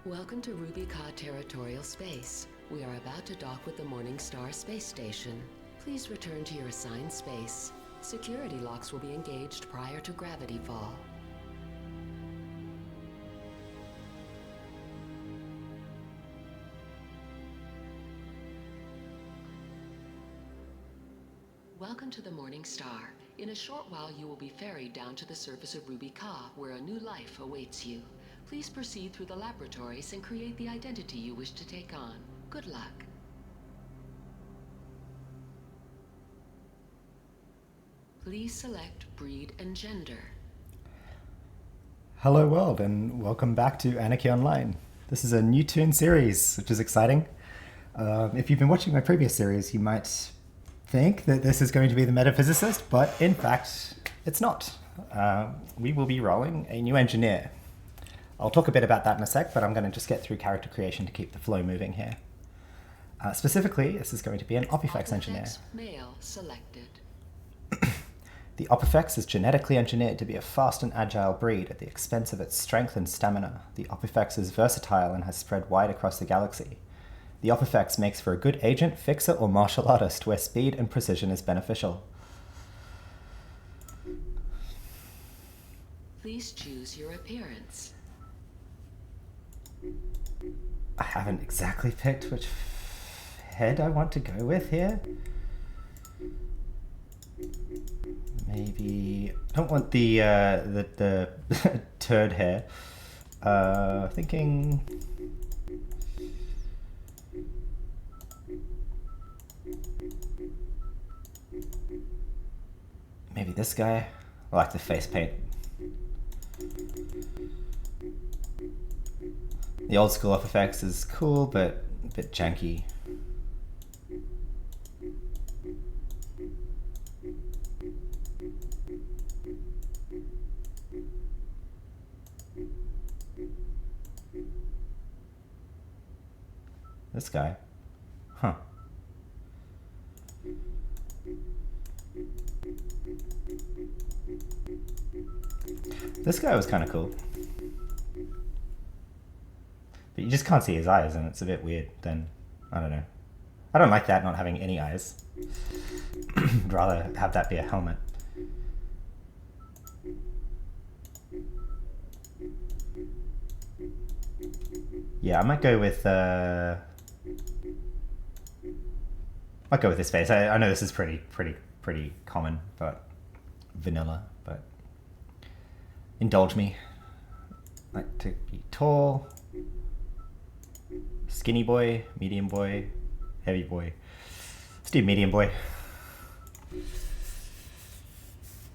Welcome to Ruby Ka Territorial Space. We are about to dock with the Morningstar Space Station. Please return to your assigned space. Security locks will be engaged prior to gravity fall. Welcome to the Morningstar. In a short while, you will be ferried down to the surface of Ruby Ka, where a new life awaits you. Please proceed through the laboratories and create the identity you wish to take on. Good luck. Please select breed and gender. Hello world, and welcome back to Anarchy Online. This is a new Toon series, which is exciting. If you've been watching my previous series, you might think that this is going to be the metaphysicist, but in fact, it's not. We will be rolling a new engineer. I'll talk a bit about that in a sec, but I'm going to just get through character creation to keep the flow moving here. Specifically, this is going to be an Opifex engineer. Male selected. The Opifex is genetically engineered to be a fast and agile breed at the expense of its strength and stamina. The Opifex is versatile and has spread wide across the galaxy. The Opifex makes for a good agent, fixer, or martial artist where speed and precision is beneficial. Please choose your appearance. I haven't exactly picked which head I want to go with here. Maybe I don't want the turd hair. Thinking maybe this guy. I like the face paint. The old school Opifex is cool, but a bit janky. This guy. Huh. This guy was kind of cool. But you just can't see his eyes, and it's a bit weird then. I don't know. I don't like that, not having any eyes. I'd rather have that be a helmet. Yeah, I might go with this face. I know this is pretty common, but vanilla, but indulge me. Like to be tall, skinny boy, medium boy, heavy boy. Let's do medium boy.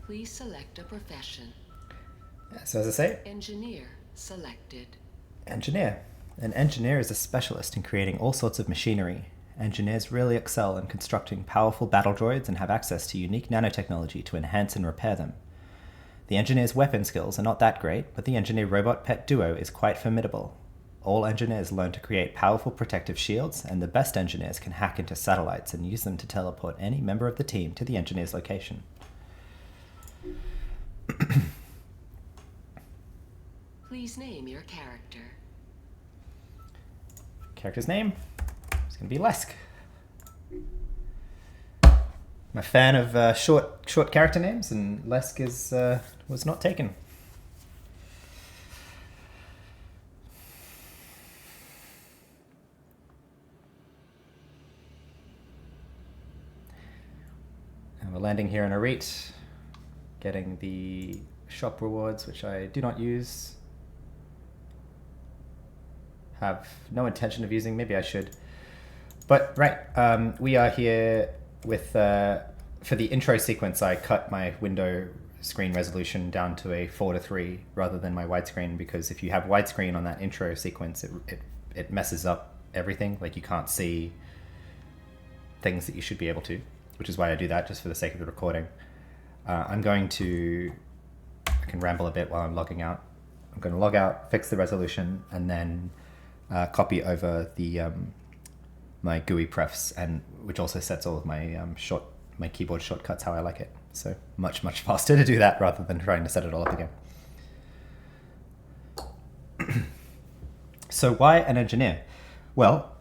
Please select a profession. So as I say, Engineer selected. engineer. An engineer is a specialist in creating all sorts of machinery. Engineers really excel in constructing powerful battle droids and have access to unique nanotechnology to enhance and repair them. The engineer's weapon skills are not that great, but the engineer-robot pet duo is quite formidable. All engineers learn to create powerful protective shields, and the best engineers can hack into satellites and use them to teleport any member of the team to the engineer's location. Please name your character. Character's name is going to be Lesk. I'm a fan of short character names, and Lesk was not taken. And we're landing here in Arete, getting the shop rewards, which I do not use. Have no intention of using. Maybe I should. But right, we are here with for the intro sequence. I cut my window screen resolution down to a 4:3 rather than my widescreen, because if you have widescreen on that intro sequence, it messes up everything. Like you can't see things that you should be able to, which is why I do that, just for the sake of the recording. I can ramble a bit while I'm logging out. I'm going to log out, fix the resolution, and then copy over the my GUI prefs, and which also sets all of my my keyboard shortcuts how I like it. So much faster to do that rather than trying to set it all up again. So why an engineer? Well,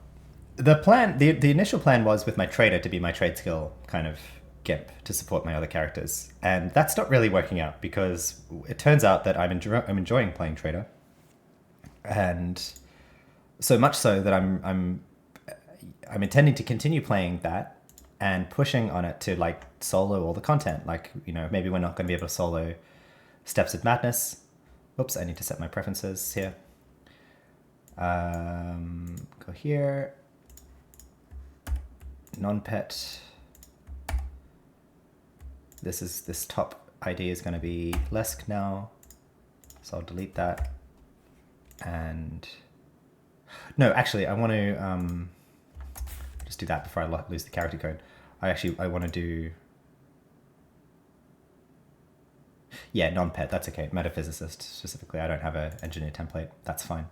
the initial plan was with my trader to be my trade skill kind of gimp to support my other characters, and that's not really working out because it turns out that I'm enjoying playing trader, and so much so that I'm intending to continue playing that and pushing on it to like solo all the content. Like, you know, maybe we're not going to be able to solo Steps of Madness. Oops, I need to set my preferences here. Go here. Non-pet. This top ID is going to be Lesk now, so I'll delete that. And no, actually, I want to just do that before I lose the character code. I want to do, yeah, non-pet. That's okay. Metaphysicist specifically. I don't have an engineer template. That's fine.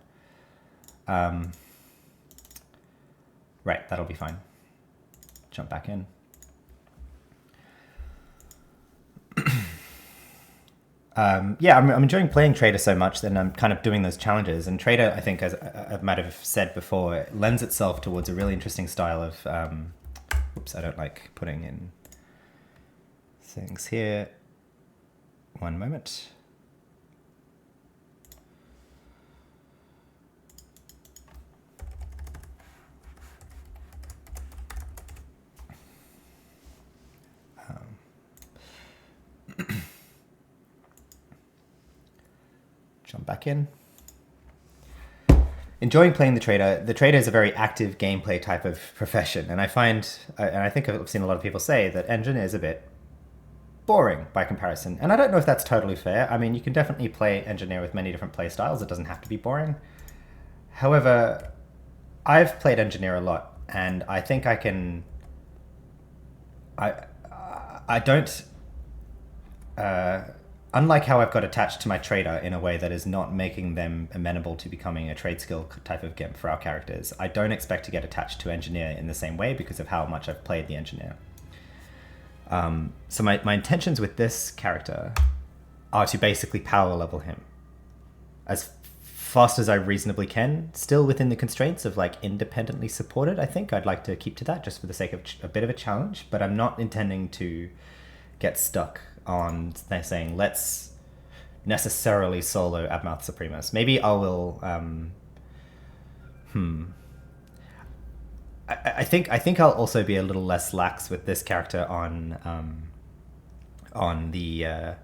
Right, that'll be fine. Jump back in. Yeah, I'm enjoying playing Trader so much that I'm kind of doing those challenges. And Trader, I think, as I might have said before, it lends itself towards a really interesting style of... oops, I don't like putting in things here. One moment. Jump back in. Enjoying playing the trader. The trader is a very active gameplay type of profession, and I find, and I think I've seen a lot of people say that engineer is a bit boring by comparison. And I don't know if that's totally fair. I mean, you can definitely play engineer with many different play styles. It doesn't have to be boring. However, I've played engineer a lot, and I think I can. I don't. Unlike how I've got attached to my trader in a way that is not making them amenable to becoming a trade skill type of gimp for our characters, I don't expect to get attached to engineer in the same way because of how much I've played the engineer. So my intentions with this character are to basically power level him as fast as I reasonably can, still within the constraints of like independently supported. I think I'd like to keep to that just for the sake of a bit of a challenge, but I'm not intending to get stuck on saying let's necessarily solo Abmouth Supremus. Maybe I will. I think I'll also be a little less lax with this character on the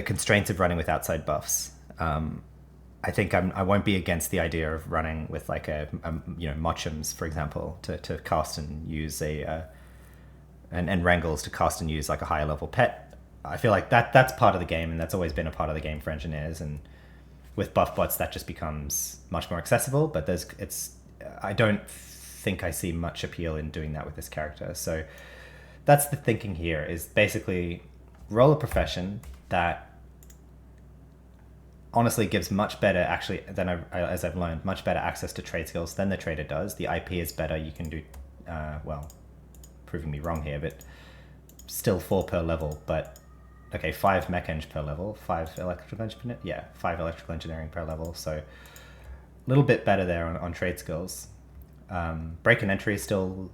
constraints of running with outside buffs. I think I won't be against the idea of running with like a Mochums, for example, to cast and use and Wrangles to cast and use like a higher level pet. I feel like that's part of the game, and that's always been a part of the game for engineers. And with buff bots, that just becomes much more accessible. But I don't think I see much appeal in doing that with this character. So that's the thinking here: is basically roll a profession that honestly gives much better, actually, than as I've learned, much better access to trade skills than the trader does. The IP is better. You can do proving me wrong here, but still 4 per level. But okay, 5 mech eng per level, 5 electrical engineering, 5 electrical engineering per level. So a little bit better there on trade skills. Break and entry is still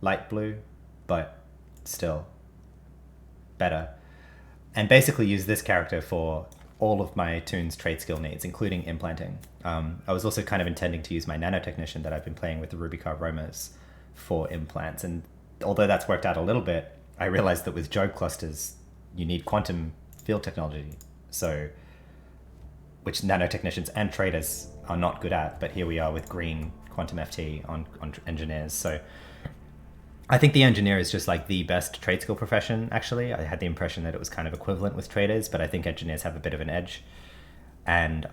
light blue, but still better. And basically use this character for all of my Toon's trade skill needs, including implanting. I was also kind of intending to use my nanotechnician that I've been playing with the Rubicar Romas for implants, and although that's worked out a little bit, I realized that with Job clusters you need quantum field technology, so which nanotechnicians and traders are not good at, but here we are with green quantum FT on engineers. So I think the engineer is just like the best trade skill profession. Actually, I had the impression that it was kind of equivalent with traders, but I think engineers have a bit of an edge, and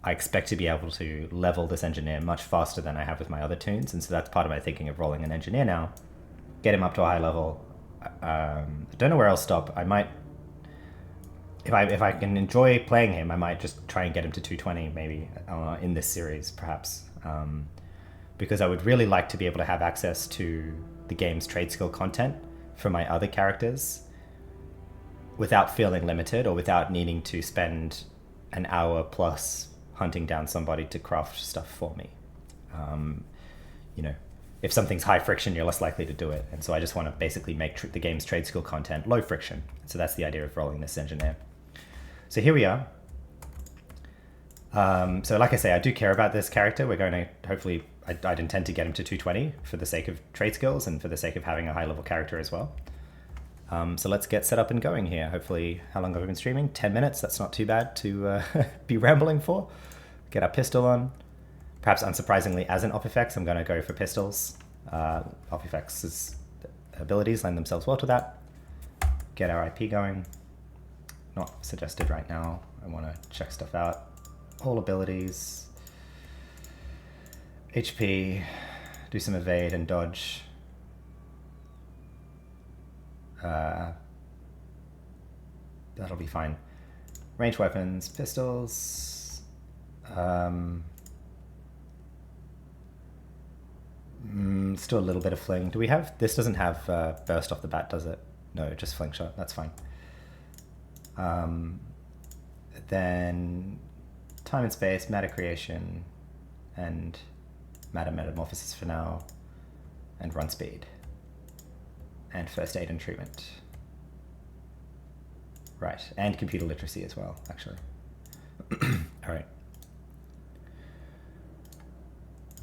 I expect to be able to level this engineer much faster than I have with my other Toons, and so that's part of my thinking of rolling an engineer now. Get him up to a high level. I don't know where I'll stop. I might, if I can enjoy playing him, I might just try and get him to 220 maybe in this series, perhaps, because I would really like to be able to have access to the game's trade skill content for my other characters without feeling limited or without needing to spend an hour plus hunting down somebody to craft stuff for me. You know, if something's high friction, you're less likely to do it. And so I just want to basically make the game's trade skill content low friction. So that's the idea of rolling this engineer. So here we are. So like I say, I do care about this character. We're going to hopefully, I'd intend to get him to 220 for the sake of trade skills and for the sake of having a high level character as well. So let's get set up and going here. Hopefully, how long have I been streaming? 10 minutes. That's not too bad to be rambling for. Get our pistol on. Perhaps unsurprisingly, as an Opifex, I'm going to go for pistols. Opifex's abilities lend themselves well to that. Get our IP going. Not suggested right now. I want to check stuff out. All abilities. HP. Do some evade and dodge. That'll be fine. Range weapons, pistols. Still a little bit of fling. Do we have... This doesn't have burst off the bat, does it? No, just fling shot. That's fine. Then time and space, matter creation, and matter metamorphosis for now, and run speed. And first aid and treatment. Right, and computer literacy as well, actually. All right.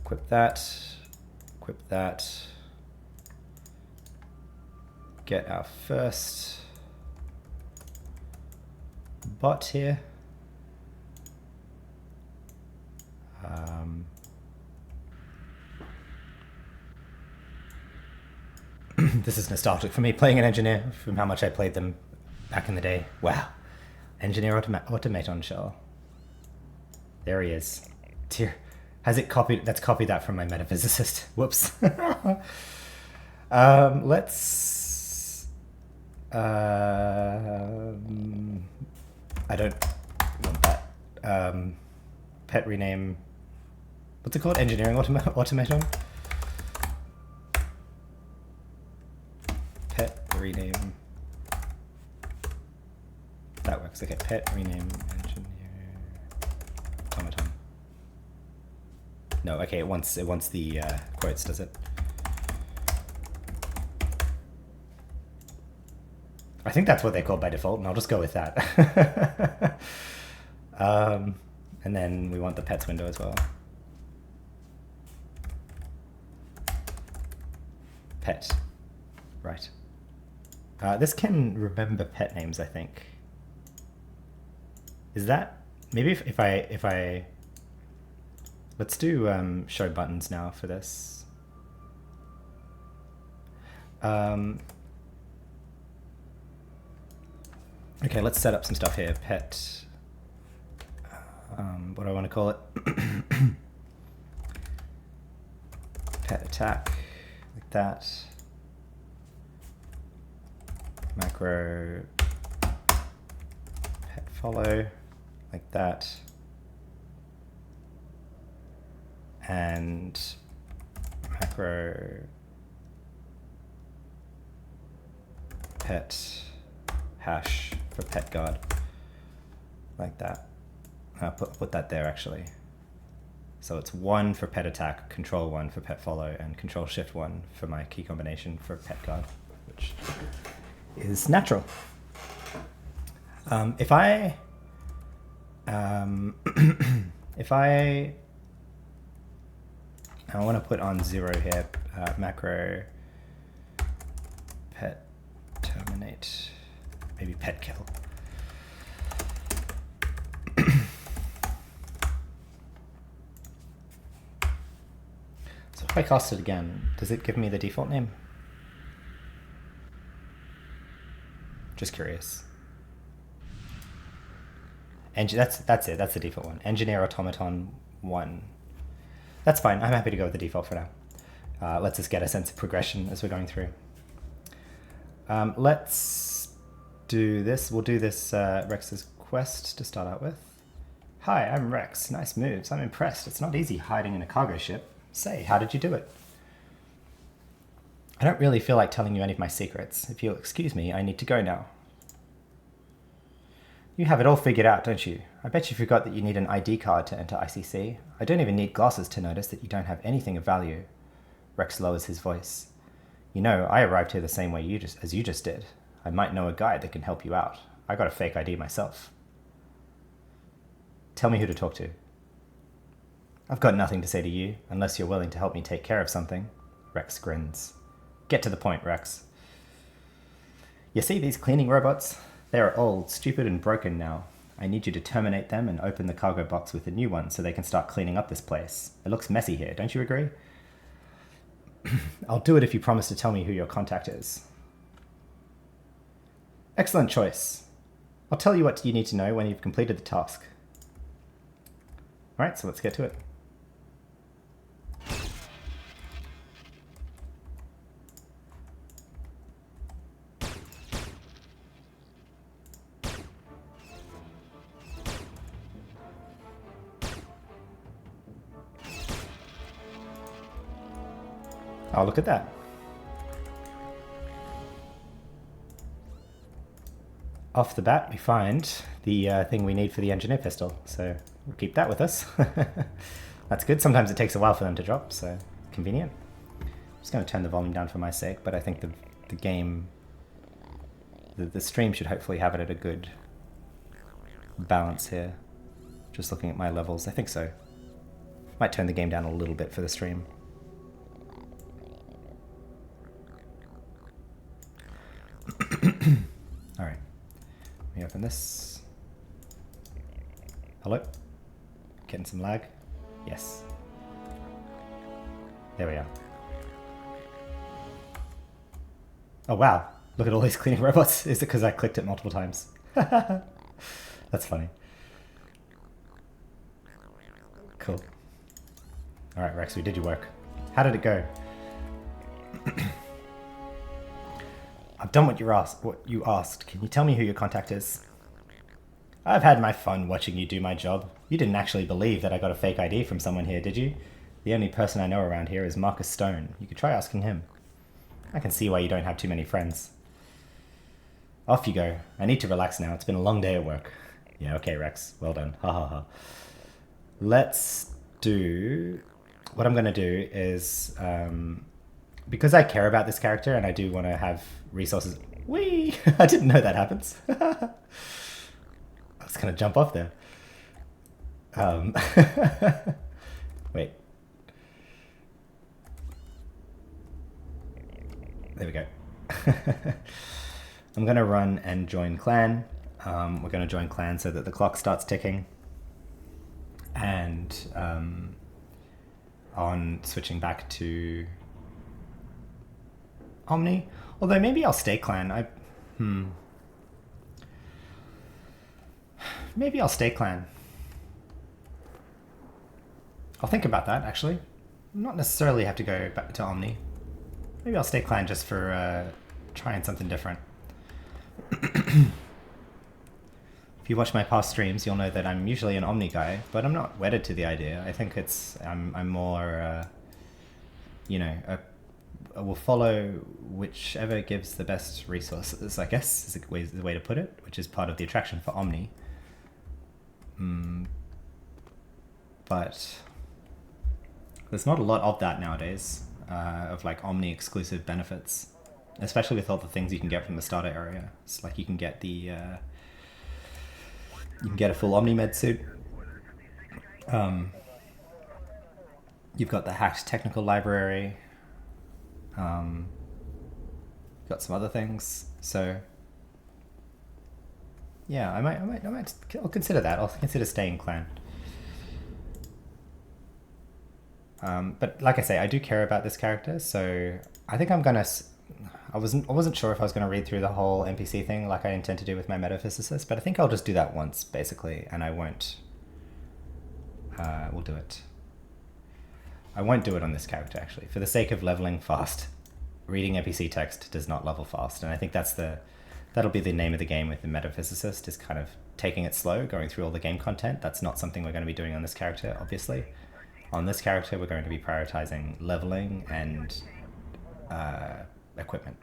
Equip that. Equip that. Get our first bot here. This is nostalgic for me, playing an engineer, from how much I played them back in the day. Wow. Engineer automaton shell. There he is. Dear. Has it copied? That's copied that from my metaphysicist. Whoops. Let's... I don't want that. Pet rename... What's it called? Engineering automaton? Pet rename... That works. Okay, pet rename engineer automaton. No, okay, it wants the quotes, does it? I think that's what they're called by default, and I'll just go with that. And then we want the pets window as well. Pet. Right. This can remember pet names, I think. Is that... Maybe if I... Let's do show buttons now for this. Okay, let's set up some stuff here. Pet... what do I want to call it? Pet attack, like that. Macro pet follow, like that. And macro pet hash for pet guard, like that. I'll put that there actually. So it's 1 for pet attack, control 1 for pet follow, and control shift 1 for my key combination for pet guard, which is natural. If I want to put on 0 here, macro pet terminate, maybe pet kill. So if I cast it again, does it give me the default name? Just curious. That's it. That's the default one. Engineer automaton 1. That's fine. I'm happy to go with the default for now. Let's just get a sense of progression as we're going through. Let's do this. We'll do this Rex's quest to start out with. Hi, I'm Rex. Nice moves. I'm impressed. It's not easy hiding in a cargo ship. Say, how did you do it? I don't really feel like telling you any of my secrets. If you'll excuse me, I need to go now. You have it all figured out, don't you? I bet you forgot that you need an ID card to enter ICC. I don't even need glasses to notice that you don't have anything of value. Rex lowers his voice. You know, I arrived here the same way as you just did. I might know a guide that can help you out. I got a fake ID myself. Tell me who to talk to. I've got nothing to say to you, unless you're willing to help me take care of something. Rex grins. Get to the point, Rex. You see these cleaning robots? They are old, stupid, and broken now. I need you to terminate them and open the cargo box with a new one so they can start cleaning up this place. It looks messy here, don't you agree? I'll do it if you promise to tell me who your contact is. Excellent choice. I'll tell you what you need to know when you've completed the task. Alright, so let's get to it. Oh, look at that. Off the bat, we find the thing we need for the engineer pistol, so we'll keep that with us. That's good. Sometimes it takes a while for them to drop, so convenient. I'm just going to turn the volume down for my sake, but I think the game, the stream should hopefully have it at a good balance here. Just looking at my levels, I think so. Might turn the game down a little bit for the stream. Alright. Let me open this. Hello? Getting some lag? Yes. There we are. Oh wow, look at all these cleaning robots. Is it because I clicked it multiple times? That's funny. Cool. Alright Rex, we did your work. How did it go? I've done what you asked. Can you tell me who your contact is? I've had my fun watching you do my job. You didn't actually believe that I got a fake ID from someone here, did you? The only person I know around here is Marcus Stone. You could try asking him. I can see why you don't have too many friends. Off you go. I need to relax now. It's been a long day at work. Yeah, okay, Rex. Well done. Ha ha ha. Let's do... What I'm going to do is... because I care about this character and I do want to have resources... Whee! I didn't know that happens. I was going to jump off there. Wait. There we go. I'm going to run and join clan. We're going to join clan so that the clock starts ticking. And on switching back to Omni. Although maybe I'll stay clan. Maybe I'll stay clan. I'll think about that, actually. Not necessarily have to go back to Omni. Maybe I'll stay clan just for trying something different. If you watch my past streams, you'll know that I'm usually an Omni guy, but I'm not wedded to the idea. I think I'm more, you know, I will follow whichever gives the best resources, I guess, is the way to put it, which is part of the attraction for Omni. But there's not a lot of that nowadays, of like Omni exclusive benefits, especially with all the things you can get from the starter area. It's like you can get the you can get a full Omni med suit. You've got the hacked technical library. Got some other things. So yeah, I'll consider that. I'll consider staying clan. But like I say, I do care about this character, so I think I'm gonna. I wasn't sure if I was gonna read through the whole NPC thing like I intend to do with my metaphysicist, but I think I'll just do that once basically, and I won't. We'll do it. I won't do it on this character actually, for the sake of leveling fast. Reading NPC text does not level fast, and I think that'll be the name of the game with the metaphysicist, is kind of taking it slow, going through all the game content. That's not something we're going to be doing on this character, obviously. On this character, we're going to be prioritizing leveling and equipment.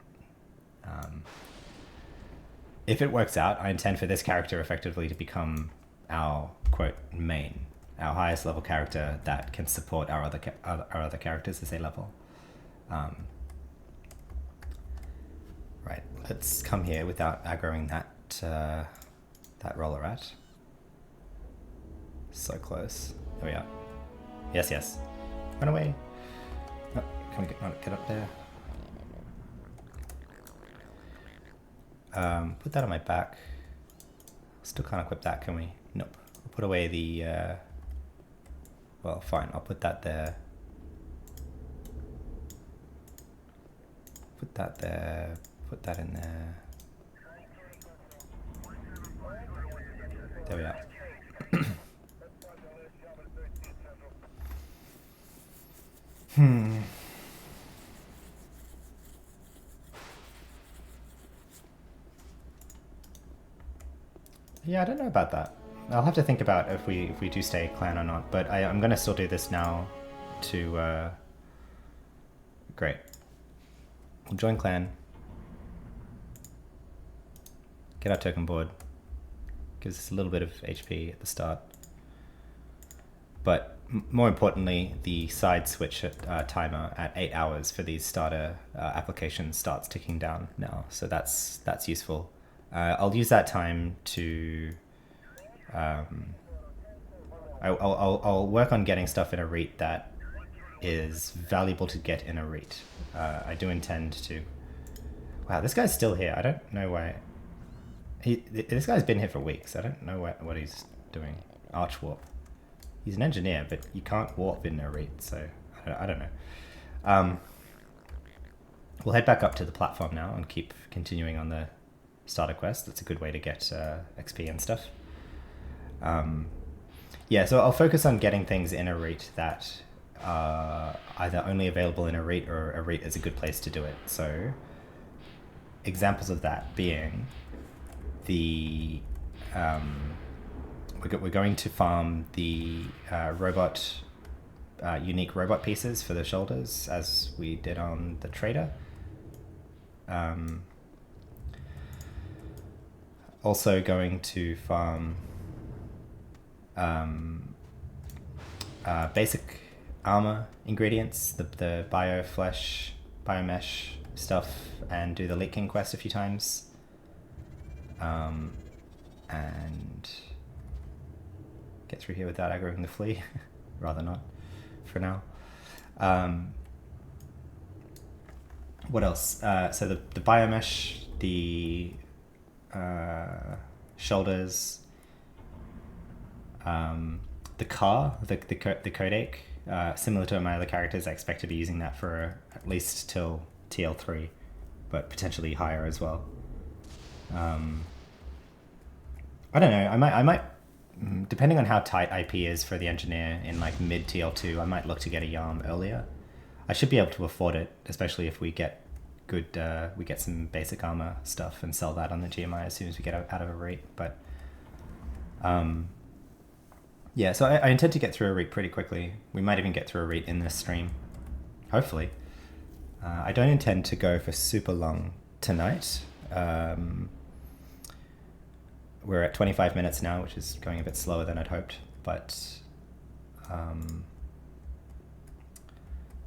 if it works out, I intend for this character effectively to become our, quote, main, our highest level character that can support our other characters as they level. Right, let's come here without aggroing that roller rat. So close. There we are. Yes, yes. Run away. Oh, can we get up there? Put that on my back. Still can't equip that, can we? Nope. We'll put away the... well, fine. I'll put that there. Put that there. Put that in there. There we are. Yeah, I don't know about that. I'll have to think about if we do stay clan or not, but I'm gonna still do this now to great. We'll join clan. Get our token board. Gives us a little bit of HP at the start. But more importantly, the side switch timer at 8 hours for these starter applications starts ticking down now, so that's useful. I'll use that time to... I'll work on getting stuff in a REIT that is valuable to get in a REIT. I do intend to... Wow, this guy's still here. I don't know why... This guy's been here for weeks. I don't know what he's doing. Arch warp. He's an engineer, but you can't warp in a REIT, so I don't know. We'll head back up to the platform now and keep continuing on the starter quest. That's a good way to get XP and stuff. Yeah, so I'll focus on getting things in a REIT that are either only available in a REIT or a REIT is a good place to do it. So examples of that being the... we're going to farm the unique robot pieces for the shoulders, as we did on the trader. Also going to farm basic armor ingredients, the biomesh stuff, and do the leaking quest a few times. And get through here without aggroing the flea. Rather not, for now. What else? So the biomesh, the shoulders, the car, the codec, similar to my other characters, I expect to be using that for at least till TL3, but potentially higher as well. I don't know, I might depending on how tight IP is for the engineer in like mid TL2, I might look to get a YARM earlier. I should be able to afford it, especially if we get good, we get some basic armor stuff and sell that on the GMI as soon as we get out of a REIT. But yeah, so I intend to get through a REIT pretty quickly. We might even get through a REIT in this stream, hopefully. I don't intend to go for super long tonight. We're at 25 minutes now, which is going a bit slower than I'd hoped, but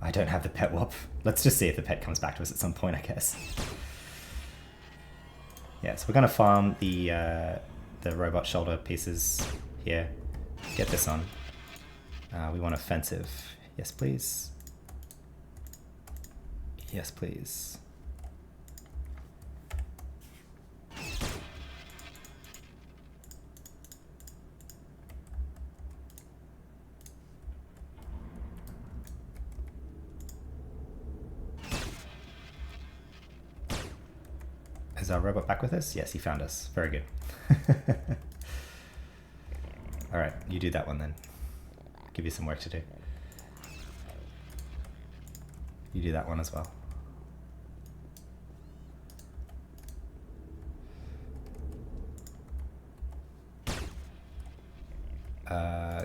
I don't have the pet warp. Let's just see if the pet comes back to us at some point, I guess. Yeah, so we're going to farm the robot shoulder pieces here. Get this on. We want offensive. Yes, please. Yes, please. Is our robot back with us? Yes, he found us. Very good. Alright, you do that one then. Give you some work to do. You do that one as well.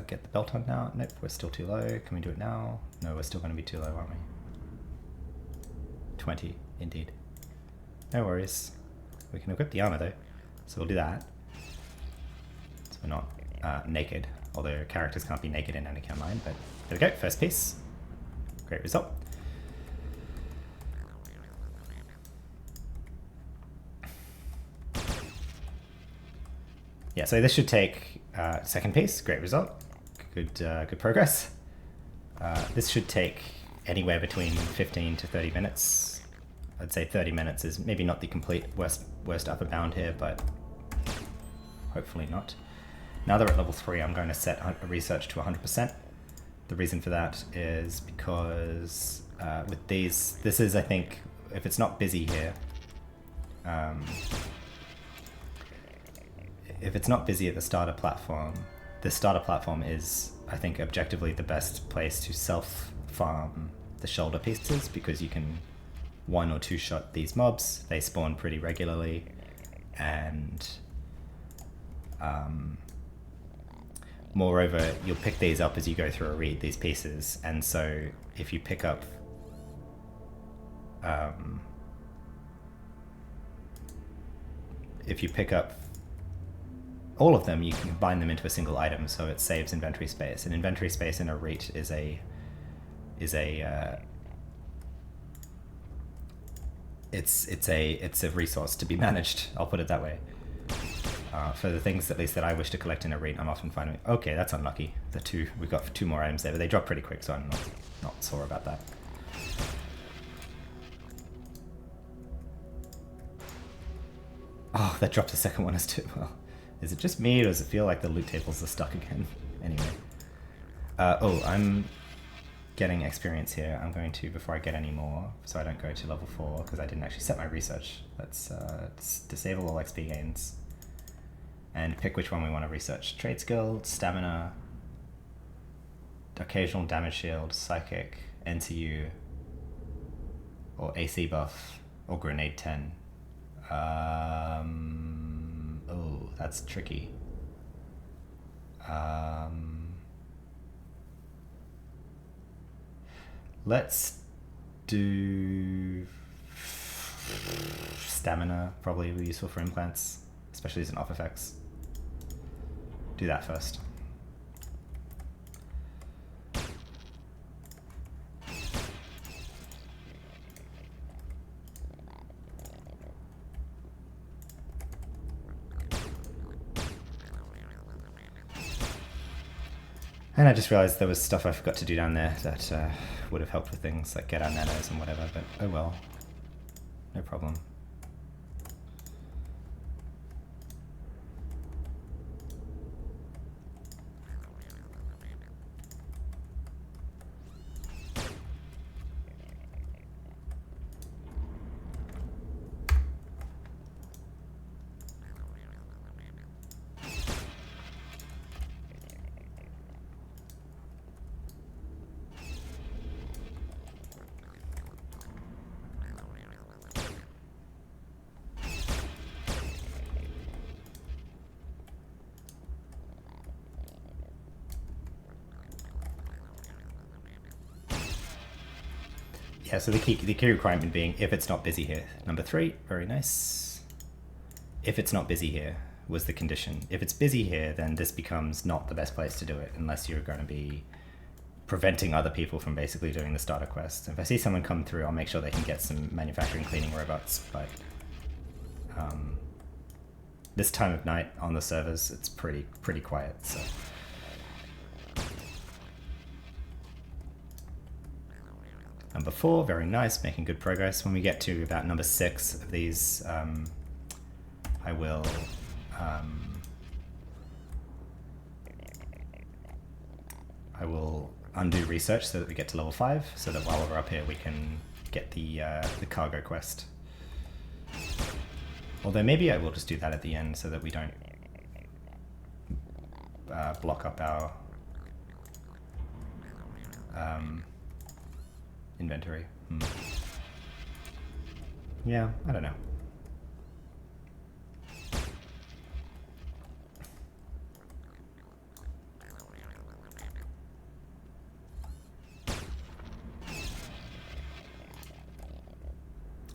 Get the belt on now. Nope, we're still too low. Can we do it now? No, we're still going to be too low, aren't we? 20, indeed. No worries. We can equip the armor though. So we'll do that. So we're not naked, although characters can't be naked in Anarchy Online, but there we go, first piece. Great result. Yeah, so this should take second piece, great result. Good progress. This should take anywhere between 15 to 30 minutes. I'd say 30 minutes is maybe not the complete worst upper bound here, but hopefully not. Now they're at level 3, I'm going to set research to 100%. The reason for that is because with these, this is, I think, if it's not busy here, if it's not busy at the starter platform is, I think, objectively the best place to self-farm the shoulder pieces, because you can 1 or 2 shot these mobs, they spawn pretty regularly, and moreover, you'll pick these up as you go through a read, these pieces, and so if you pick up all of them, you can combine them into a single item, so it saves inventory space. And inventory space in a REIT is a resource to be managed. I'll put it that way. For the things, at least, that I wish to collect in a REIT, I'm often finding, okay, that's unlucky. We've got 2 more items there, but they drop pretty quick, so I'm not sore about that. Oh, that dropped the second one as too well. Is it just me, or does it feel like the loot tables are stuck again? Anyway. Oh, I'm getting experience here. I'm going to, before I get any more, so I don't go to level 4, because I didn't actually set my research. Let's disable all XP gains. And pick which one we want to research. Trade skill, stamina, occasional damage shield, psychic, NCU, or AC buff, or grenade 10. Oh, that's tricky. Let's do stamina, probably useful for implants, especially as an Opifex. Do that first. And I just realized there was stuff I forgot to do down there that would have helped with things like get our nanos and whatever, but oh well. No problem. Yeah, so the key requirement being if it's not busy here. Number 3, very nice. If it's not busy here was the condition. If it's busy here, then this becomes not the best place to do it unless you're going to be preventing other people from basically doing the starter quest. If I see someone come through, I'll make sure they can get some manufacturing cleaning robots, but this time of night on the servers, it's pretty quiet, so. Number 4, very nice, making good progress. When we get to about number 6 of these, I will undo research so that we get to level 5, so that while we're up here we can get the cargo quest. Although maybe I will just do that at the end so that we don't block up our inventory. Yeah, I don't know.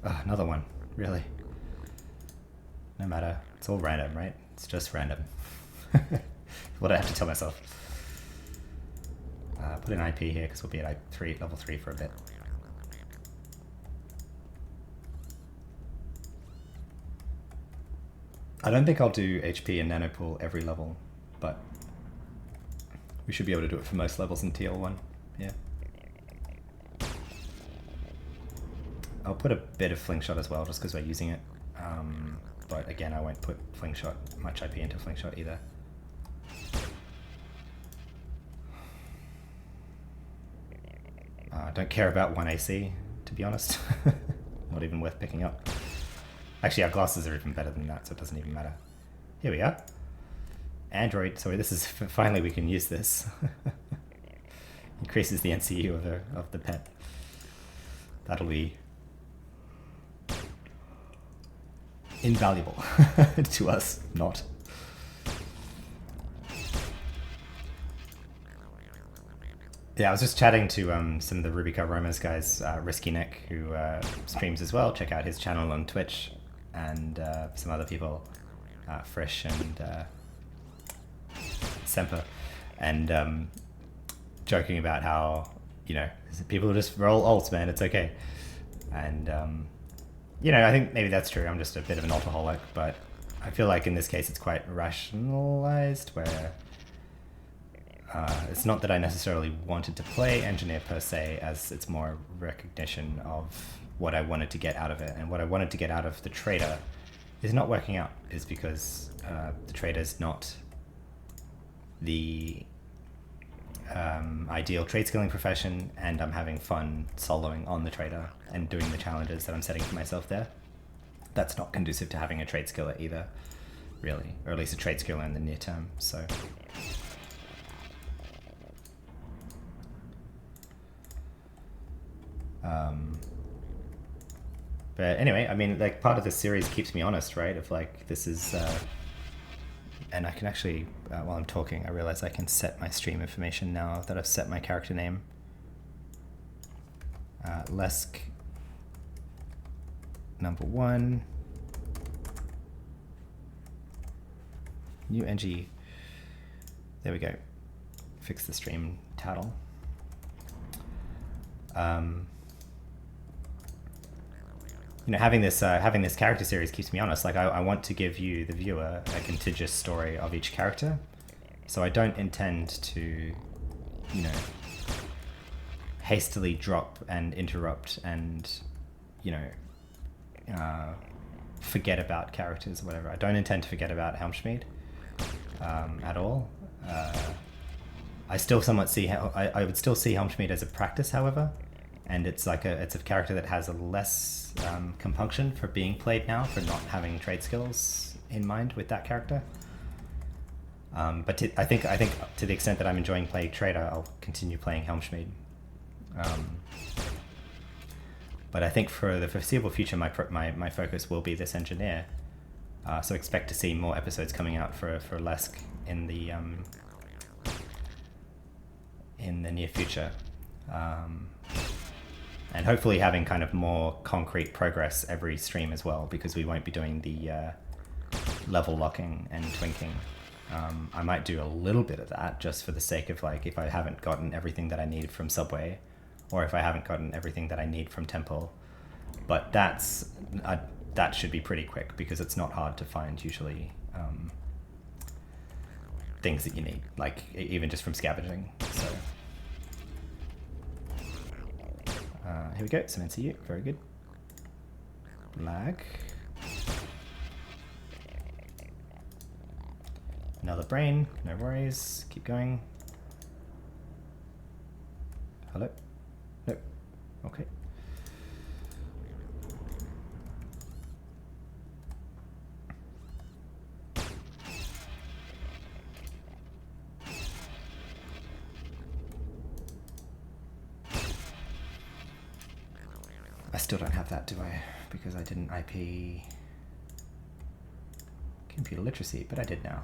Oh, another one, really. no matter. It's all random, right? It's just random. What I have to tell myself. Put an IP here because we'll be at like level 3 for a bit. I don't think I'll do HP and nanopool every level, but we should be able to do it for most levels in TL1. Yeah. I'll put a bit of Flingshot as well, just because we're using it. But again, I won't put much IP into Flingshot either. I don't care about 1 AC, to be honest. Not even worth picking up. Actually, our glasses are even better than that, so it doesn't even matter. Here we are. Android, sorry, this is, finally we can use this. Increases the NCU of the pet. That'll be invaluable to us, not. Yeah, I was just chatting to some of the Rubica Romas guys, Risky Nick, who streams as well. Check out his channel on Twitch, and some other people, Frisch and Semper, and joking about how, you know, people just roll ults, man, it's okay. And, you know, I think maybe that's true. I'm just a bit of an ultaholic, but I feel like in this case it's quite rationalized, where it's not that I necessarily wanted to play Engineer per se, as it's more recognition of what I wanted to get out of it. And what I wanted to get out of the trader is not working out, is because the trader is not the ideal trade skilling profession, and I'm having fun soloing on the trader and doing the challenges that I'm setting for myself there. That's not conducive to having a trade skiller either, really, or at least a trade skiller in the near term. So but anyway, I mean, like, part of this series keeps me honest, right? Of like, this is and I can actually, while I'm talking, I realize I can set my stream information now that I've set my character name. Lesk #1. New NG. There we go. Fix the stream title. You know, having this character series keeps me honest. Like, I want to give you, the viewer, a contiguous story of each character. So I don't intend to, you know, hastily drop and interrupt and, you know, forget about characters or whatever. I don't intend to forget about Helmschmied at all. I still somewhat see, I would still see Helmschmied as a practice, however. And it's like it's a character that has a less compunction for being played now, for not having trade skills in mind with that character. But I think to the extent that I'm enjoying playing trader, I'll continue playing Helmschmied. But I think for the foreseeable future, my focus will be this engineer. So expect to see more episodes coming out for Lesk in the near future. And hopefully having kind of more concrete progress every stream as well, because we won't be doing the level locking and twinking. I might do a little bit of that just for the sake of, like, if I haven't gotten everything that I need from Subway, or if I haven't gotten everything that I need from Temple. But that should be pretty quick, because it's not hard to find usually things that you need, like even just from scavenging. So here we go, some NCU, very good. Lag. Another brain, no worries, keep going. Hello? Nope, okay. I still don't have that, do I? Because I didn't IP computer literacy, but I did now.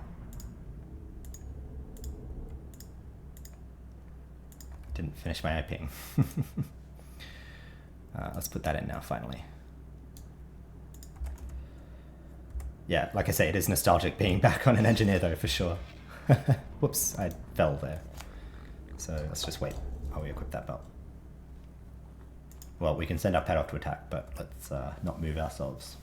Didn't finish my IPing. Let's put that in now, finally. Yeah, like I say, it is nostalgic being back on an engineer though, for sure. Whoops, I fell there. So let's just wait while we equip that belt. Well, we can send our pet off to attack, but let's not move ourselves.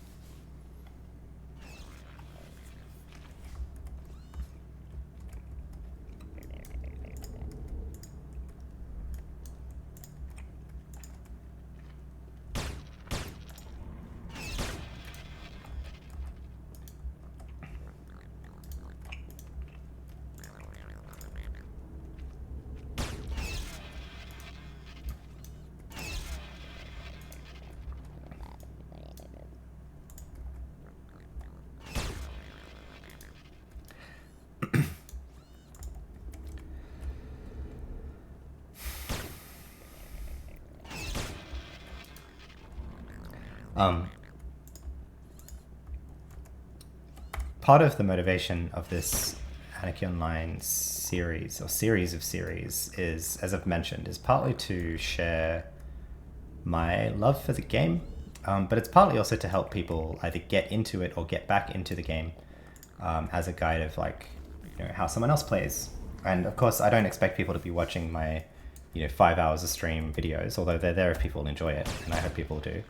Part of the motivation of this Anarchy Online series, or series of series, is, as I've mentioned, is partly to share my love for the game, but it's partly also to help people either get into it or get back into the game as a guide of, like, you know, how someone else plays. And of course, I don't expect people to be watching my, 5 hours of stream videos, although they're there if people enjoy it, and I hope people do.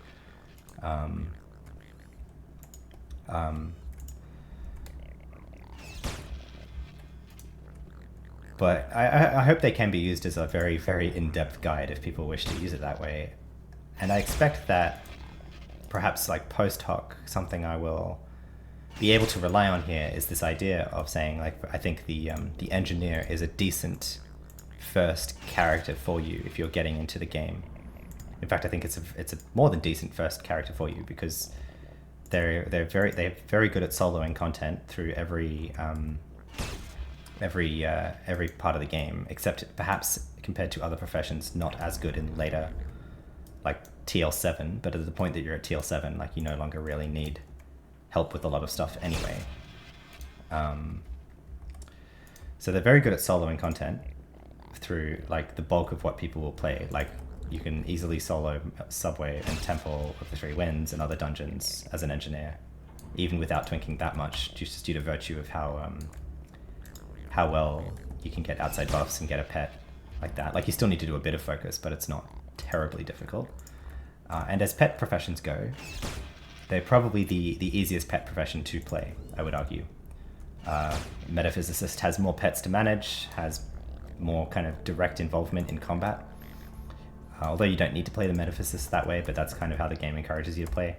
But I hope they can be used as a very, very in-depth guide if people wish to use it that way. And I expect that perhaps, like, post hoc, something I will be able to rely on here is this idea of saying, like, I think the engineer is a decent first character for you if you're getting into the game. In fact, I think it's a more than decent first character for you, because they're very good at soloing content through every part of the game, except perhaps compared to other professions, not as good in later, like TL7. But at the point that you're at TL7, like, you no longer really need help with a lot of stuff anyway. So they're very good at soloing content through, like, the bulk of what people will play. Like, you can easily solo Subway and Temple of the Three Winds and other dungeons as an engineer, even without twinking that much, just due to virtue of how well you can get outside buffs and get a pet like that. Like, you still need to do a bit of focus, but it's not terribly difficult. And as pet professions go, they're probably the easiest pet profession to play, I would argue. Metaphysicist has more pets to manage, has more kind of direct involvement in combat. Although you don't need to play the Metaphysicist that way, but that's kind of how the game encourages you to play.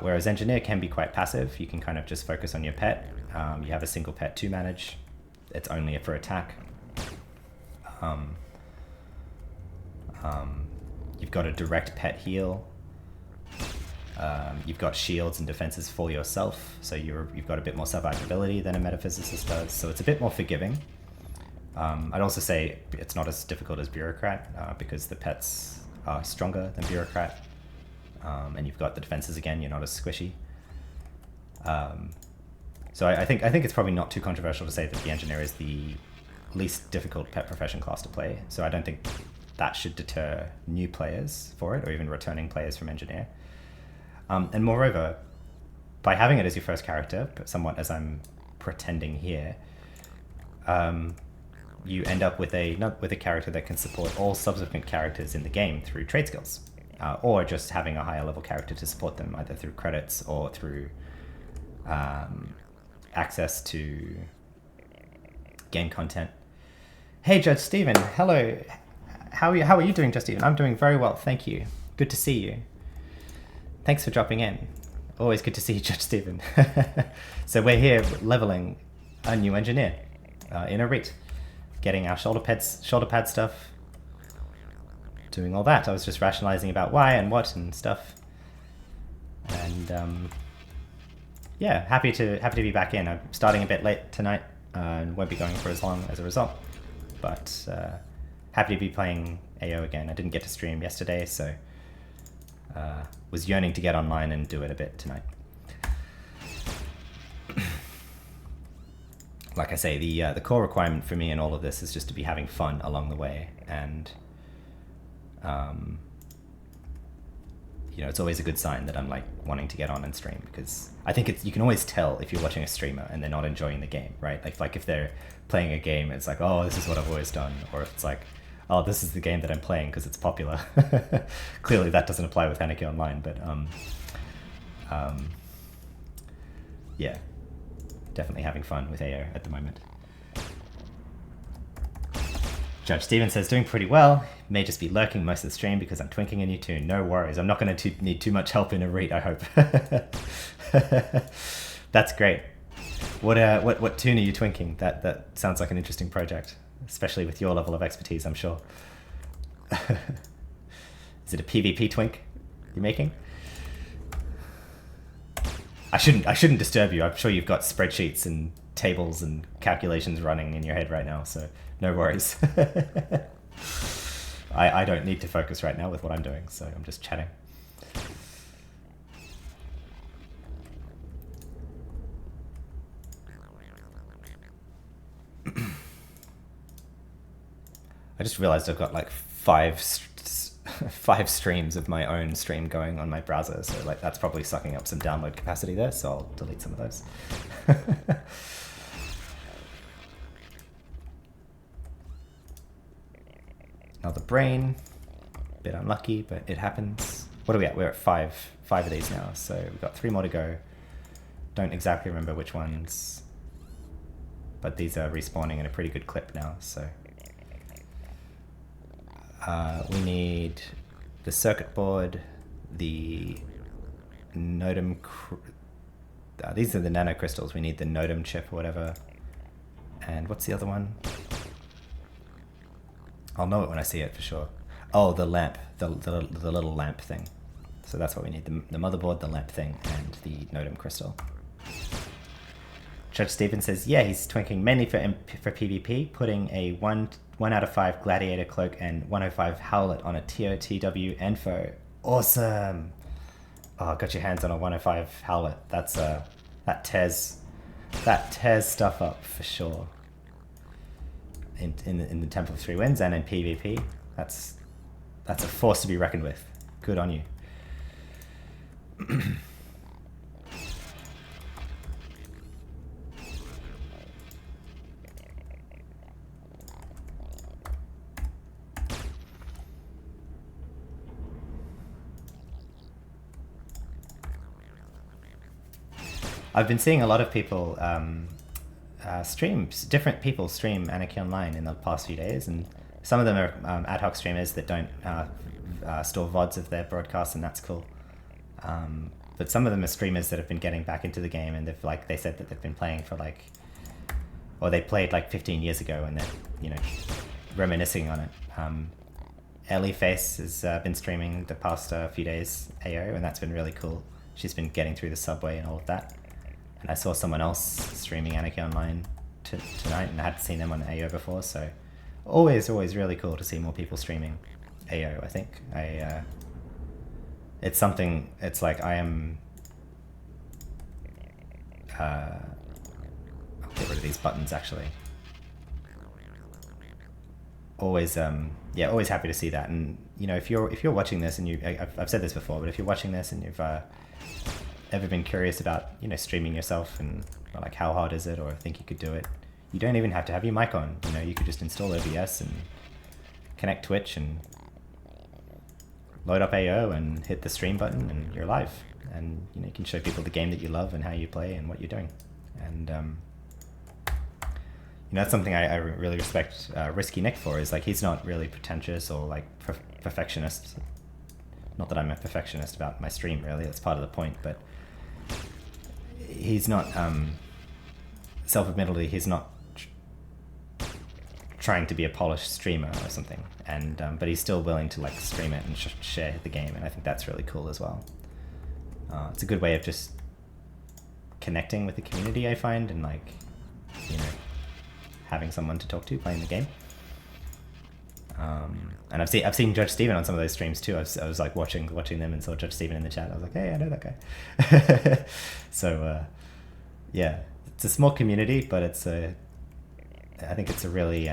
Whereas Engineer can be quite passive. You can kind of just focus on your pet. You have a single pet to manage. It's only for attack. You've got a direct pet heal. You've got shields and defenses for yourself, so you've got a bit more survivability than a Metaphysicist does, so it's a bit more forgiving. I'd also say it's not as difficult as Bureaucrat, because the pets are stronger than Bureaucrat, and you've got the defenses again, you're not as squishy. So I think it's probably not too controversial to say that the Engineer is the least difficult pet profession class to play, so I don't think that should deter new players for it, or even returning players from Engineer. And moreover, by having it as your first character, but somewhat as I'm pretending here, you end up with a character that can support all subsequent characters in the game through trade skills, or just having a higher level character to support them, either through credits or through access to game content. Hey, Judge Stephen, hello. How are you doing, Judge Stephen? I'm doing very well, thank you. Good to see you. Thanks for dropping in. Always good to see you, Judge Stephen. So we're here leveling a new engineer in a REIT, getting our shoulder pad stuff, doing all that. I was just rationalizing about why and what and stuff. And yeah, happy to be back in. I'm starting a bit late tonight and won't be going for as long as a result. But happy to be playing AO again. I didn't get to stream yesterday, so was yearning to get online and do it a bit tonight. Like I say, the core requirement for me in all of this is just to be having fun along the way, and it's always a good sign that I'm like wanting to get on and stream, because I think you can always tell if you're watching a streamer and they're not enjoying the game, right? Like if they're playing a game, it's like, oh, this is what I've always done, or if it's like, oh, this is the game that I'm playing because it's popular. Clearly that doesn't apply with Anarchy Online, but yeah, definitely having fun with AO at the moment. Judge Steven says, doing pretty well. May just be lurking most of the stream because I'm twinking a new tune. No worries. I'm not going to need too much help in a read, I hope. That's great. What tune are you twinking? That sounds like an interesting project, especially with your level of expertise, I'm sure. Is it a PvP twink you're making? I shouldn't disturb you. I'm sure you've got spreadsheets and tables and calculations running in your head right now, so no worries. I don't need to focus right now with what I'm doing, so I'm just chatting. I just realized I've got like five streams of my own stream going on my browser, so like that's probably sucking up some download capacity there, so I'll delete some of those. Another brain, bit unlucky, but it happens. What are we at? We're at five of these now, so we've got 3 more to go. Don't exactly remember which ones, but these are respawning in a pretty good clip now, so. We need the circuit board, the nodum, these are the nanocrystals. We need the nodum chip or whatever. And what's the other one? I'll know it when I see it for sure. Oh, the lamp, the little lamp thing. So that's what we need, the motherboard, the lamp thing, and the nodum crystal. Judge Stephen says, yeah, he's twinking mainly for PvP, putting a 1 out of 5 Gladiator Cloak and 105 Howlet on a TOTW Enfo. Awesome! Oh, got your hands on a 105 Howlet. That's that tears stuff up for sure. In the Temple of Three Winds and in PvP, that's a force to be reckoned with. Good on you. I've been seeing a lot of people different people stream Anarchy Online in the past few days, and some of them are ad hoc streamers that don't store VODs of their broadcasts, and that's cool. But some of them are streamers that have been getting back into the game, and they said that they've been playing for or they played like 15 years ago, and they're reminiscing on it. Ellieface has been streaming the past few days AO, and that's been really cool. She's been getting through the subway and all of that. And I saw someone else streaming Anarchy Online tonight, and I hadn't seen them on AO before, so always really cool to see more people streaming AO, I think. It's something, it's like I am... I'll get rid of these buttons, actually. Always happy to see that. And, if you're watching this, and I've said this before, but if you're watching this and you've... ever been curious about streaming yourself and like how hard is it, or think you could do it, you don't even have to have your mic on. You could just install OBS and connect Twitch and load up AO and hit the stream button, and you're live, and you can show people the game that you love and how you play and what you're doing. And that's something I really respect Risky Nick for, is like he's not really pretentious or like perfectionist. Not that I'm a perfectionist about my stream, really, that's part of the point, but he's not, self-admittedly, he's not trying to be a polished streamer or something, and but he's still willing to like stream it and share the game, and I think that's really cool as well. It's a good way of just connecting with the community, I find, and like, having someone to talk to playing the game. And I've seen Judge Steven on some of those streams too. I was like watching them and saw Judge Steven in the chat. I was like, hey, I know that guy. So yeah, it's a small community, but I think it's a really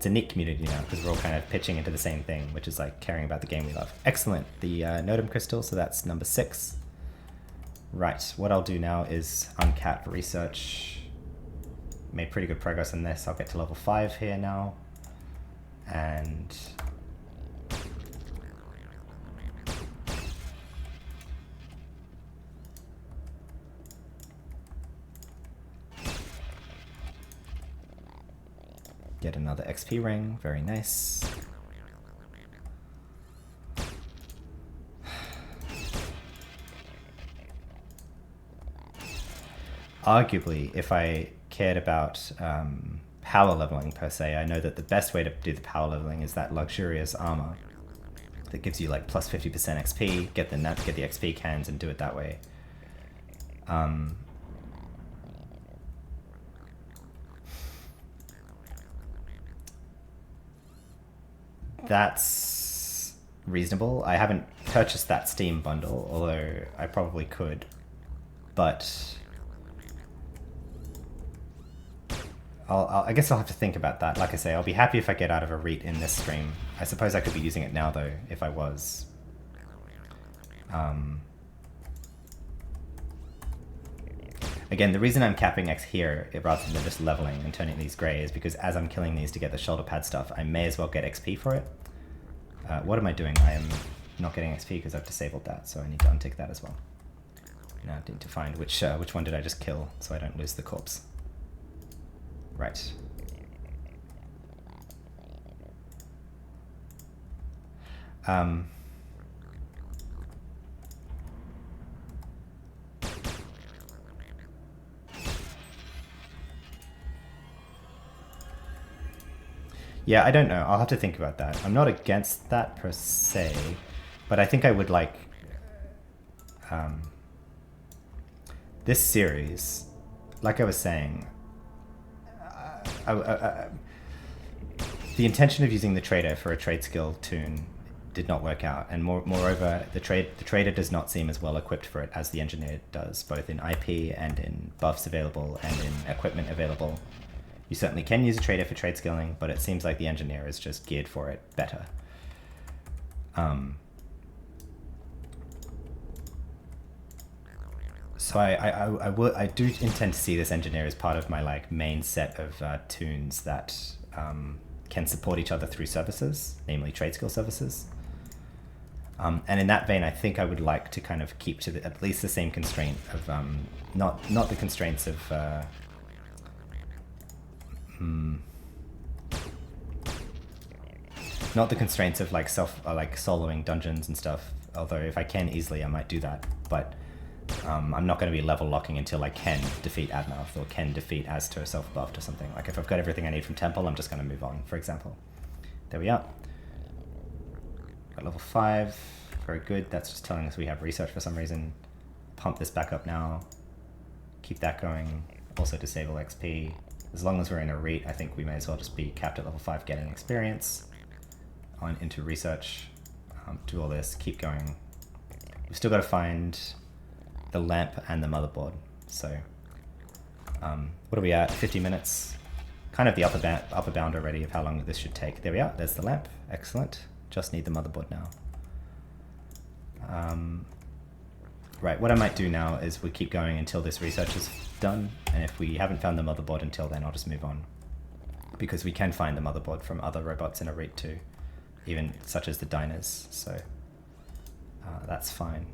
it's a neat community now because we're all kind of pitching into the same thing, which is like caring about the game we love. Excellent. The Nodum crystal, so that's number 6. Right, what I'll do now is uncap research. Made pretty good progress on this. I'll get to level 5 here now. And get another XP ring, very nice. Arguably, if I cared about power leveling per se, I know that the best way to do the power leveling is that luxurious armor that gives you like plus 50% XP, get the XP cans and do it that way. That's reasonable. I haven't purchased that Steam bundle, although I probably could, but I guess I'll have to think about that. Like I say, I'll be happy if I get out of a REIT in this stream. I suppose I could be using it now, though, if I was. Again, the reason I'm capping X here, rather than just leveling and turning these grey, is because as I'm killing these to get the shoulder pad stuff, I may as well get XP for it. What am I doing? I am not getting XP because I've disabled that, so I need to untick that as well. Now I need to find which one did I just kill, so I don't lose the corpse. Right. Yeah, I don't know. I'll have to think about that. I'm not against that per se, but I think I would like this series, like I was saying, the intention of using the trader for a trade skill Toon did not work out, and moreover, the trader does not seem as well equipped for it as the engineer does, both in IP and in buffs available and in equipment available. You certainly can use a trader for trade skilling, but it seems like the engineer is just geared for it better. So I do intend to see this engineer as part of my like main set of Toons that can support each other through services, namely trade skill services. And in that vein, I think I would like to kind of keep to at least the same constraint of not the constraints of not the constraints of like like soloing dungeons and stuff. Although if I can easily, I might do that. But I'm not going to be level locking until I can defeat Admouth or can defeat Aztor self-buffed or something. Like if I've got everything I need from Temple, I'm just going to move on, for example. There we are. Got level 5. Very good. That's just telling us we have research for some reason. Pump this back up now. Keep that going. Also disable XP. As long as we're in a REIT, I think we may as well just be capped at level 5 getting experience. On into research. Do all this. Keep going. We've still got to find the lamp and the motherboard. So, what are we at? 50 minutes. Kind of the upper bound already of how long this should take. There we are. There's the lamp. Excellent. Just need the motherboard now. Right, what I might do now is we keep going until this research is done, and if we haven't found the motherboard until then, I'll just move on. Because we can find the motherboard from other robots in a REIT too, even such as the diners, so that's fine.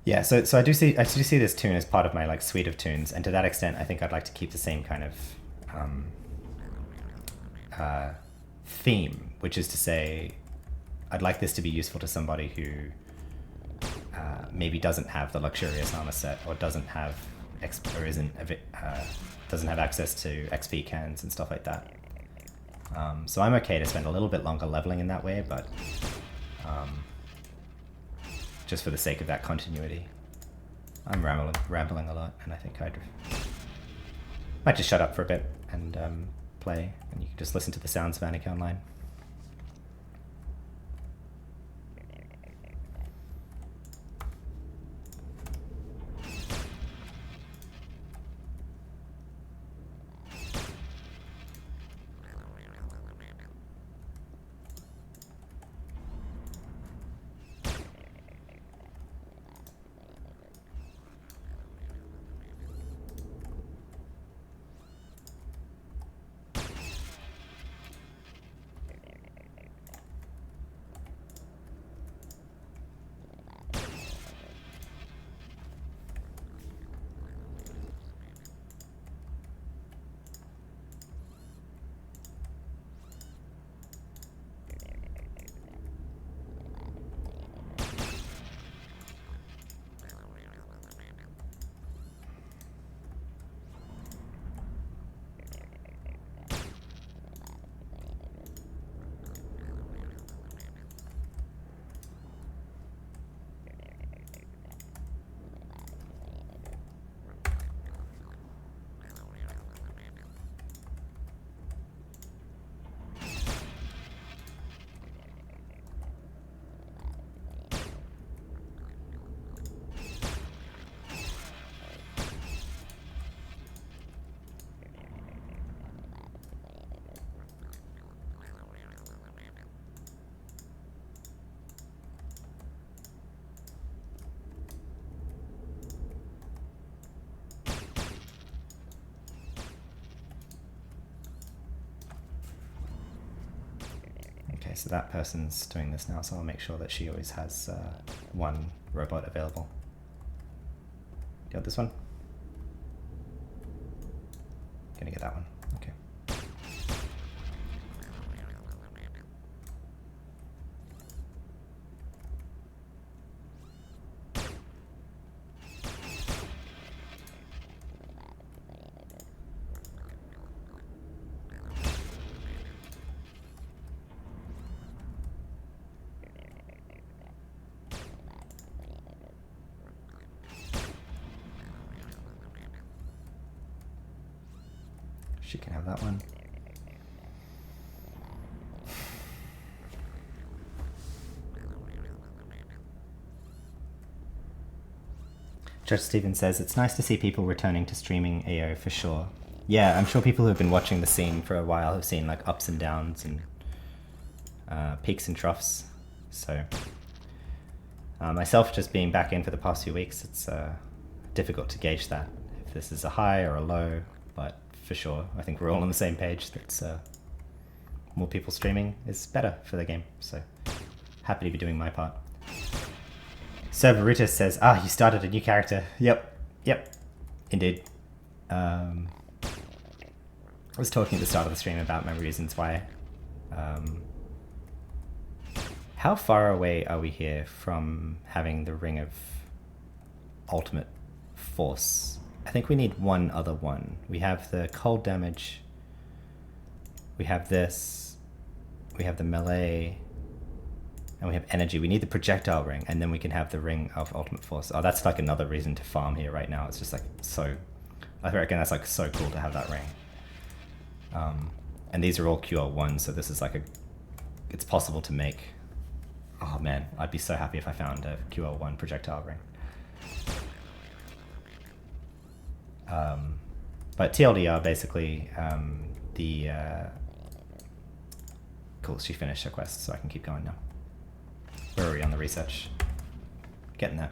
Yeah, so I do see this Toon as part of my like suite of Toons, and to that extent, I think I'd like to keep the same kind of theme, which is to say, I'd like this to be useful to somebody who maybe doesn't have the luxurious armor set, or doesn't have doesn't have access to XP cans and stuff like that. So I'm okay to spend a little bit longer leveling in that way, but just for the sake of that continuity. I'm rambling a lot, and I think I might just shut up for a bit and play, and you can just listen to the sounds of Anarchy Online. Okay, so that person's doing this now, so I'll make sure that she always has one robot available. Got this one? Gonna get that one. Okay. She can have that one. Judge Stephen says, it's nice to see people returning to streaming AO for sure. Yeah, I'm sure people who've been watching the scene for a while have seen like ups and downs and peaks and troughs. So myself just being back in for the past few weeks, it's difficult to gauge that, if this is a high or a low, but for sure, I think we're all on the same page. That's more people streaming is better for the game. So happy to be doing my part. Cerberus says, you started a new character. Yep, indeed. I was talking at the start of the stream about my reasons why. How far away are we here from having the Ring of Ultimate Force? I think we need one other one. We have the cold damage. We have this. We have the melee. And we have energy. We need the projectile ring, and then we can have the Ring of Ultimate Force. Oh, that's like another reason to farm here right now. It's just like so... I reckon that's like so cool to have that ring. And these are all QR1, so this is like a... It's possible to make... Oh man, I'd be so happy if I found a QR1 projectile ring. But TLDR basically, cool, she finished her quest, so I can keep going now. Where are we on the research? Getting there.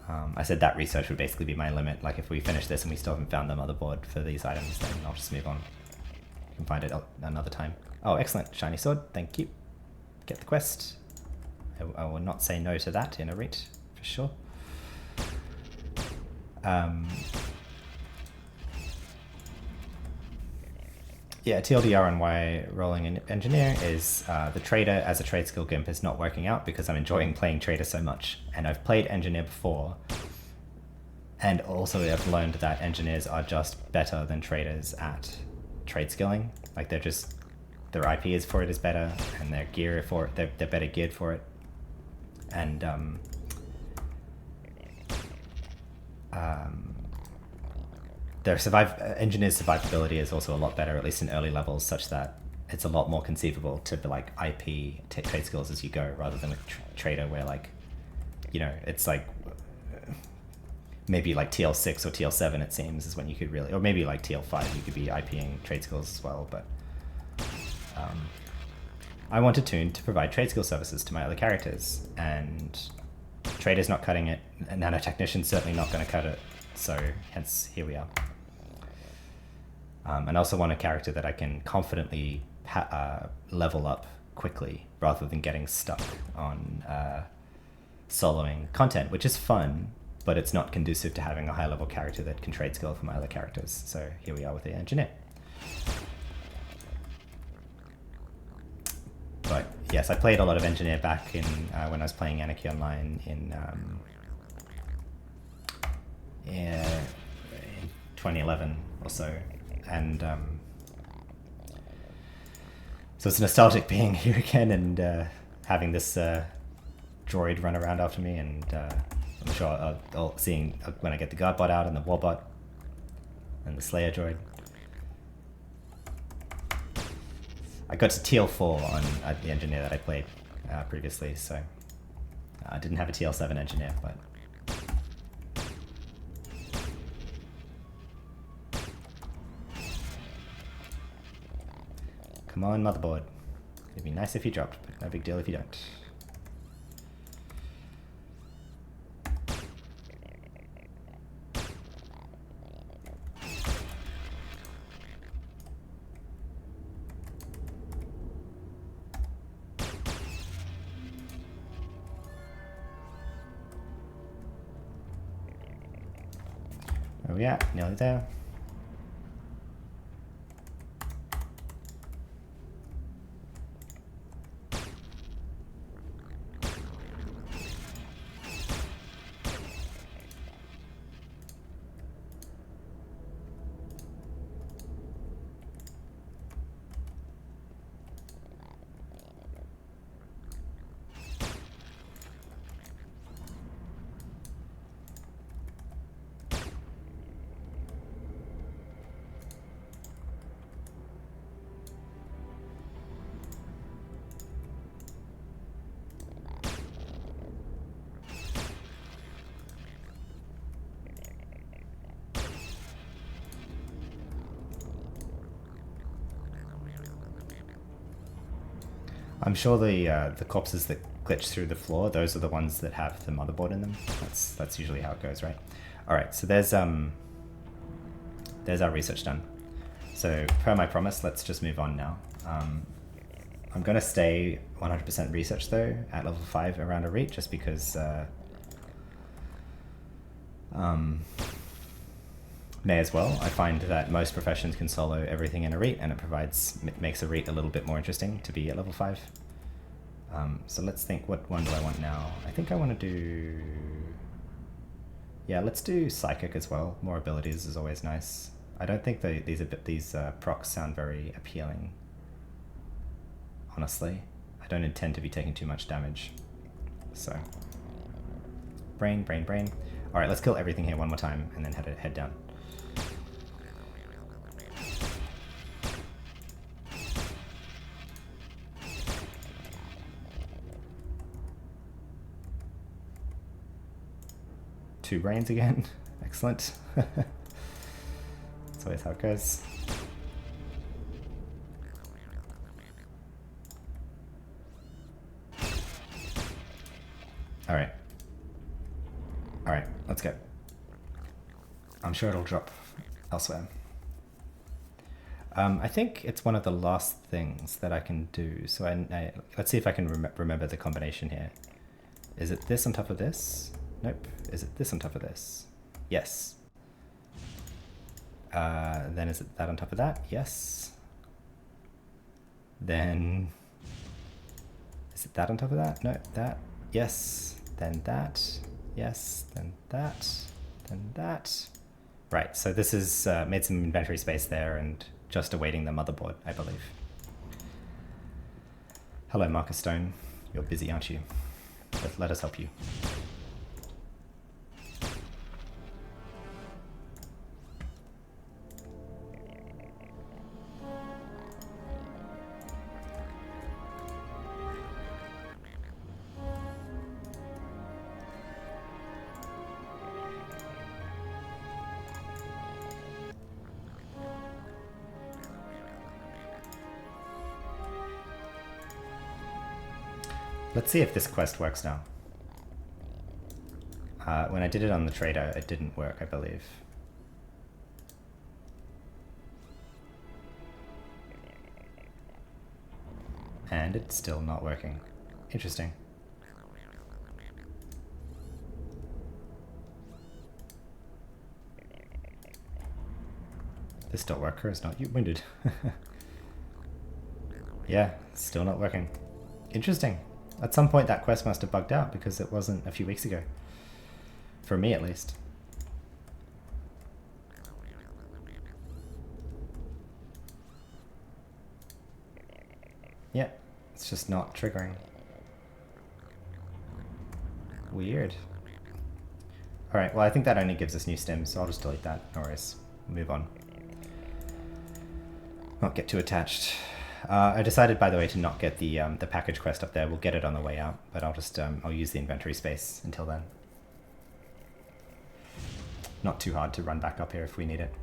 I said that research would basically be my limit. Like if we finish this and we still haven't found the motherboard for these items, then I'll just move on. You can find it another time. Oh, excellent. Shiny sword. Thank you. Get the quest. I will not say no to that in a read, for sure. Yeah, TLDR on why rolling an engineer is the trader as a trade skill gimp is not working out because I'm enjoying playing trader so much. And I've played engineer before. And also I've learned that engineers are just better than traders at trade skilling. Like they're just, their IP is for it is better and their gear for it, they're better geared for it. And their engineers' survivability is also a lot better, at least in early levels, such that it's a lot more conceivable to be like IP trade skills as you go, rather than with trader where like, you know, it's like maybe like TL6 or TL7 it seems is when you could really, or maybe like TL5 you could be IPing trade skills as well, but I wanted Toon to provide trade skill services to my other characters, and trader's not cutting it, and nanotechnician's certainly not going to cut it, so hence here we are. And I also want a character that I can confidently level up quickly rather than getting stuck on soloing content, which is fun, but it's not conducive to having a high level character that can trade skill for my other characters. So here we are with the engineer. But yes, I played a lot of engineer back in when I was playing Anarchy Online in 2011 or so. And so it's nostalgic being here again and having this droid run around after me, and I'm sure I'll seeing when I get the guardbot out and the warbot and the Slayer droid. I got to TL4 on the engineer that I played previously, so I didn't have a TL7 engineer, but come on, motherboard. It'd be nice if you dropped, but no big deal if you don't. Where are we at? Nearly there. I'm sure the corpses that glitch through the floor, those are the ones that have the motherboard in them. That's usually how it goes, right? All right, so there's our research done. So per my promise, let's just move on now. I'm gonna stay 100% research though at level 5 around a reach, just because may as well. I find that most professions can solo everything in a REIT, and it makes a REIT a little bit more interesting to be at level 5. So let's think, what one do I want now? I think I want to do... Yeah, let's do Psychic as well. More abilities is always nice. I don't think these procs sound very appealing, honestly. I don't intend to be taking too much damage. So, brain. All right, let's kill everything here one more time and then head down. Two brains again. Excellent. That's always how it goes. All right, let's go. I'm sure it'll drop elsewhere. I think it's one of the last things that I can do. So let's see if I can remember the combination here. Is it this on top of this? Nope. Is it this on top of this? Yes. Then is it that on top of that? Yes. Then is it that on top of that? No, that. Yes. Then that. Yes. Then that. Then that. Right. So this is made some inventory space there and just awaiting the motherboard, I believe. Hello, Marcus Stone. You're busy, aren't you? Let us help you. Let's see if this quest works now. When I did it on the trader, it didn't work, I believe. And it's still not working. Interesting. This dot worker is not wounded. Yeah, still not working. Interesting. At some point that quest must have bugged out because it wasn't a few weeks ago. For me at least. Yeah, it's just not triggering. Weird. Alright, well I think that only gives us new stims, so I'll just delete that. No worries. Move on. Not get too attached. I decided, by the way, to not get the package quest up there. We'll get it on the way out, but I'll just I'll use the inventory space until then. Not too hard to run back up here if we need it,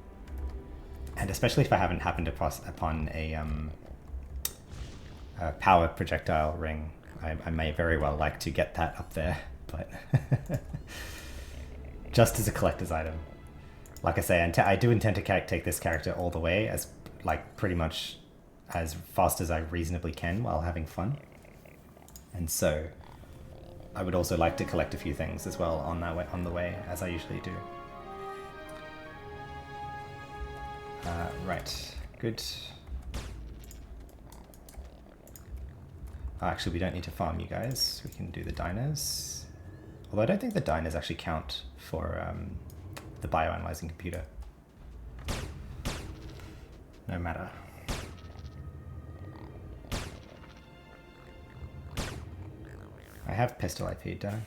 and especially if I haven't happened upon a power projectile ring, I may very well like to get that up there, but just as a collector's item. Like I say, I do intend to take this character all the way, as like pretty much as fast as I reasonably can while having fun. And so I would also like to collect a few things as well on the way, as I usually do. Right, good. Actually, we don't need to farm you guys. We can do the diners. Although I don't think the diners actually count for the bioanalyzing computer. No matter. I have pistol IP, don't I?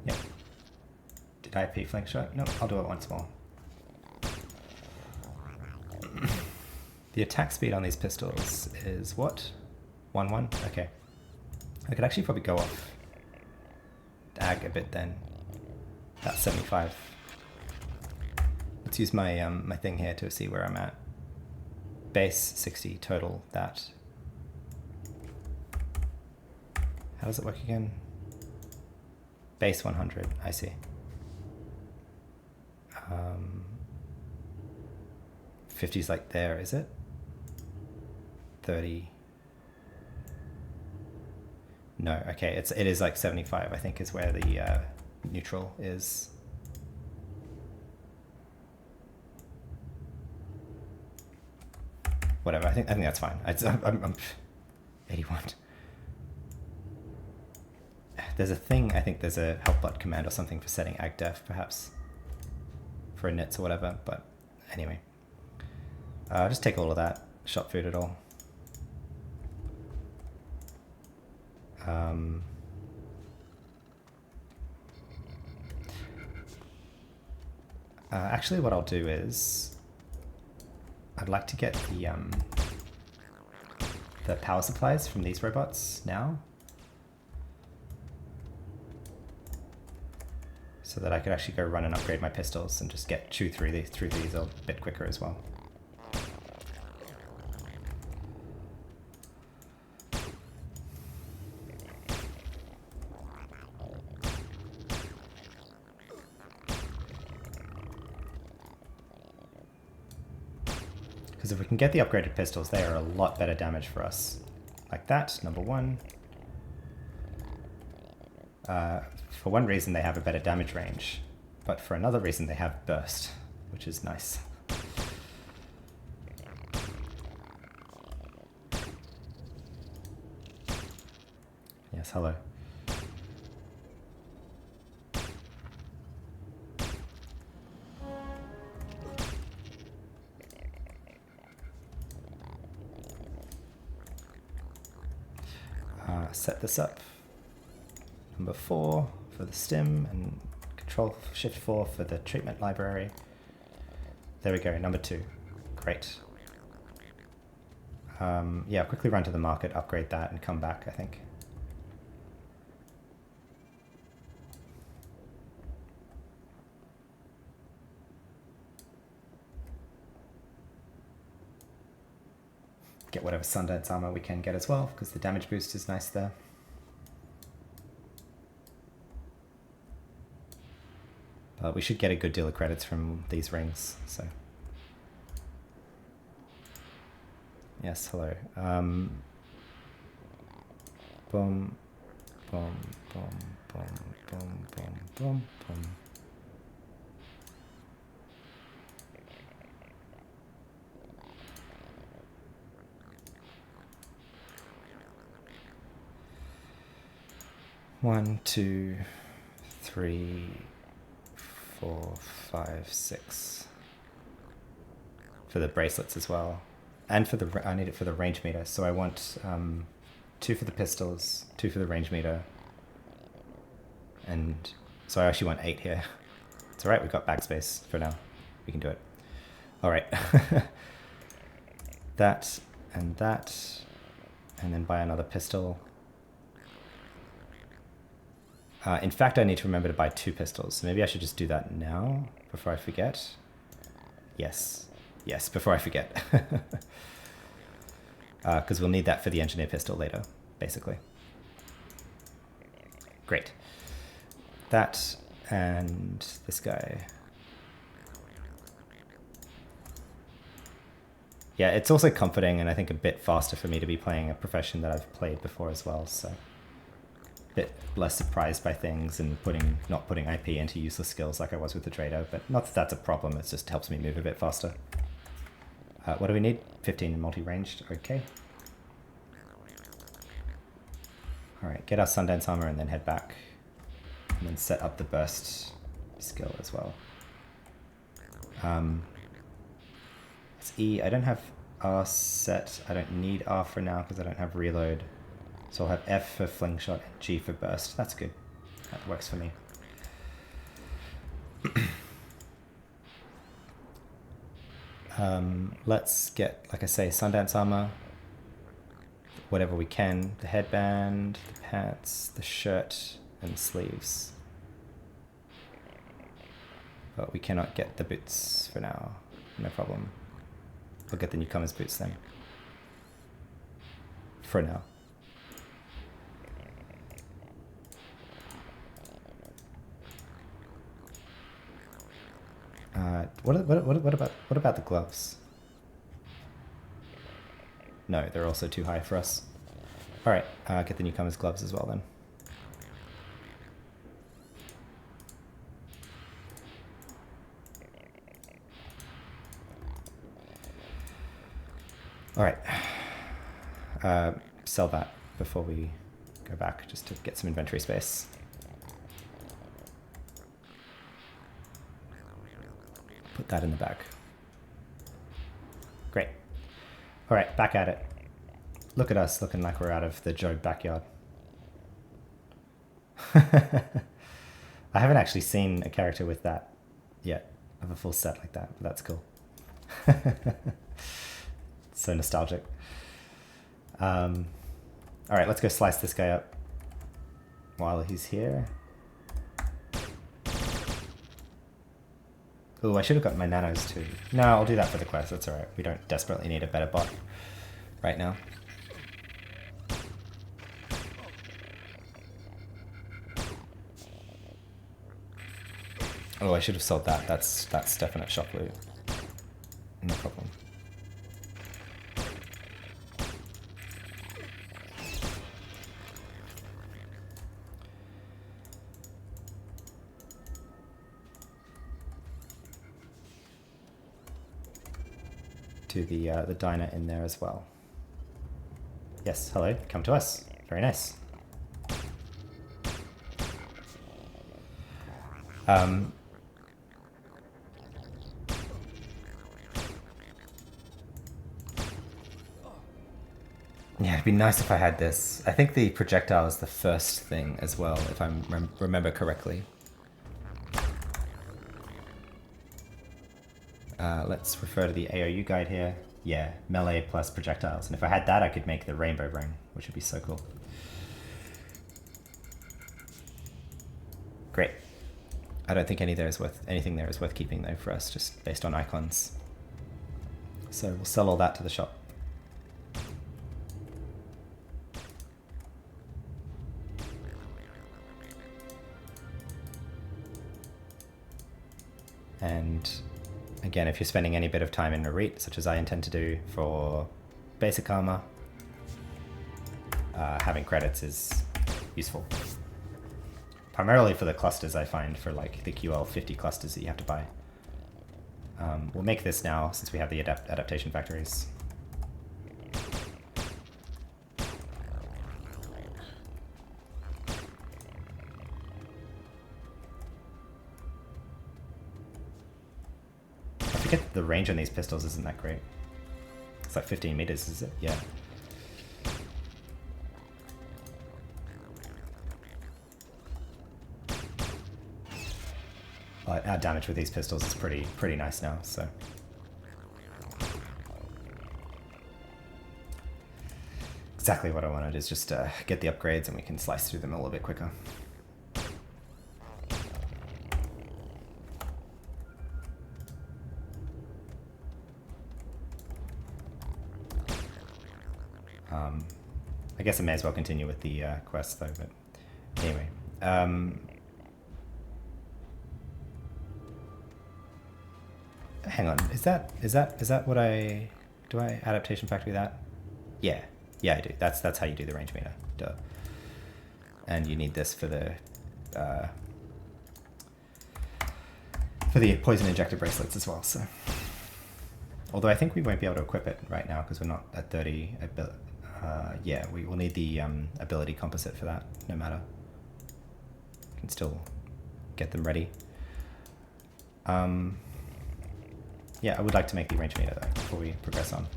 Yep. Did I IP flank shot? Nope, I'll do it once more. The attack speed on these pistols is what? 1-1? Okay. I could actually probably go off ag a bit then. That's 75. Let's use my my thing here to see where I'm at. Base 60, total that. How does it work again? Base 100, I see. 50's like there, is it? 30. No, okay, it is like 75, I think, is where the neutral is. Whatever, I think that's fine. I'm 81. There's a thing, I think there's a helpbot command or something for setting agdef, perhaps, for inits or whatever, but anyway. Just take all of that, shop food at all. Actually, what I'll do is I'd like to get the power supplies from these robots now, so that I could actually go run and upgrade my pistols and just chew through these a bit quicker as well. Because if we can get the upgraded pistols, they are a lot better damage for us. Like that, number one. For one reason, they have a better damage range, but for another reason, they have burst, which is nice. Yes, hello. Set this up. Number 4 for the stim and control shift 4 for the treatment library. There we go, number 2. Great. Yeah, quickly run to the market, upgrade that, and come back, I think. Get whatever Sundance armor we can get as well, because the damage boost is nice there. But we should get a good deal of credits from these rings, so. Yes, hello. Boom, boom, boom, boom, boom, boom, boom, boom. One, 2, 3, 4, 5, 6. For the bracelets as well. And for the, I need it for the range meter. So I want 2 for the pistols, 2 for the range meter. And so I actually want 8 here. It's alright, we've got backspace for now. We can do it. Alright. That, and then buy another pistol. In fact, I need to remember to buy 2 pistols, so maybe I should just do that now, before I forget. Yes. Yes, before I forget. Because we'll need that for the engineer pistol later, basically. Great. That, and this guy. Yeah, it's also comforting and I think a bit faster for me to be playing a profession that I've played before as well, so. bit less surprised by things and not putting IP into useless skills like I was with the Trader, but not that that's a problem, it just helps me move a bit faster. What do we need? 15 in multi-ranged, okay. Alright, get our Sundance armor and then head back. And then set up the burst skill as well. It's E, I don't have R set, I don't need R for now because I don't have reload. So I'll have F for fling shot and G for burst, that's good. That works for me. Let's get, like I say, Sundance armor, whatever we can, the headband, the pants, the shirt, and sleeves. But we cannot get the boots for now, no problem. We'll get the newcomers boots then. For now. What about the gloves? No, they're also too high for us. Alright, get the newcomers gloves as well then. Alright. Sell that before we go back, just to get some inventory space. Put that in the bag. Great. Alright, back at it. Look at us, looking like we're out of the Job backyard. I haven't actually seen a character with that yet, of a full set like that, but that's cool. So nostalgic. Alright, let's go slice this guy up while he's here. Ooh, I should have got my nanos too. No, I'll do that for the quest, that's alright. We don't desperately need a better bot right now. Oh, I should have sold that. That's definite shop loot. No problem. To the diner in there as well. Yes, hello, come to us. Very nice. Yeah, it'd be nice if I had this. I think the projectile is the first thing as well, if I remember correctly. Let's refer to the AOU guide here. Yeah, melee plus projectiles. And if I had that, I could make the rainbow ring, which would be so cool. Great. I don't think anything there is worth keeping though for us, just based on icons. So we'll sell all that to the shop. And again, if you're spending any bit of time in Narit, such as I intend to do for basic armor, having credits is useful. Primarily for the clusters, I find, for like the QL 50 clusters that you have to buy. We'll make this now, since we have the adaptation factories. I forget the range on these pistols isn't that great. It's like 15 meters, is it? Yeah. But our damage with these pistols is pretty nice now, so. Exactly what I wanted is just get the upgrades and we can slice through them a little bit quicker. I guess I may as well continue with the quest though, but anyway. Hang on, is that what do I adaptation factory that? Yeah, I do. That's how you do the range meter. Duh. and you need this for the poison injector bracelets as well. So, although I think we won't be able to equip it right now because we're not at 30. Yeah, we will need the ability composite for that. No matter, can still get them ready. Yeah, I would like to make the range meter though before we progress on.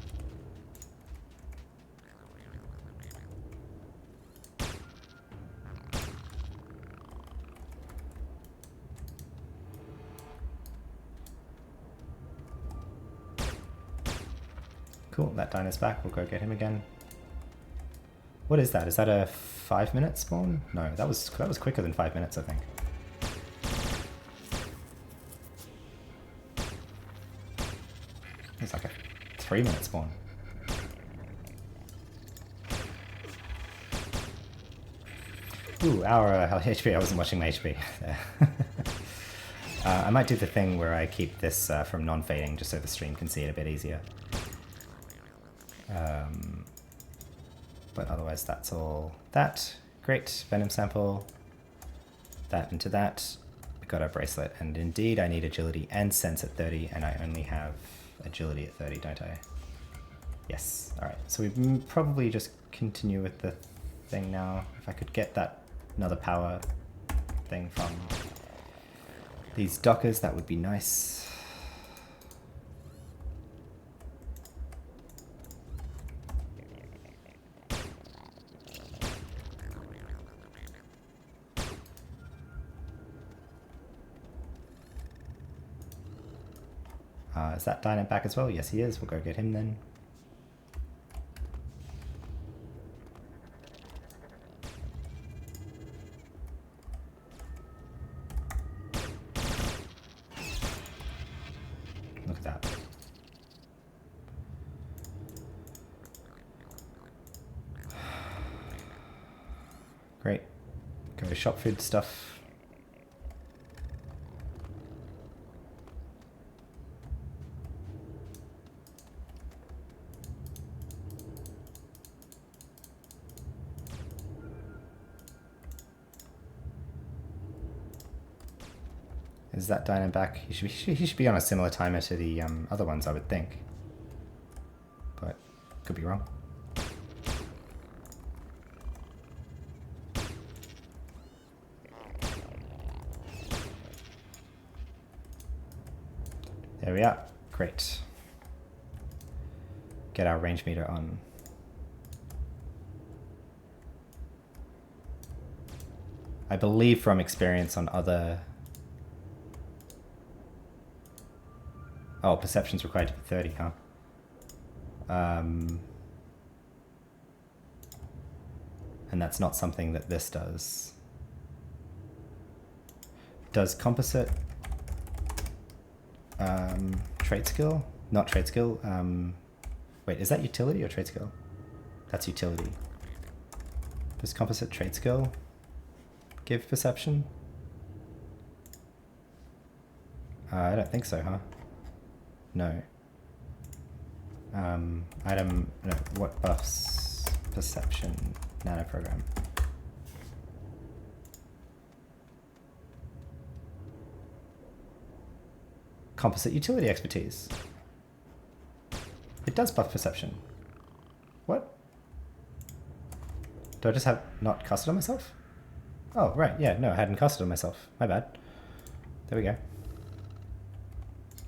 Cool, that dino's back. We'll go get him again. What is that? Is that a 5-minute spawn? No, that was quicker than 5 minutes, I think. It's like a 3-minute spawn. Ooh, our HP. I wasn't watching my HP there. I might do the thing where I keep this from non-fading just so the stream can see it a bit easier. But otherwise that's all that. Great, venom sample. That into that. We got our bracelet, and indeed I need agility and sense at 30, and I only have agility at 30, don't I? Yes, alright. So we probably just continue with the thing now. If I could get that another power thing from these dockers, that would be nice. Is that Dino back as well? Yes, he is. We'll go get him then. Look at that. Great. Go to shop food stuff. Is that Dino back? He should be on a similar timer to the other ones, I would think. But could be wrong. There we are. Great. Get our range meter on. I believe from experience on other... Oh, perception's required to be 30, huh? And that's not something that this does. Does composite trait skill? Not trait skill. Wait, is that utility or trait skill? That's utility. Does composite trait skill give perception? I don't think so, huh? No. Item, no, what buffs perception nano program? Composite utility expertise. It does buff perception. What? Do I just have not casted on myself? Oh, right, yeah, no, I hadn't casted on myself. My bad. There we go.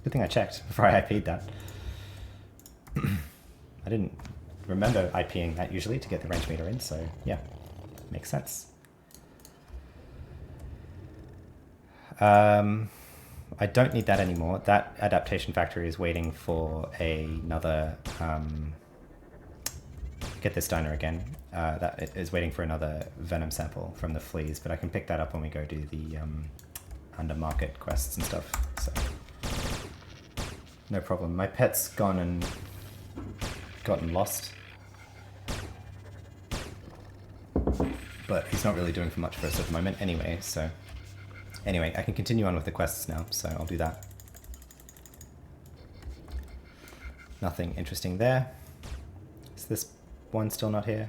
Good thing I checked before I IP'd that. I didn't remember IPing that usually to get the range meter in, so yeah, makes sense. I don't need that anymore. That adaptation factory is waiting for another... get this diner again. That is waiting for another venom sample from the fleas, but I can pick that up when we go do the under market quests and stuff. So no problem. My pet's gone and gotten lost, but he's not really doing much for us at the moment anyway. So anyway, I can continue on with the quests now, so I'll do that. Nothing interesting there. Is this one still not here?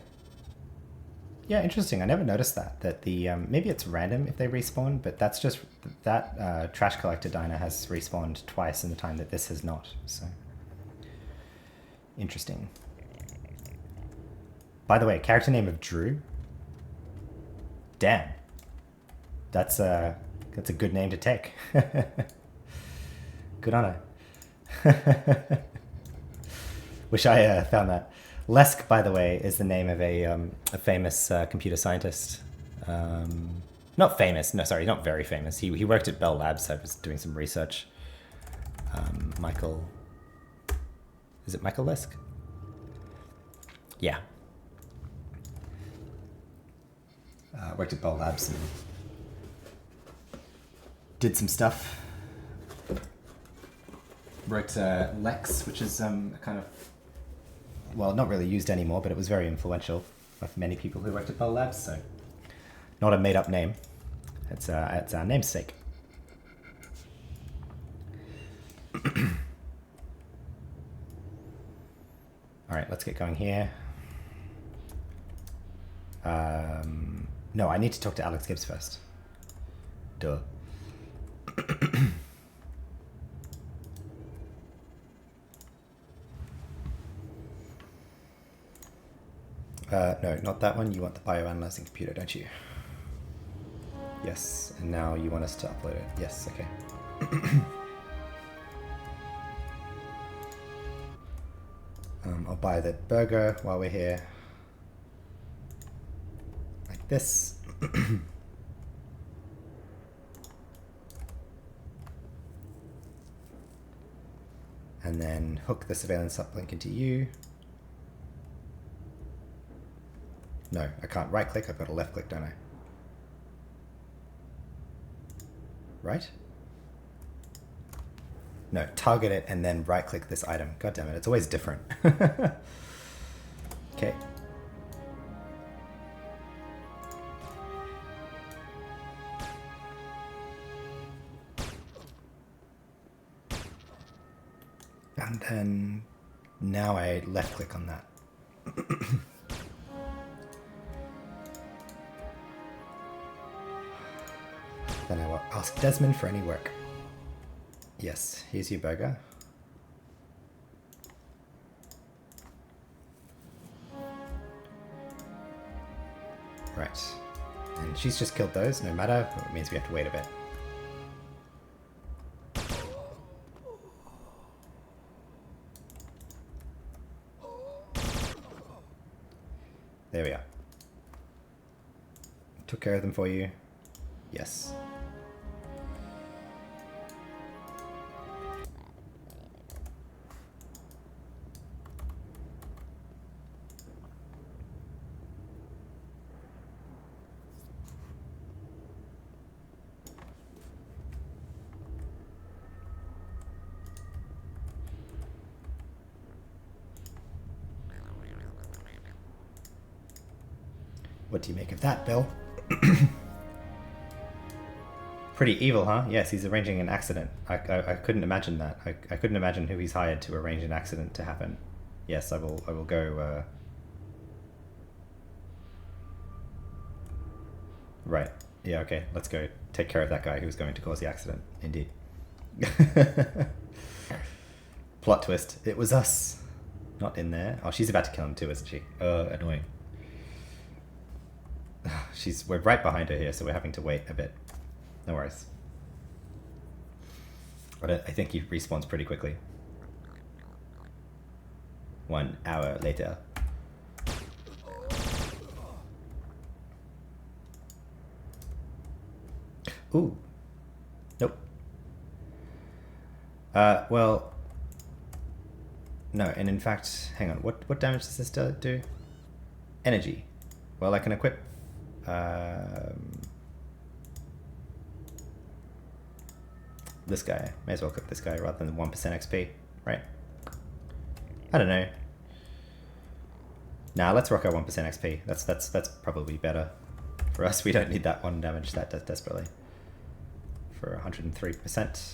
Yeah, interesting. I never noticed that. That the maybe it's random if they respawn, but that's just that trash collector diner has respawned twice in the time that this has not. So interesting. By the way, character name of Drew. Damn, that's a good name to take. Good on her. Wish I found that. Lesk, by the way, is the name of a famous computer scientist. Not famous, no, sorry, not very famous. He worked at Bell Labs, so I was doing some research. Michael... Is it Michael Lesk? Yeah. Worked at Bell Labs and did some stuff. Wrote Lex, which is a kind of... Well, not really used anymore, but it was very influential with many people who worked at Bell Labs, so not a made-up name. It's our namesake. All right, let's get going here. No, I need to talk to Alex Gibbs first. Duh. No, not that one. You want the bioanalyzing computer, don't you? Yes, and now you want us to upload it. Yes, okay. I'll buy the burger while we're here. Like this. And then hook the surveillance uplink into you. No, I can't right click, I've got a left click, don't I? Right? No, target it and then right click this item. God damn it, it's always different. Okay. And then now I left click on that. Then I will ask Desmond for any work. Yes, here's your burger. Right. And she's just killed those, no matter. It means we have to wait a bit. There we are. Took care of them for you. Yes. What do you make of that, Bill? Pretty evil, huh? Yes, he's arranging an accident. I couldn't imagine that. I couldn't imagine who he's hired to arrange an accident to happen. Yes, I will go... Right. Yeah, okay. Let's go take care of that guy who's going to cause the accident. Indeed. Plot twist. It was us. Not in there. Oh, she's about to kill him too, isn't she? Annoying. We're right behind her here, so we're having to wait a bit. No worries. But I think he respawns pretty quickly. 1 hour later. Ooh. Nope. Well... No, and in fact, hang on. What damage does this do? Energy. Well, I can equip... this guy. May as well equip this guy rather than 1% XP, right? I don't know. Nah, let's rock our 1% XP. That's probably better for us. We don't need that 1 damage that desperately. For 103%.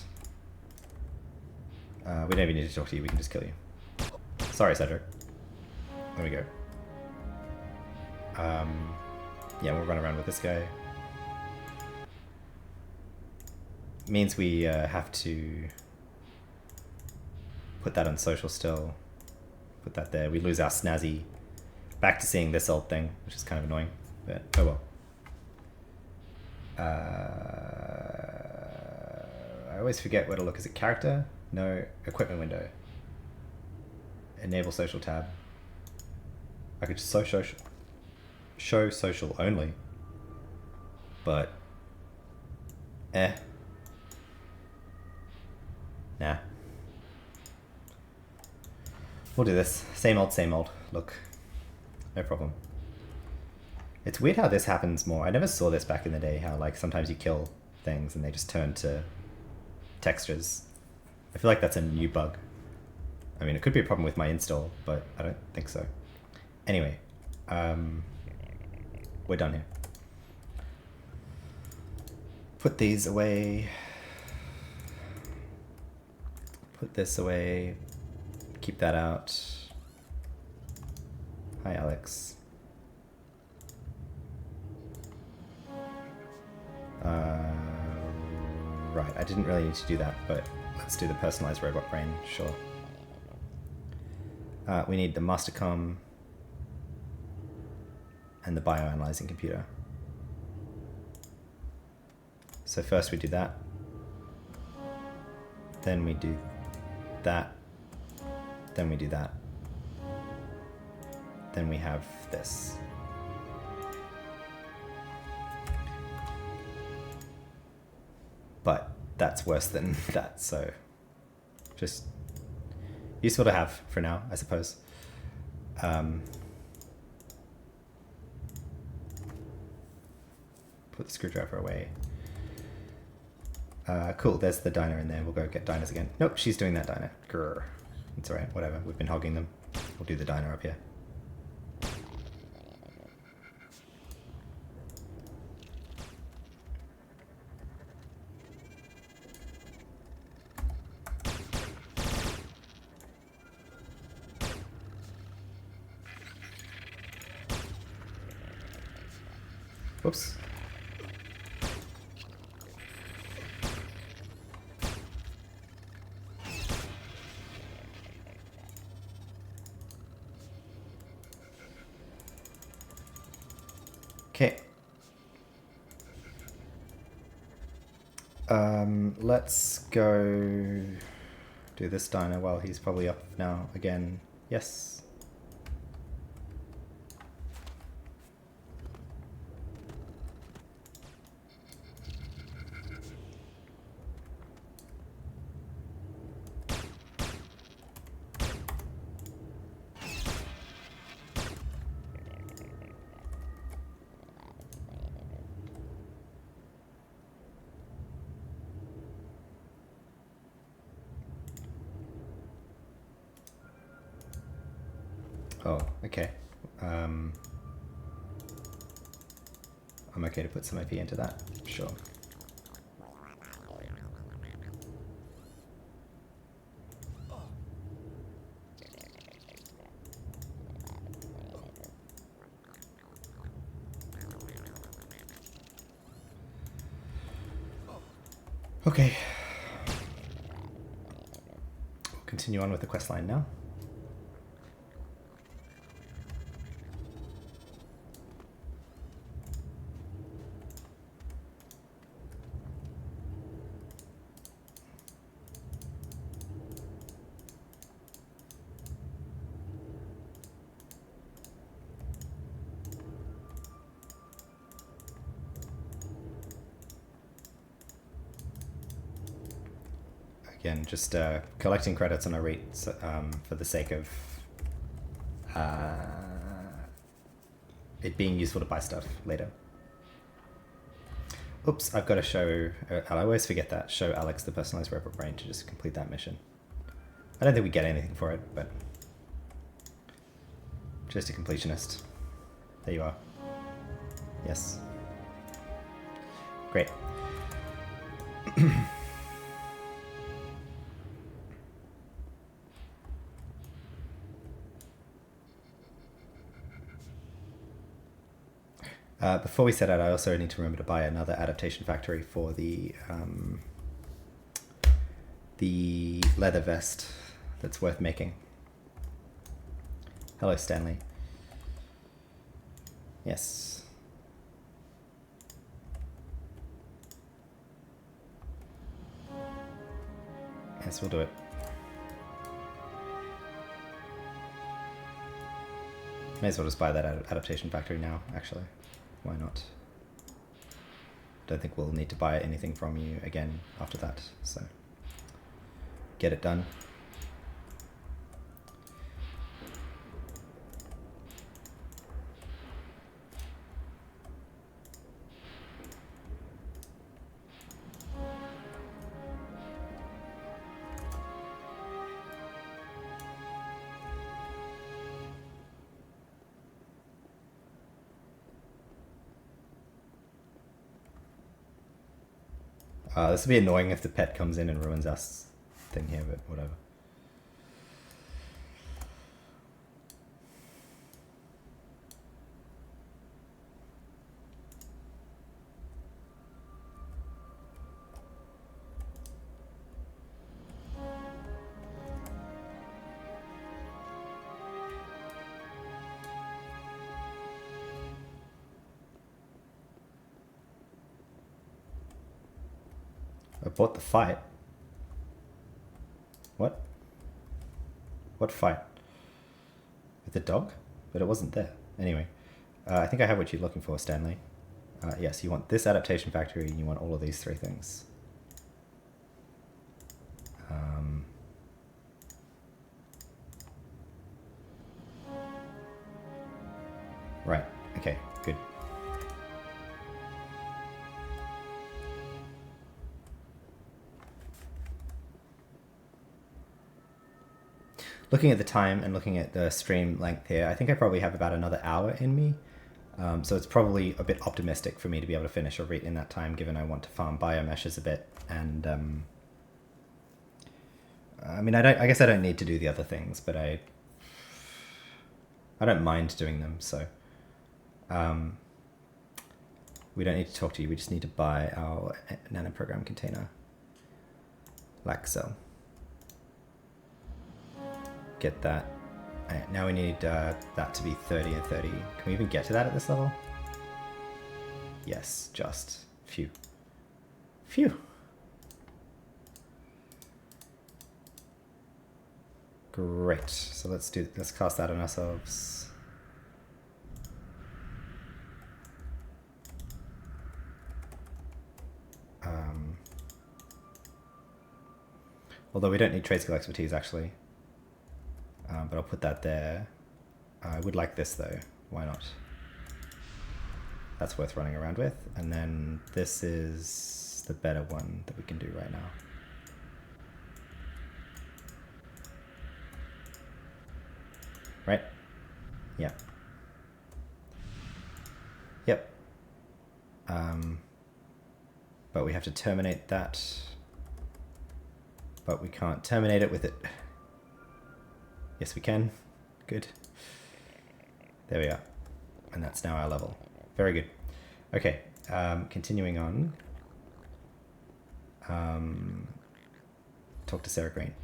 We don't even need to talk to you. We can just kill you. Sorry, Cedric. There we go. Yeah, we'll run around with this guy. Means we have to put that on social still. Put that there. We lose our snazzy. Back to seeing this old thing, which is kind of annoying, but oh well. I always forget where to look. Is it character? No. Equipment window. Enable social tab. I could just show social only, but nah. We'll do this. Same old look. No problem. It's weird how this happens more. I never saw this back in the day, how like sometimes you kill things and they just turn to textures. I feel like that's a new bug. I mean, it could be a problem with my install, but I don't think so. Anyway, we're done here. Put these away. Put this away. Keep that out. Hi, Alex. Right, I didn't really need to do that, but let's do the personalized robot brain, sure. We need the mastercom and the bioanalyzing computer. So first we do that. Then we do that. Then we do that. Then we have this. But that's worse than that, so just useful to have for now, I suppose. Put the screwdriver away. Cool, there's the diner in there. We'll go get diners again. Nope, she's doing that diner. Grr. It's alright, whatever. We've been hogging them. We'll do the diner up here. Whoops. Okay. Let's go do this diner while he's probably up now again. Yes. Oh, okay. I'm okay to put some IP into that, sure. Okay. We'll continue on with the quest line now. Again, just collecting credits on a rate for the sake of it being useful to buy stuff later. Oops, I've got to show, I always forget that, show Alex the personalized robot brain to just complete that mission. I don't think we get anything for it, but just a completionist. There you are. Yes. Great. Before we set out, I also need to remember to buy another adaptation factory for the leather vest that's worth making. Hello, Stanley. Yes. Yes, we'll do it. May as well just buy that adaptation factory now, actually. Why not? Don't think we'll need to buy anything from you again after that, so get it done. This will be annoying if the pet comes in and ruins us thing here, but whatever. I bought the fight. What? What fight? With the dog? But it wasn't there. Anyway, I think I have what you're looking for, Stanley. Yes, you want this adaptation factory, and you want all of these three things. Right, okay, good. Looking at the time and looking at the stream length here, I think I probably have about another hour in me. So it's probably a bit optimistic for me to be able to finish a read in that time, given I want to farm biomeshes a bit. And I mean, I guess I don't need to do the other things, but I don't mind doing them. So we don't need to talk to you. We just need to buy our nanoprogram container. Laxel. Get that. Right, now we need that to be 30 and 30. Can we even get to that at this level? Yes, just. Phew. Phew. Great. So let's cast that on ourselves. Although we don't need trade skill expertise actually. But I'll put that there. I would like this though. Why not? That's worth running around with. And then this is the better one that we can do right now. Right? Yeah. Yep. But we have to terminate that. But we can't terminate it with it. Yes, we can. Good. There we are. And that's now our level. Very good. Okay, continuing on. Talk to Sarah Green.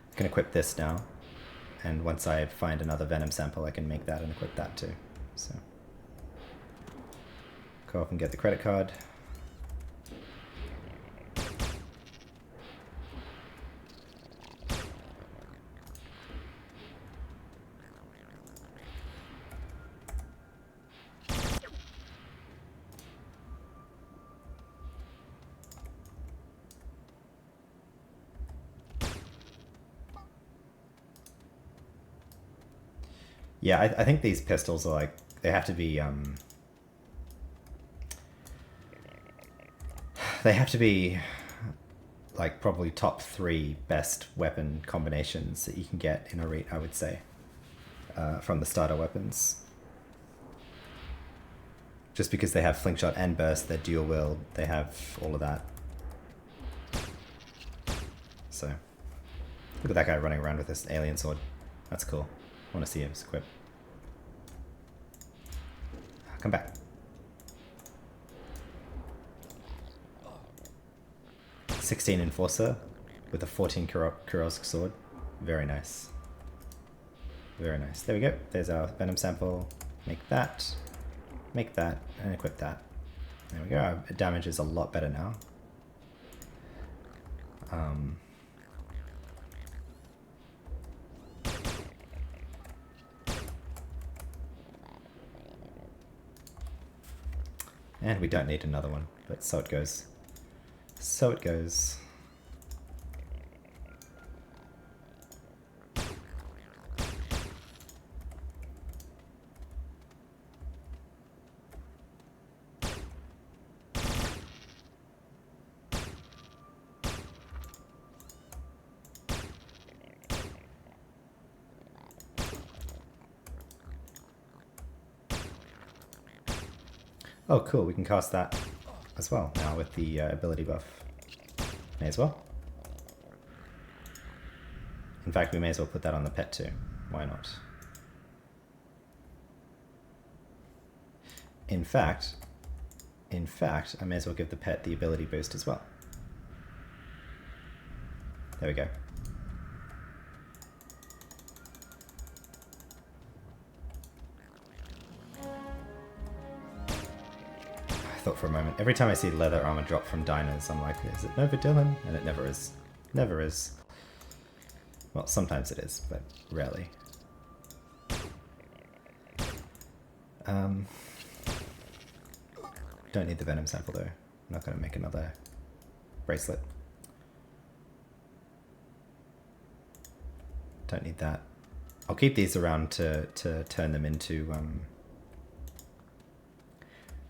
I can equip this now, and once I find another venom sample I can make that and equip that too. So go off and get the credit card. Yeah, I think these pistols are like, they have to be, like probably top 3 best weapon combinations that you can get in a raid, I would say, from the starter weapons. Just because they have fling shot and burst, they're dual wield, they have all of that. So, look at that guy running around with this alien sword. That's cool. I want to see him equip. Come back. 16 Enforcer with a 14 Kurosk sword. Very nice. Very nice. There we go. There's our Venom sample. Make that, and equip that. There we go. Our damage is a lot better now. And we don't need another one, but so it goes. So it goes. Oh, cool. We can cast that as well now with the ability buff. May as well. In fact, we may as well put that on the pet too. Why not? In fact, I may as well give the pet the ability boost as well. There we go. I thought for a moment, every time I see leather armor drop from diners, I'm like, is it Nova Dylan? And it never is. Never is. Well, sometimes it is, but rarely. Don't need the Venom sample though. I'm not going to make another bracelet. Don't need that. I'll keep these around to turn them into...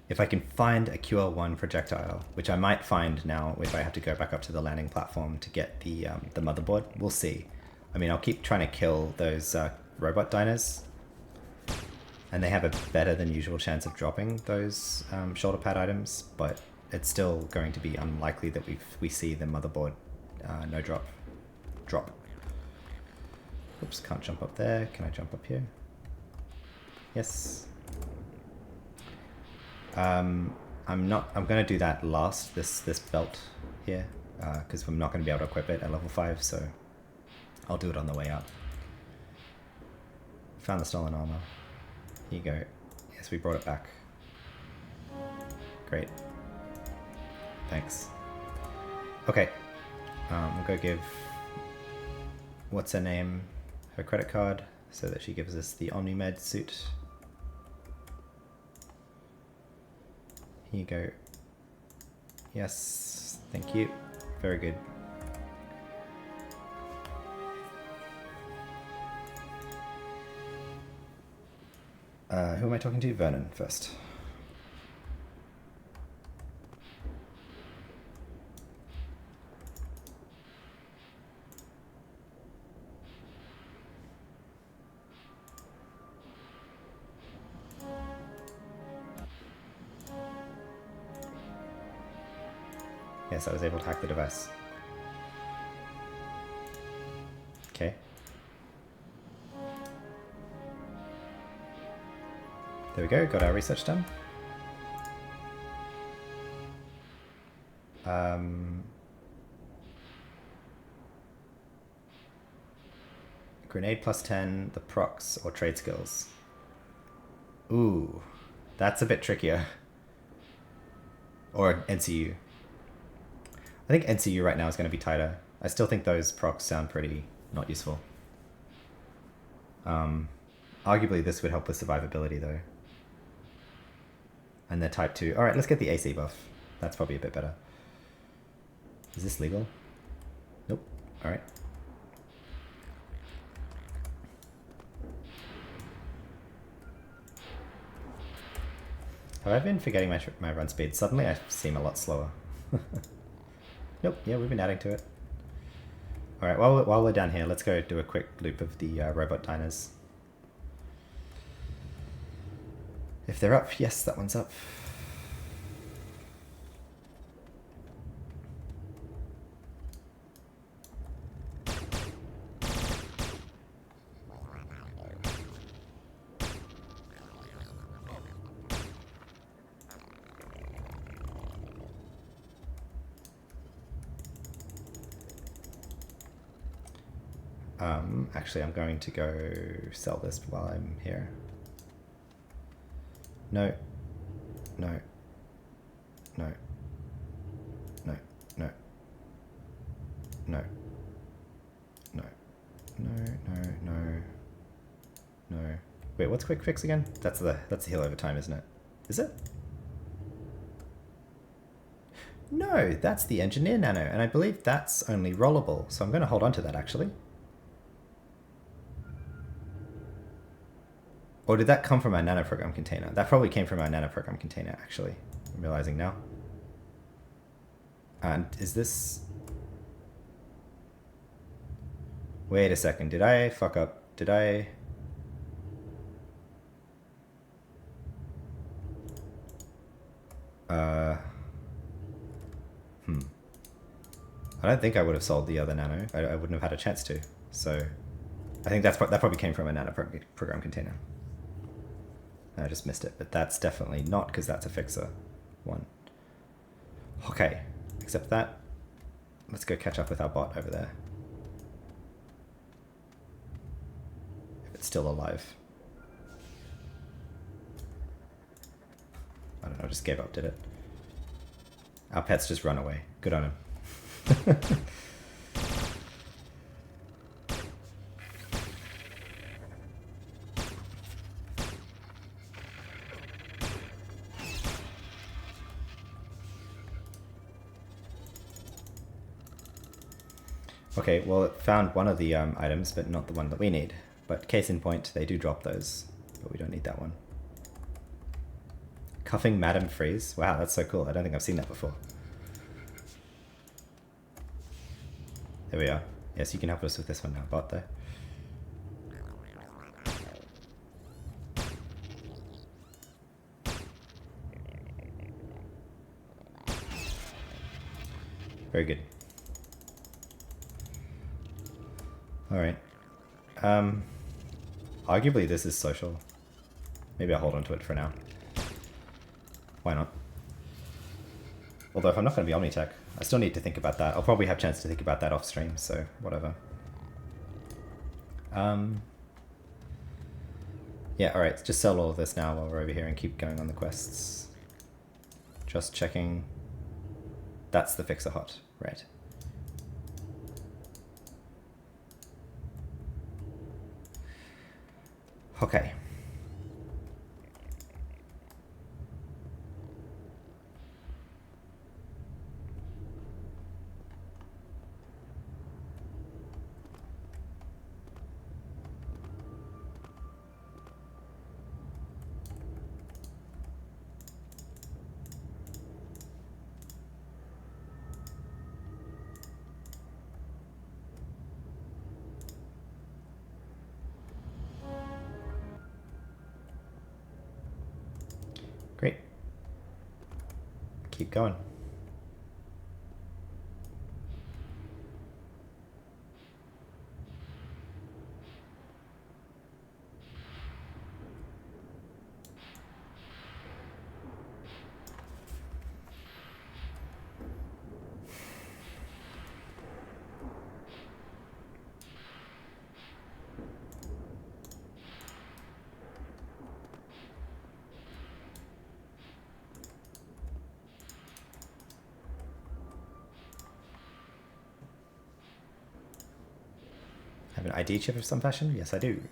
if I can find a QL1 projectile, which I might find now if I have to go back up to the landing platform to get the motherboard, we'll see. I mean, I'll keep trying to kill those robot diners, and they have a better than usual chance of dropping those shoulder pad items, but it's still going to be unlikely that we see the motherboard no drop. Oops, can't jump up there. Can I jump up here? Yes. I'm going to do that last, this belt here, because I'm not going to be able to equip it at level 5, so I'll do it on the way out. Found the stolen armor. Here you go. Yes, we brought it back. Great. Thanks. Okay. We'll go give... what's her name? Her credit card, so that she gives us the Omnimed suit. Here you go. Yes, thank you. Very good. Who am I talking to? Vernon first. Yes, I was able to hack the device. Okay. There we go, got our research done. Grenade plus 10, the procs, or trade skills. Ooh, that's a bit trickier. Or NCU. I think NCU right now is going to be tighter. I still think those procs sound pretty not useful. Arguably this would help with survivability though. And they're type 2. Alright, let's get the AC buff. That's probably a bit better. Is this legal? Nope. Alright. Have I been forgetting my run speed? Suddenly I seem a lot slower. Nope, yeah, we've been adding to it. Alright, while we're down here, let's go do a quick loop of the robot diners. If they're up, yes, that one's up. Actually, I'm going to go sell this while I'm here. No. No. No. No. No. No. No. No. No. No. No. Wait, what's quick fix again? That's the heal over time, isn't it? Is it? No, that's the engineer nano, and I believe that's only rollable, so I'm going to hold on to that actually. Or did that come from our nanoprogram container? That probably came from our nanoprogram container, actually. I'm realizing now. And is this... Wait a second, did I fuck up? Did I... I don't think I would have sold the other nano. I wouldn't have had a chance to. So I think that probably came from a nanoprogram container. I just missed it, but that's definitely not, because that's a fixer one. Okay, except that. Let's go catch up with our bot over there. If it's still alive. I don't know, just gave up, did it? Our pet's just run away. Good on him. Okay, well, it found one of the items, but not the one that we need. But case in point, they do drop those, but we don't need that one. Cuffing Madam Freeze. Wow, that's so cool. I don't think I've seen that before. There we are. Yes, you can help us with this one now, bot there. Very good. Alright. Arguably this is social. Maybe I'll hold on to it for now. Why not? Although if I'm not going to be Omnitech, I still need to think about that. I'll probably have a chance to think about that off stream, so whatever. Yeah, alright, just sell all of this now while we're over here and keep going on the quests. Just checking. That's the fixer hot, right. Okay. Great. Keep going. Have an ID chip of some fashion? Yes, I do.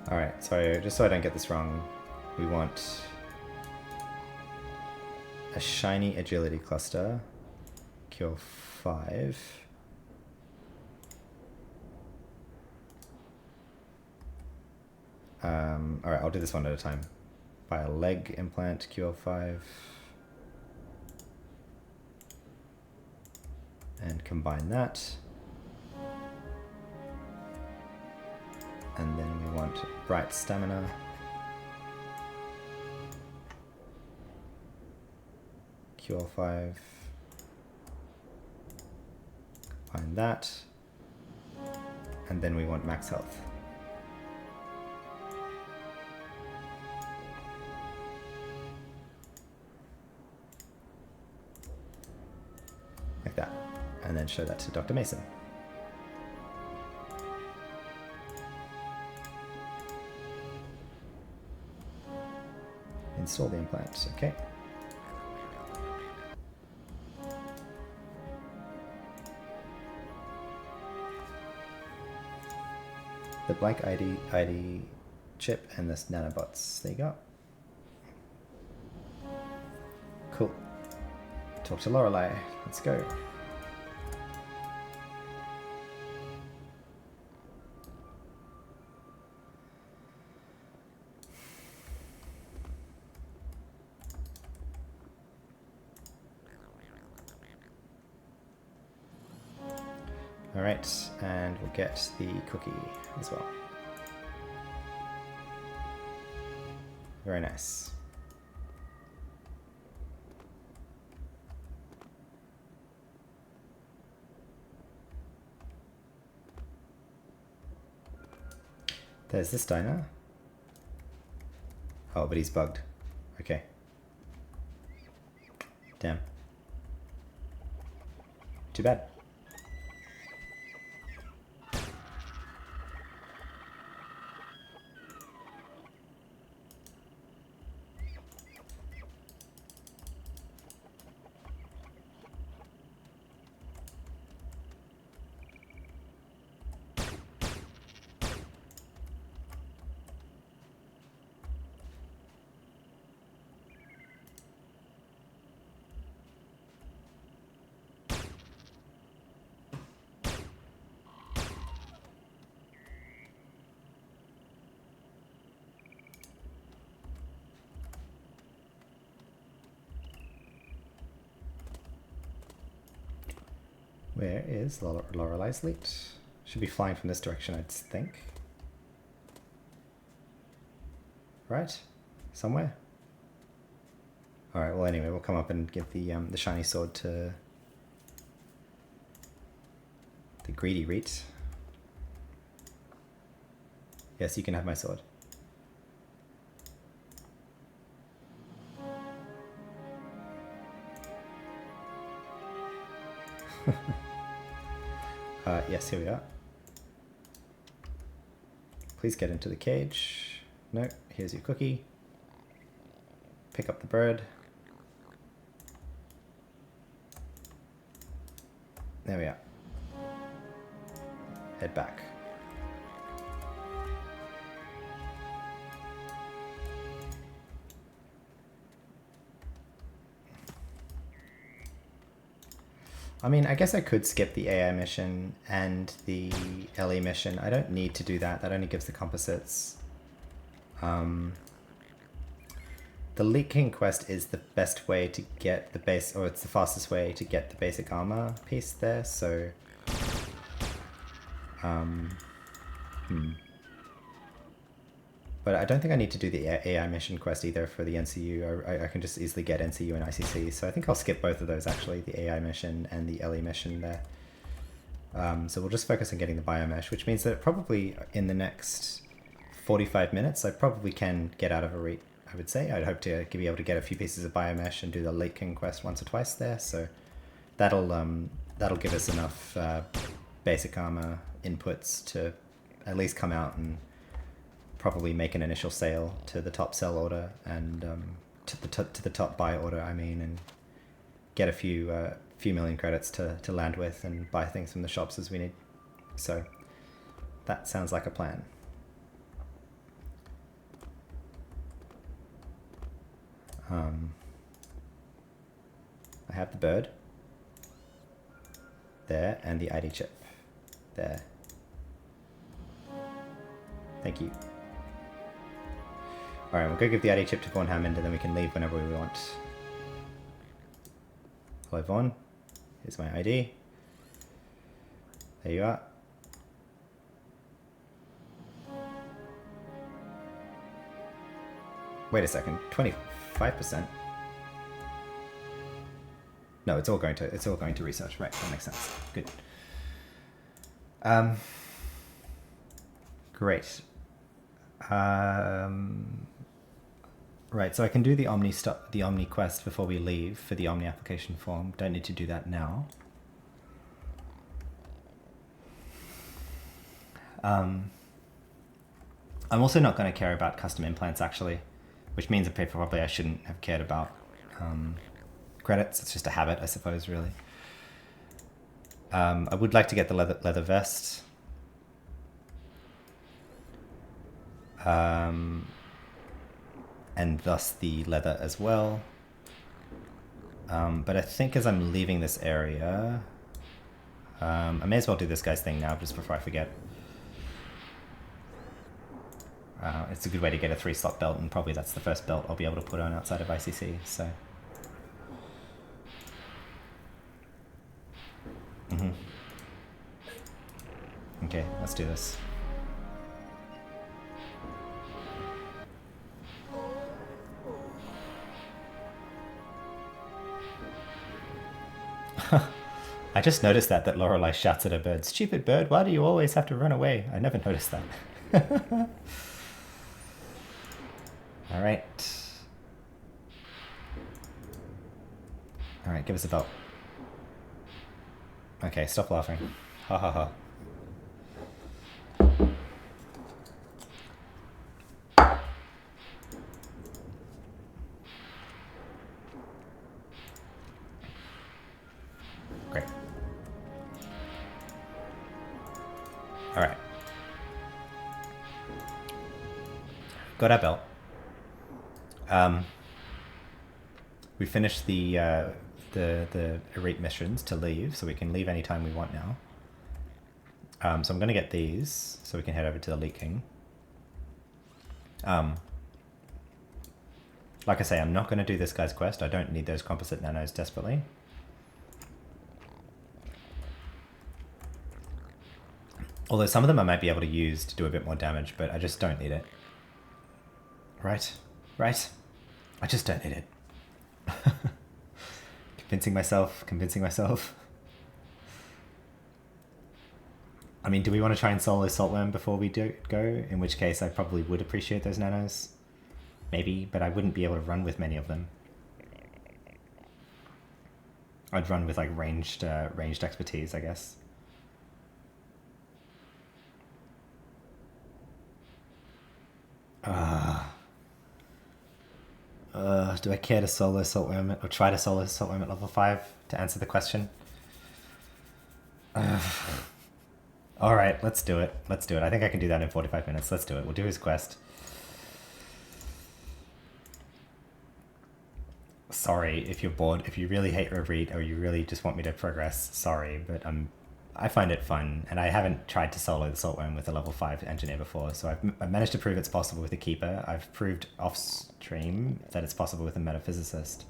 Alright, so just so I don't get this wrong, we want a shiny agility cluster, cure 5. Alright, I'll do this one at a time. Buy a leg implant, QL5. And combine that. And then we want bright stamina. QL5. Combine that. And then we want max health. Like that. And then show that to Dr. Mason. Install the implant, okay. The blank ID chip and this nanobots. There you go. Cool. Talk to Lorelei. Let's go. Alright, and we'll get the cookie as well. Very nice. There's this diner. Oh, but he's bugged. Okay. Damn. Too bad. Where is Lorelei's Leet? Should be flying from this direction, I'd think. Right? Somewhere? Alright, well anyway, we'll come up and give the shiny sword to the greedy Reet. Yes, you can have my sword. Yes, here we are. Please get into the cage. No, here's your cookie. Pick up the bird. There we are. Head back. I mean, I guess I could skip the AI mission and the LE mission. I don't need to do that. That only gives the composites. The Leet King quest is the best way to get the base, or it's the fastest way to get the basic armor piece there, so... But I don't think I need to do the AI mission quest either for the NCU. I can just easily get NCU and ICC, so I think I'll skip both of those actually, the AI mission and the LE mission there. So we'll just focus on getting the biomesh, which means that probably in the next 45 minutes I probably can get out of a Reet, I would say. I'd hope to be able to get a few pieces of biomesh and do the Leet King quest once or twice there, so that'll give us enough basic armor inputs to at least come out and probably make an initial sale to the top sell order and to the top buy order, I mean, and get a few million credits to land with and buy things from the shops as we need. So that sounds like a plan. I have the bird there and the ID chip there. Thank you. Alright, we'll go give the ID chip to Vaughn Hammond and then we can leave whenever we want. Hello Vaughn, here's my ID. There you are. Wait a second, 25%? No, it's all going to research. Right, that makes sense. Good. Great. Right, so I can do the Omni quest before we leave for the Omni application form. Don't need to do that now. I'm also not going to care about custom implants actually, which means that probably I shouldn't have cared about credits. It's just a habit, I suppose, really. I would like to get the leather vest. And thus the leather as well. But I think as I'm leaving this area, I may as well do this guy's thing now just before I forget. It's a good way to get a 3-slot belt, and probably that's the first belt I'll be able to put on outside of ICC, so. Okay, let's do this. I just noticed that Lorelei shouts at a bird, "Stupid bird, why do you always have to run away?" I never noticed that. Alright. Alright, give us a belt. Okay, stop laughing. Ha ha ha. Great. Alright. Got our belt. We finished the elite missions to leave, so we can leave anytime we want now. So I'm going to get these, so we can head over to the Elite King. Like I say, I'm not going to do this guy's quest. I don't need those composite nanos desperately. Although some of them I might be able to use to do a bit more damage, but I just don't need it. Right? Right? I just don't need it. Convincing myself. I mean, do we want to try and solo Saltworm before we go? In which case I probably would appreciate those nanos. Maybe, but I wouldn't be able to run with many of them. I'd run with like ranged expertise, I guess. Do I care to solo Saltworm or try to solo Saltworm at level 5 to answer the question? Alright, let's do it. Let's do it. I think I can do that in 45 minutes. Let's do it. We'll do his quest. Sorry if you're bored. If you really hate Reverie or you really just want me to progress, sorry, but I find it fun, and I haven't tried to solo the Saltworm with a level 5 engineer before, so I've managed to prove it's possible with a Keeper. I've proved off-stream that it's possible with a Metaphysicist.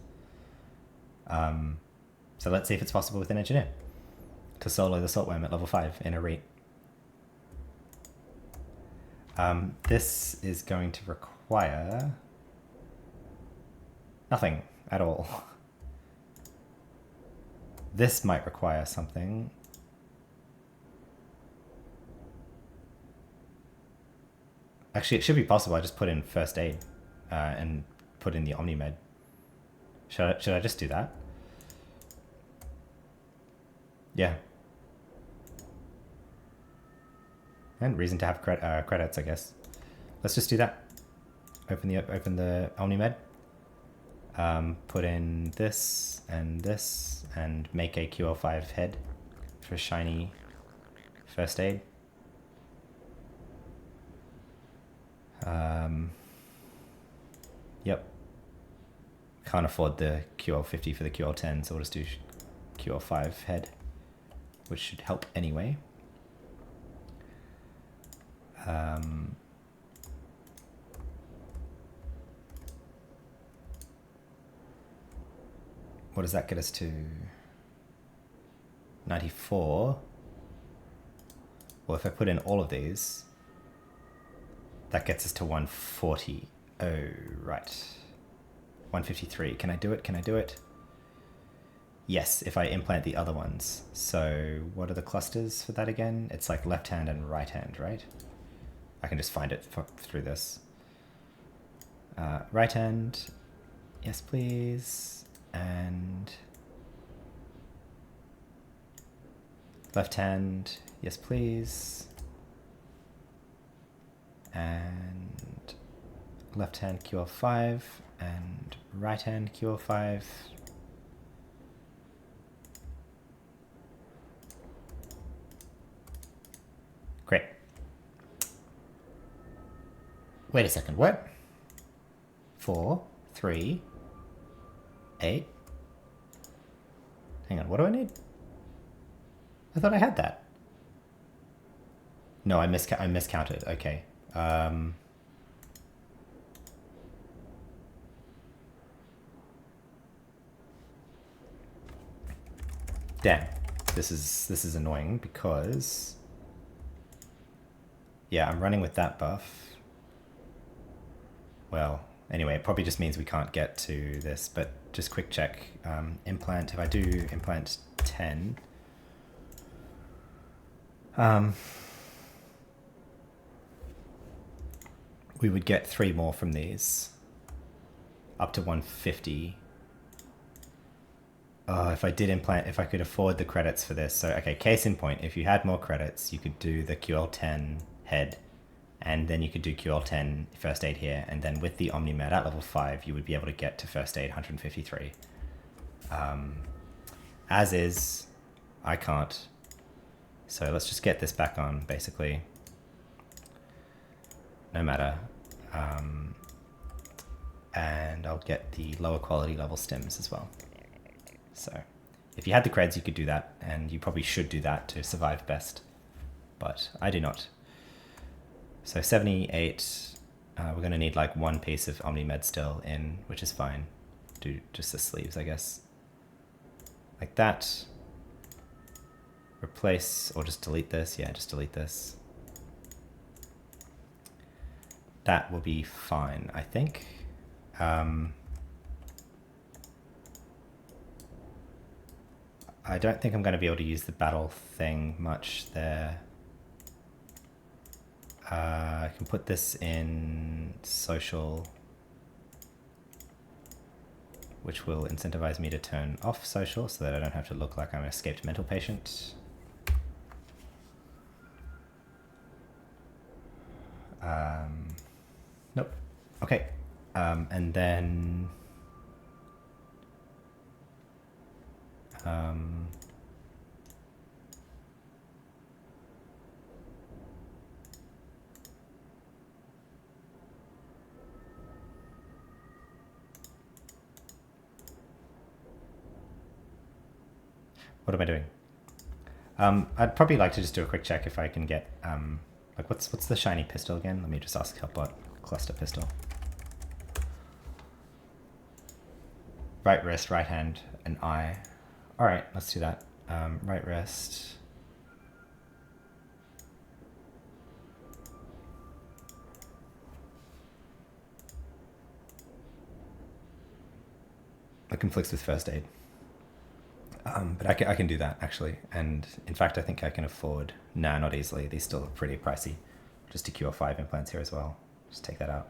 So let's see if it's possible with an engineer to solo the Saltworm at level 5 in a read. This is going to require nothing at all. This might require something. Actually, it should be possible. I just put in first aid and put in the Omnimed. Should I just do that? Yeah. And reason to have credits, I guess. Let's just do that. Open the Omnimed. Put in this, and make a QL5 head for shiny first aid. Yep. Can't afford the QL50 for the QL10, so we'll just do QL5 head, which should help anyway. what does that get us to? 94. Well, if I put in all of these, that gets us to 140. Oh, right. 153. Can I do it? Can I do it? Yes, if I implant the other ones. So what are the clusters for that again? It's like left hand and right hand, right? I can just find it through this. Right hand, yes please, and left hand, yes please, and left hand QL5 and right hand QL5. Great. Wait a second, what? 4, 3, 8. Hang on, what do I need? I thought I had that. No, I miscounted. Okay. Damn. This is annoying because yeah, I'm running with that buff. Well, anyway, it probably just means we can't get to this, but just quick check. Implant, if I do implant 10, we would get 3 more from these, up to 150. If I did implant, if I could afford the credits for this. So, okay, case in point, if you had more credits, you could do the QL10 head, and then you could do QL10 first aid here, and then with the OmniMed at level 5, you would be able to get to first aid 153. As is, I can't. So let's just get this back on, basically. No matter. And I'll get the lower quality level stims as well. So if you had the creds, you could do that, and you probably should do that to survive best, but I do not. So 78, we're going to need like 1 piece of OmniMed still in, which is fine. Do just the sleeves, I guess. Like that. Replace, or just delete this. Yeah, just delete this. That will be fine, I think. I don't think I'm going to be able to use the battle thing much there. I can put this in social, which will incentivize me to turn off social so that I don't have to look like I'm an escaped mental patient. Nope. Okay. And then what am I doing? I'd probably like to just do a quick check if I can get like what's the shiny pistol again? Let me just ask Helpbot. Cluster pistol. Right wrist, right hand, and eye. All right, let's do that. Right wrist. It conflicts with first aid. But I can do that, actually. And in fact, I think I can afford... Nah, not easily. These still look pretty pricey. Just to cure 5 implants here as well. Just take that out.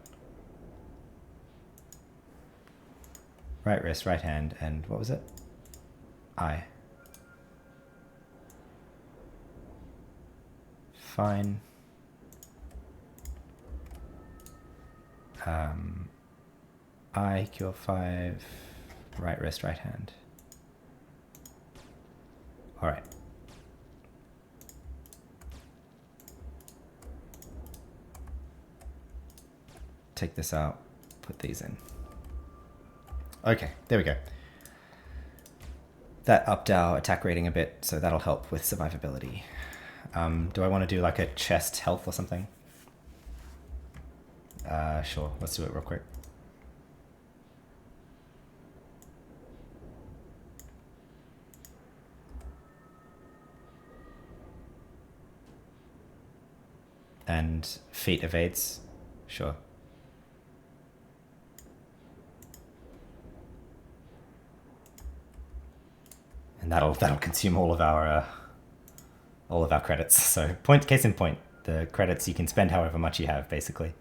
Right wrist, right hand, and what was it? Eye. Fine. Eye, cure 5, right wrist, right hand. All right. Take this out, put these in. Okay, there we go. That upped our attack rating a bit, so that'll help with survivability. Do I want to do like a chest health or something? Sure, let's do it real quick. and feet evades. Sure. And that'll consume all of our credits. So case in point, the credits you can spend however much you have, basically.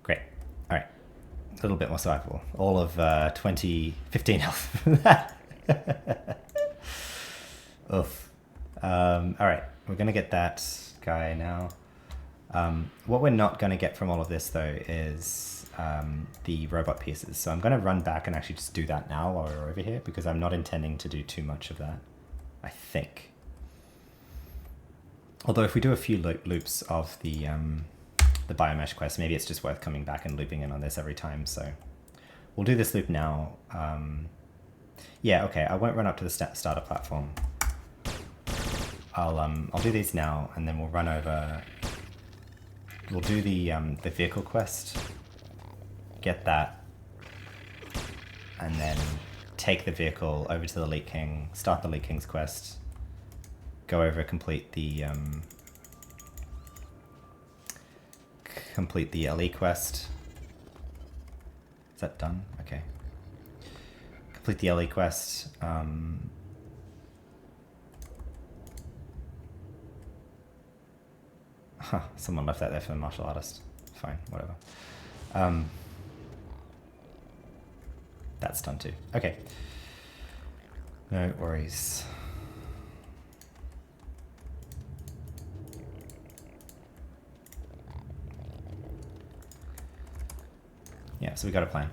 Great. All right. A little bit more survivable. All of 15 health. Oof. All right. We're going to get that guy now. What we're not going to get from all of this, though, is the robot pieces. So I'm going to run back and actually just do that now while we're over here, because I'm not intending to do too much of that, I think. Although if we do a few loops of the biomesh quest, maybe it's just worth coming back and looping in on this every time. So we'll do this loop now. Yeah, okay, I won't run up to the starter platform. I'll do these now, and then we'll run over. We'll do the vehicle quest, get that, and then take the vehicle over to the Elite King, start the Elite King's quest, go over, complete the LE quest. Is that done? Okay. Complete the LE quest. Huh, someone left that there for the martial artist. Fine, whatever. That's done too. Okay. No worries. Yeah, so we got a plan.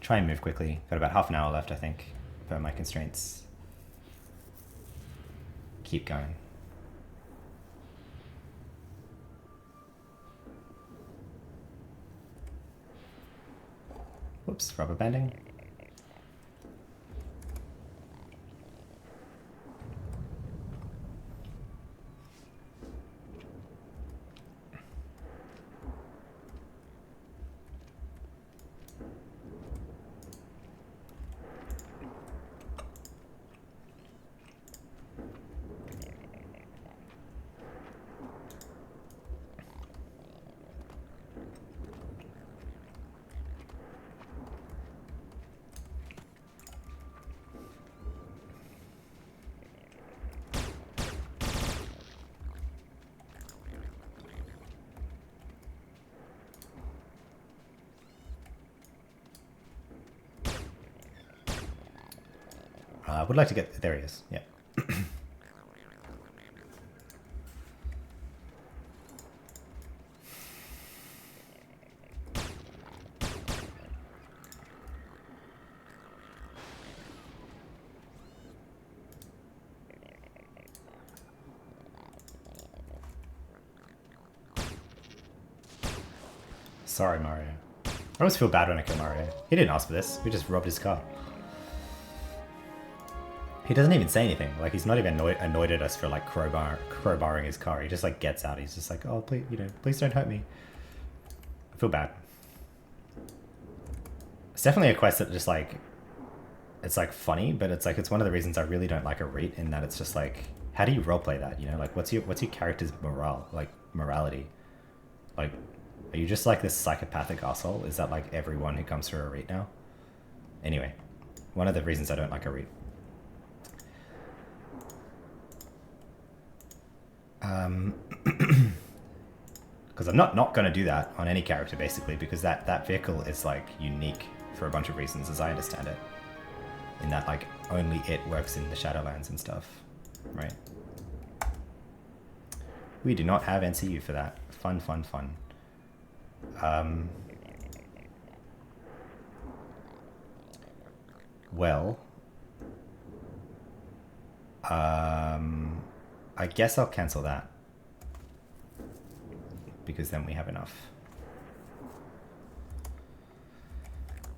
Try and move quickly. Got about half an hour left, I think, per my constraints. Keep going. Whoops, rubber banding. I would like to get... There he is. Yeah. Sorry, Mario. I always feel bad when I kill Mario. He didn't ask for this. We just robbed his car. He doesn't even say anything. Like, he's not even annoyed at us for, like, crowbarring his car. He just, like, gets out. He's just like, oh, please, please don't hurt me. I feel bad. It's definitely a quest that just, like, it's, like, funny, but it's, like, it's one of the reasons I really don't like a REIT, in that it's just, like, how do you roleplay that, you know? Like, what's your character's morality? Like, are you just, like, this psychopathic asshole? Is that, like, everyone who comes through a REIT now? Anyway, one of the reasons I don't like a REIT. Because I'm not going to do that on any character, basically, because that vehicle is, like, unique for a bunch of reasons, as I understand it. In that, like, only it works in the Shadowlands and stuff, right? We do not have NCU for that. Fun. Well, I guess I'll cancel that, because then we have enough.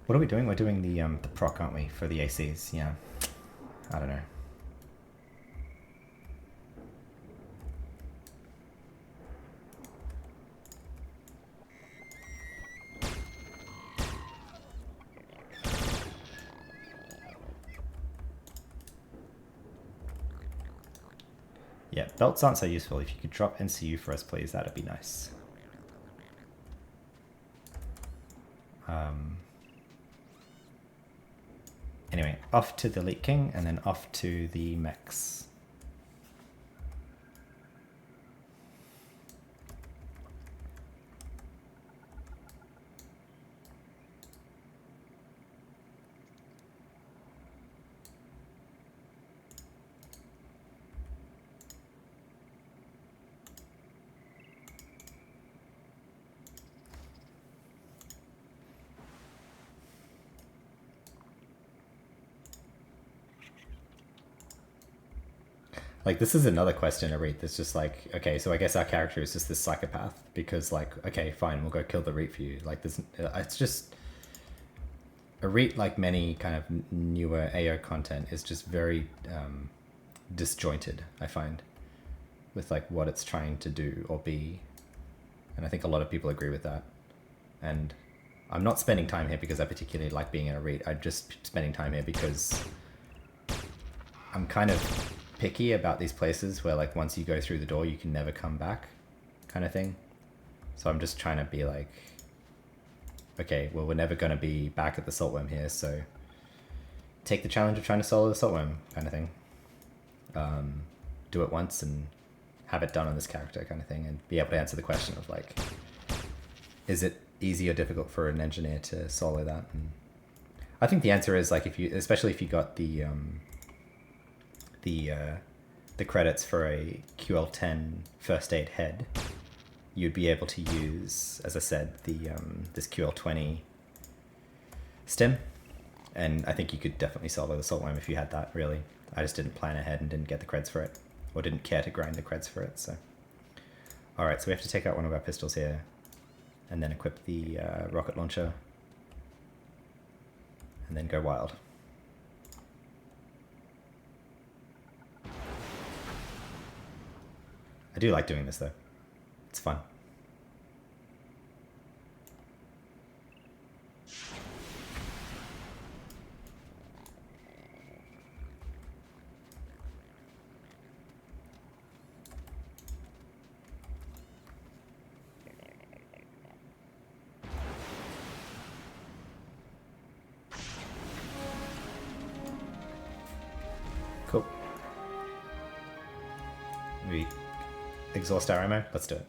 What are we doing? We're doing the proc, aren't we, for the ACs? Yeah. I don't know. Yeah, belts aren't so useful. If you could drop NCU for us, please, that'd be nice. Anyway, off to the Elite King, and then off to the mechs. Like, this is another question I read that's just like, okay, so I guess our character is just this psychopath because, like, okay, fine, we'll go kill the Reet for you. Like, this, it's just a Reet, like many kind of newer AO content, is just very disjointed, I find, with like what it's trying to do or be, and I think a lot of people agree with that. And I'm not spending time here because I particularly like being in a Reet. I'm just spending time here because I'm kind of picky about these places where, like, once you go through the door you can never come back, kind of thing. So I'm just trying to be like, okay, well, we're never going to be back at the saltworm here, so take the challenge of trying to solo the saltworm, kind of thing. Do it once and have it done on this character, kind of thing, and be able to answer the question of, like, is it easy or difficult for an engineer to solo that? And I think the answer is, like, if you, especially if you got the credits for a QL10 first aid head, you'd be able to use, as I said, the this QL20 stim, and I think you could definitely solo the saltworm if you had that, really. I just didn't plan ahead and didn't get the creds for it, or didn't care to grind the creds for it, so. Alright, so we have to take out one of our pistols here, and then equip the rocket launcher, and then go wild. I do like doing this, though. It's fun. Cool. We exhaust our ammo? Let's do it.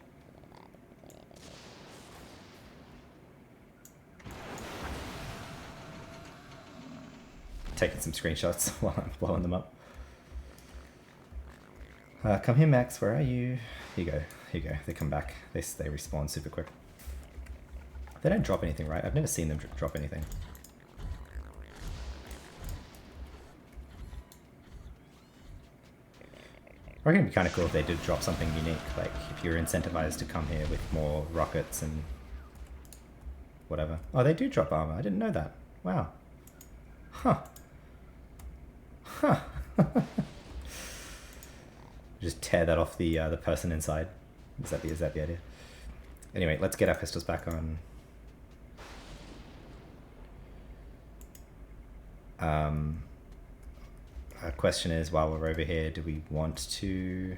Taking some screenshots while I'm blowing them up. Come here, Max. Where are you? Here you go. Here you go. They come back. They respawn super quick. They don't drop anything, right? I've never seen them drop anything. I reckon it'd be kind of cool if they did drop something unique, like if you're incentivized to come here with more rockets and whatever. Oh, they do drop armor. I didn't know that. Wow. Huh. Huh. Just tear that off the person inside. Is that the idea? Anyway, let's get our pistols back on. Our question is, while we're over here, do we want to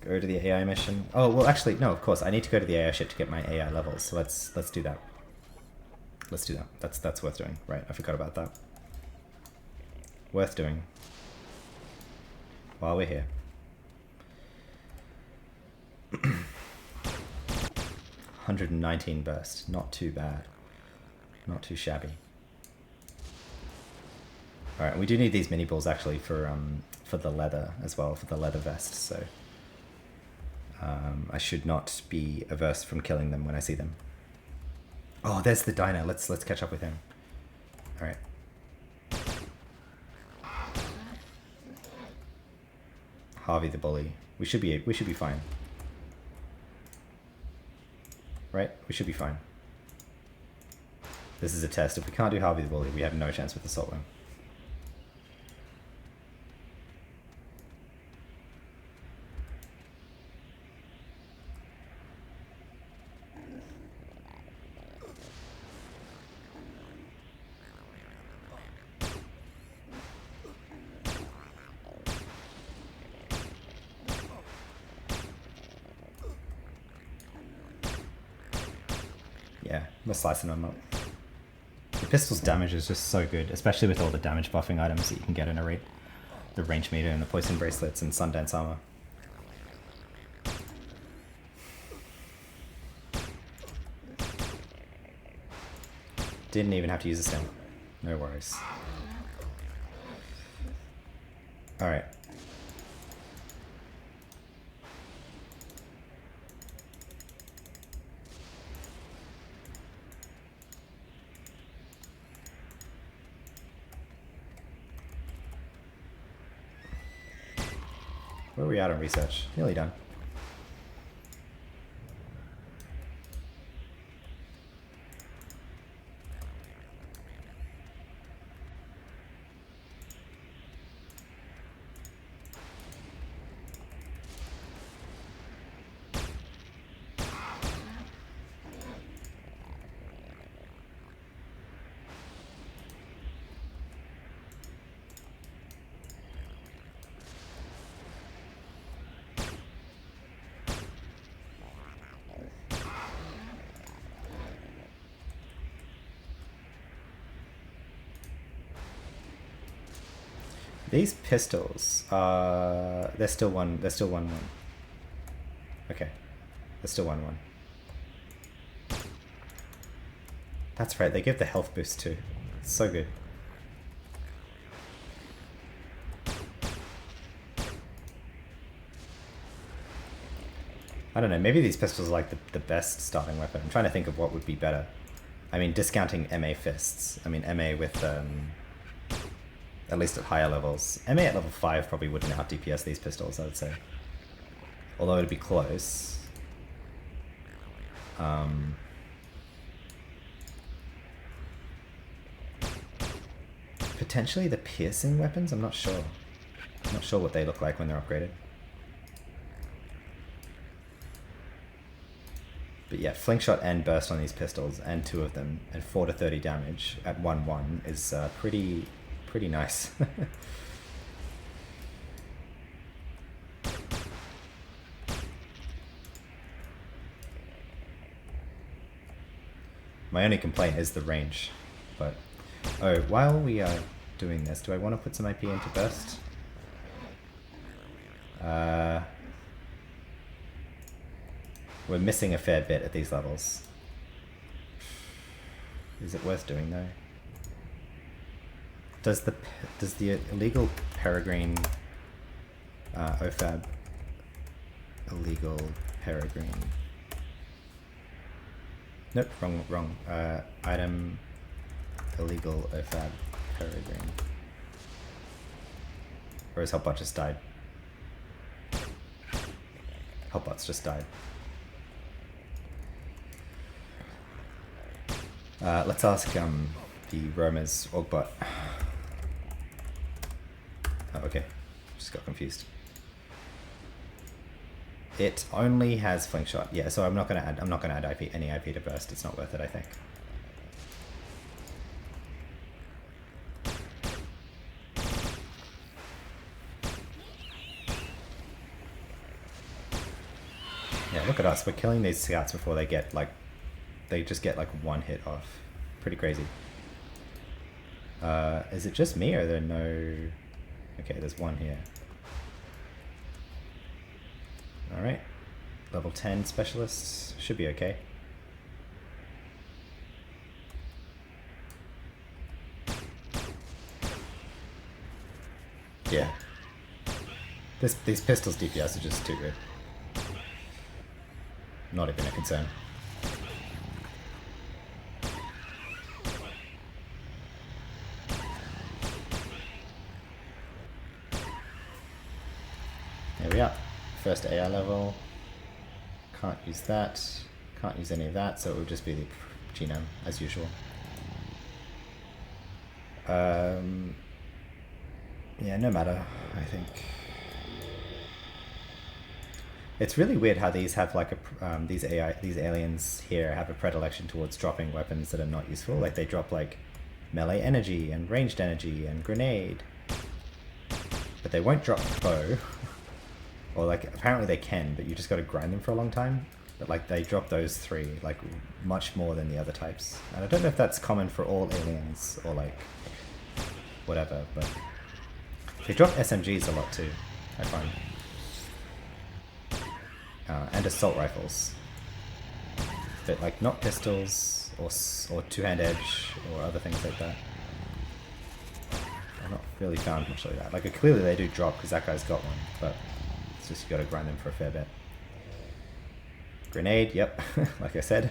go to the AI mission? Oh, well, actually, no, of course. I need to go to the AI ship to get my AI levels, so let's do that. Let's do that. That's worth doing. Right, I forgot about that. Worth doing. While we're here. 119 burst. Not too bad. Not too shabby. Alright, we do need these mini balls actually for the leather as well, for the leather vest, so I should not be averse from killing them when I see them. Oh, there's the diner. Let's catch up with him. Alright. Harvey the bully. We should be fine. Right? We should be fine. This is a test. If we can't do Harvey the bully, we have no chance with the saltworm. Yeah, we're slicing them up. The pistol's damage is just so good, especially with all the damage buffing items that you can get in a raid. The range meter and the poison bracelets and Sundance armor. Didn't even have to use a stem. No worries. Alright. Where are we at on research? Nearly done. These pistols are... They're still 1-1. Okay. They're still 1-1. That's right, they give the health boost too. It's so good. I don't know, maybe these pistols are like the best starting weapon. I'm trying to think of what would be better. I mean, discounting MA fists. I mean, MA with... at least at higher levels. MA at level 5 probably wouldn't out DPS these pistols, I would say. Although it'd be close. Potentially the piercing weapons? I'm not sure. I'm not sure what they look like when they're upgraded. But yeah, fling shot and burst on these pistols, and 2 of them, and 4 to 30 damage at 1-1 is pretty nice. My only complaint is the range, but... Oh, while we are doing this, do I want to put some IP into burst? We're missing a fair bit at these levels. Is it worth doing though? Does the illegal peregrine OFAB illegal peregrine? Nope, wrong. Item illegal OFAB peregrine. Or his Helpbot just died. Helpbot's just died. Let's ask the Romer's Orgbot. Oh, okay. Just got confused. It only has fling shot. Yeah, so I'm not gonna add IP, any IP to burst. It's not worth it, I think. Yeah, look at us. We're killing these scouts before they get like, they just get like 1 hit off. Pretty crazy. Is it just me or are there no... Okay, there's 1 here. Alright. Level 10 specialists. Should be okay. Yeah. These pistols DPS are just too good. Not even a concern. There we are. First AI level. Can't use that. Can't use any of that, so it would just be the genome, as usual. Yeah, no matter, I think. It's really weird how these have like a these aliens here have a predilection towards dropping weapons that are not useful. Like they drop like melee energy and ranged energy and grenade, but they won't drop bow. Or like apparently they can, but you just got to grind them for a long time. but like they drop those 3 like much more than the other types. And I don't know if that's common for all aliens or like whatever, but they drop SMGs a lot too, I find. And assault rifles. But like not pistols or two-hand edge or other things like that. I've not really found much like that. Like clearly they do drop because that guy's got one, but it's just you gotta grind him for a fair bit. Grenade, yep, like I said.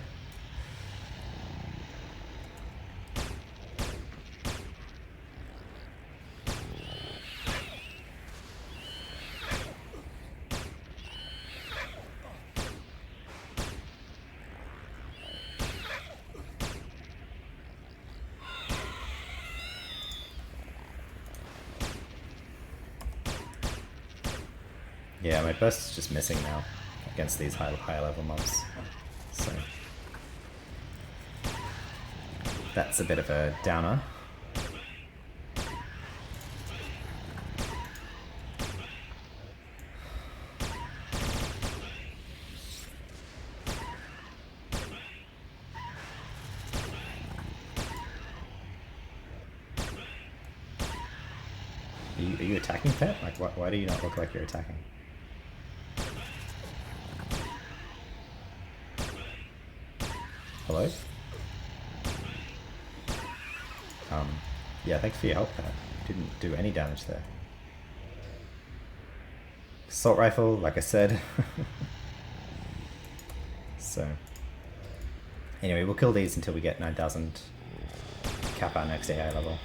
Yeah, my burst is just missing now against these higher level mobs. So that's a bit of a downer. Are you attacking, Pet? Like, why do you not look like you're attacking? Hello? Yeah, thanks for your help, Pet. Didn't do any damage there. Assault rifle, like I said. So, anyway, we'll kill these until we get 9,000. Cap our next AI level.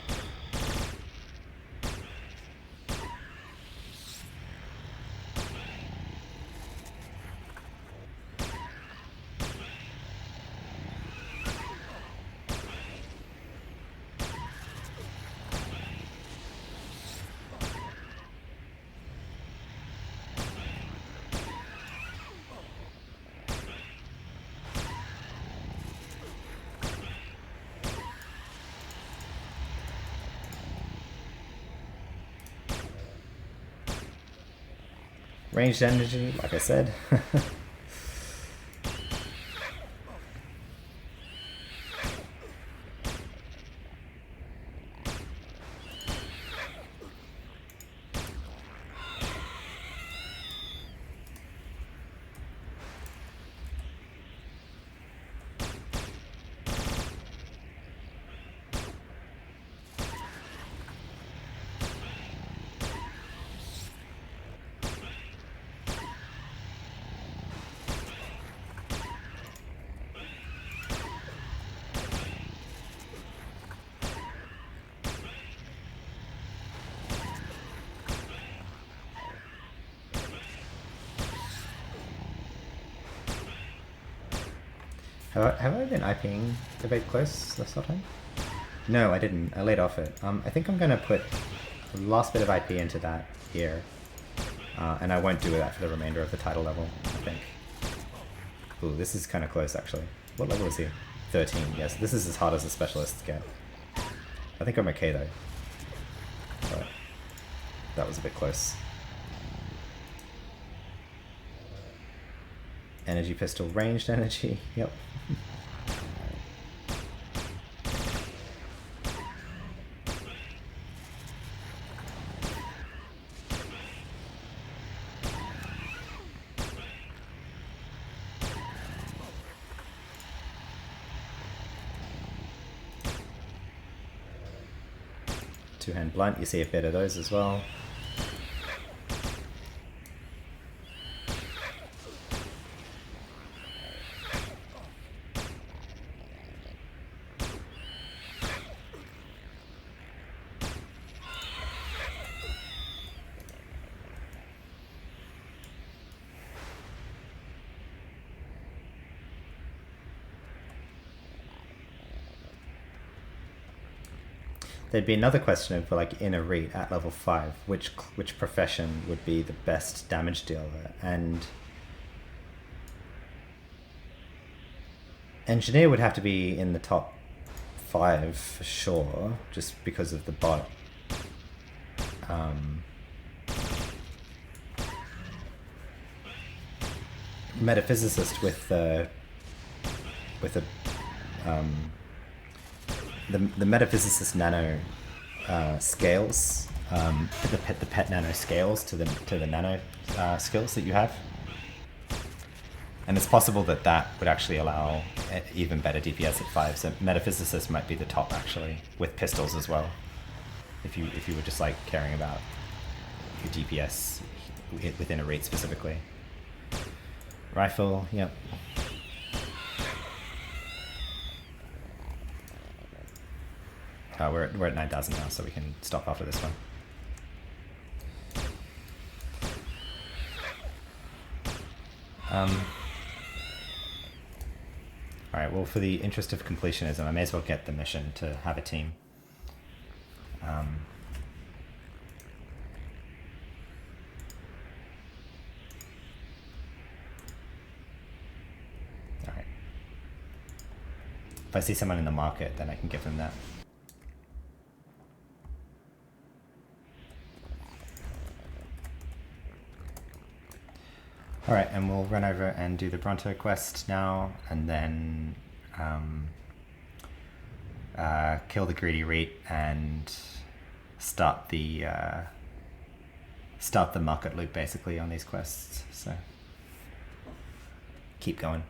Ranged energy, like I said. Have I been IPing the bait close this whole time? No, I didn't. I laid off it. I think I'm going to put the last bit of IP into that here. And I won't do that for the remainder of the title level, I think. Ooh, this is kind of close, actually. What level is he? 13, yes. This is as hard as the specialists get. I think I'm okay, though. But that was a bit close. Energy pistol, ranged energy, yep. Two-hand blunt, you see a bit of those as well. There'd be another question of like in a read at level 5, which profession would be the best damage dealer, and engineer would have to be in the top 5 for sure, just because of the bot. metaphysicist with the metaphysicist nano scales, the pet nano scales to the nano skills that you have, and it's possible that that would actually allow even better DPS at 5. So metaphysicist might be the top actually, with pistols as well. If you were just like caring about your DPS within a rate specifically. Rifle, yep. We're at 9,000 now, so we can stop after this one. Alright, well, for the interest of completionism, I may as well get the mission to have a team. Alright. If I see someone in the market, then I can give them that. Alright, and we'll run over and do the Bronto quest now, and then kill the greedy reet and start the market loop basically on these quests. So keep going.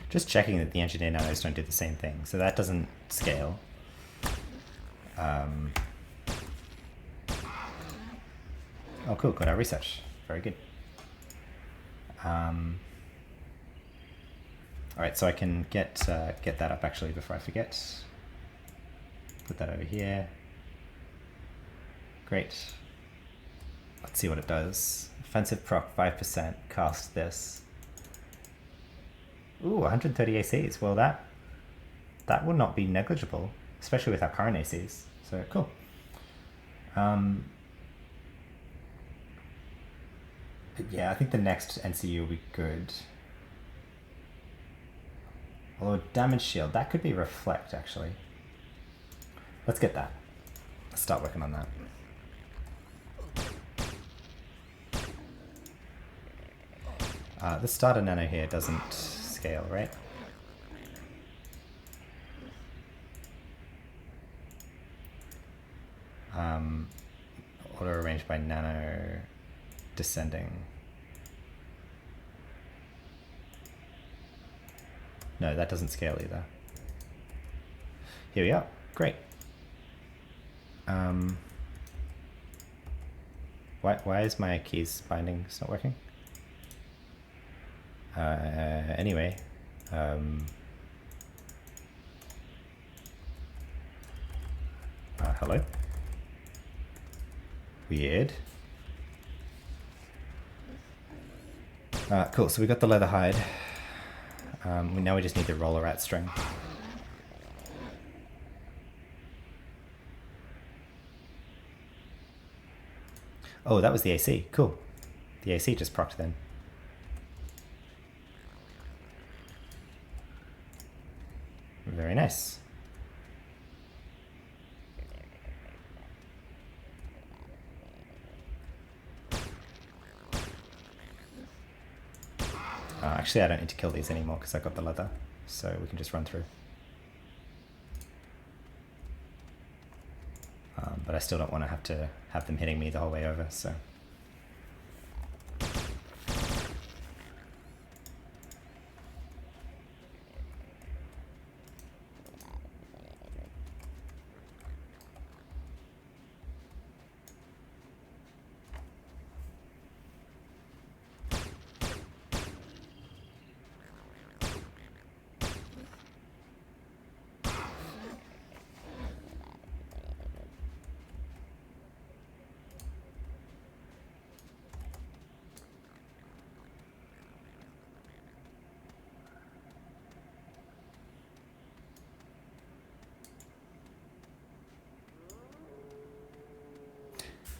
Just checking that the engineer nanos don't do the same thing. So that doesn't scale. Oh, cool. Got our research. Very good. All right, so I can get that up actually before I forget. Put that over here. Great. Let's see what it does. Offensive proc 5%. Cast this. Ooh, 130 ACs. Well, that will not be negligible, especially with our current ACs. So cool. Yeah, I think the next NCU will be good. Although damage shield, that could be reflect actually. Let's get that. Let's start working on that. The starter nano here doesn't scale, right? Auto arranged by nano descending. No, that doesn't scale either. Here we are. Great. Why is my keys binding not working? Anyway, hello? Weird. Cool, so we got the leather hide. Now we just need the roller rat string. Oh, that was the AC. Cool. The AC just procced then. Very nice. Actually, I don't need to kill these anymore because I got the leather, so we can just run through. But I still don't want to have them hitting me the whole way over, so.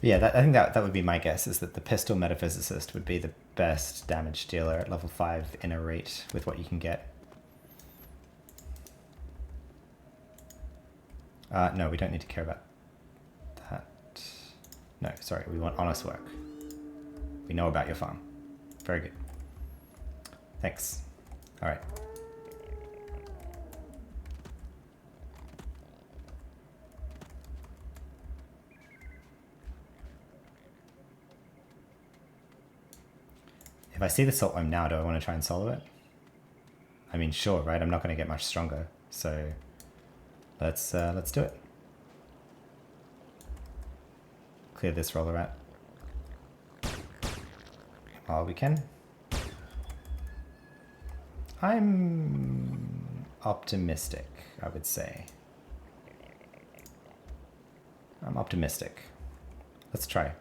Yeah, I think that would be my guess, is that the pistol metaphysicist would be the best damage dealer at level 5 in a rate with what you can get. No, we don't need to care about that. No, sorry, we want honest work. We know about your farm. Very good. Thanks. All right. If I see the siltworm now, do I want to try and solo it? I mean, sure, right? I'm not going to get much stronger, so let's do it. Clear this roller rat while we can. I'm optimistic, I would say. I'm optimistic. Let's try.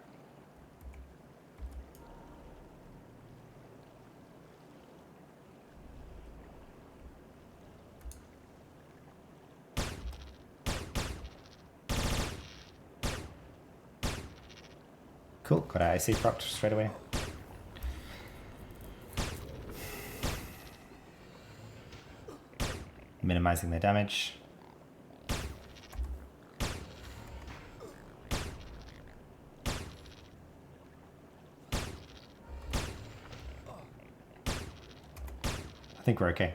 Cool, got our IC proc straight away. Minimizing their damage. I think we're okay.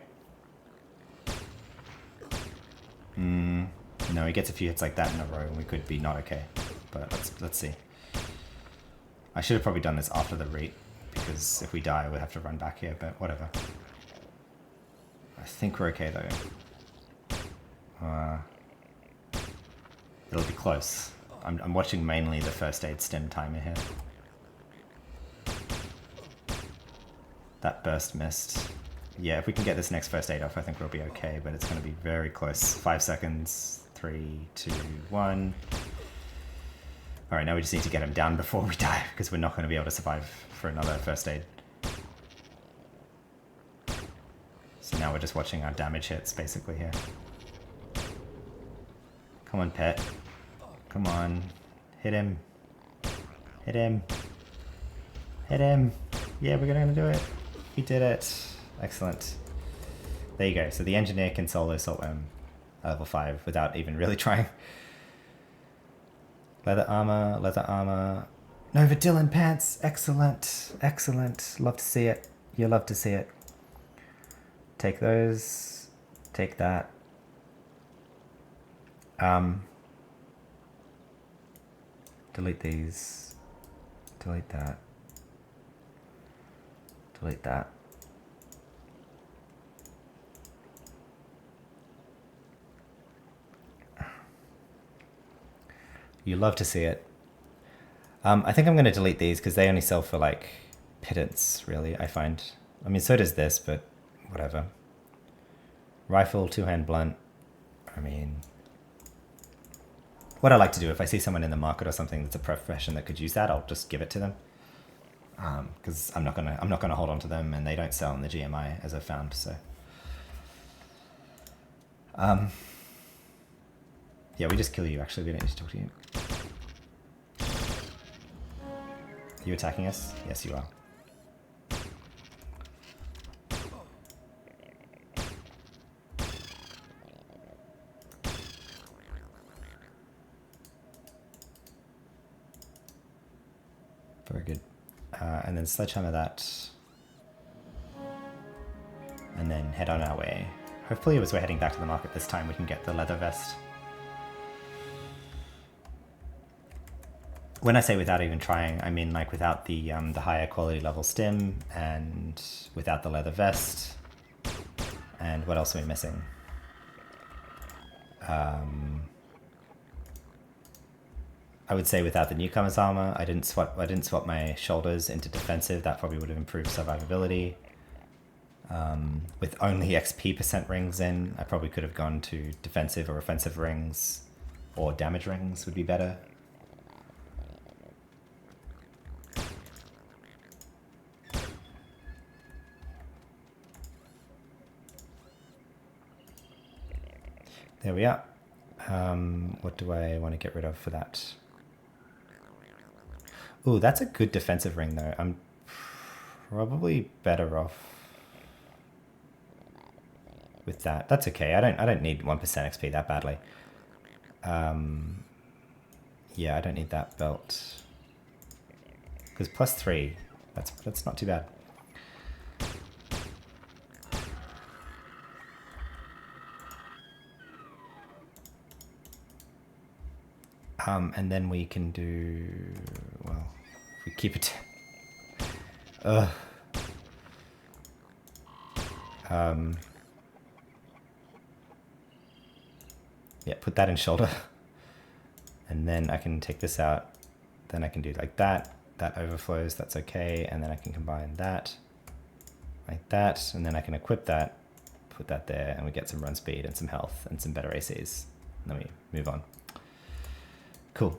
No, he gets a few hits like that in a row and we could be not okay. But let's see. I should have probably done this after the rate, because if we die we'll have to run back here, but whatever. I think we're okay though. It'll be close. I'm watching mainly the first aid stim timer here. That burst missed. Yeah, if we can get this next first aid off, I think we'll be okay, but it's going to be very close. 5 seconds. 3, 2, 1. Alright, now we just need to get him down before we die, because we're not going to be able to survive for another first aid. So now we're just watching our damage hits, basically, here. Come on, pet. Come on. Hit him. Hit him. Hit him. Yeah, we're going to do it. We did it. Excellent. There you go. So the engineer can solo siltworm level 5 without even really trying. Leather armor, leather armor. Nova Dylan pants. Excellent. Excellent. Love to see it. You love to see it. Take those. Take that. Delete these. Delete that. Delete that. You love to see it. I think I'm going to delete these because they only sell for like pittance, really, I find. I mean, so does this, but whatever. Rifle, 2-hand blunt. I mean, what I like to do, if I see someone in the market or something that's a profession that could use that, I'll just give it to them. Because I'm not gonna hold on to them, and they don't sell in the GMI, as I've found. So, yeah, we just kill you. Actually, we don't need to talk to you. Are you attacking us? Yes, you are. Very good. And then sledgehammer that. And then head on our way. Hopefully, as we're heading back to the market this time, we can get the leather vest. When I say without even trying, I mean like without the higher quality level stim, and without the leather vest. And what else are we missing? I would say without the newcomer's armor. I didn't swap my shoulders into defensive. That probably would have improved survivability. With only XP % rings in, I probably could have gone to defensive or offensive rings, or damage rings would be better. There we are. What do I want to get rid of for that? Ooh, that's a good defensive ring though. I'm probably better off with that. That's okay. I don't need 1% XP that badly. Yeah, I don't need that belt. Because +3, that's not too bad. And then we can do, well, if we keep it. Yeah, put that in shoulder. And then I can take this out. Then I can do like that. That overflows, that's okay. And then I can combine that, like that. And then I can equip that, put that there, and we get some run speed and some health and some better ACs. And then we move on. Cool.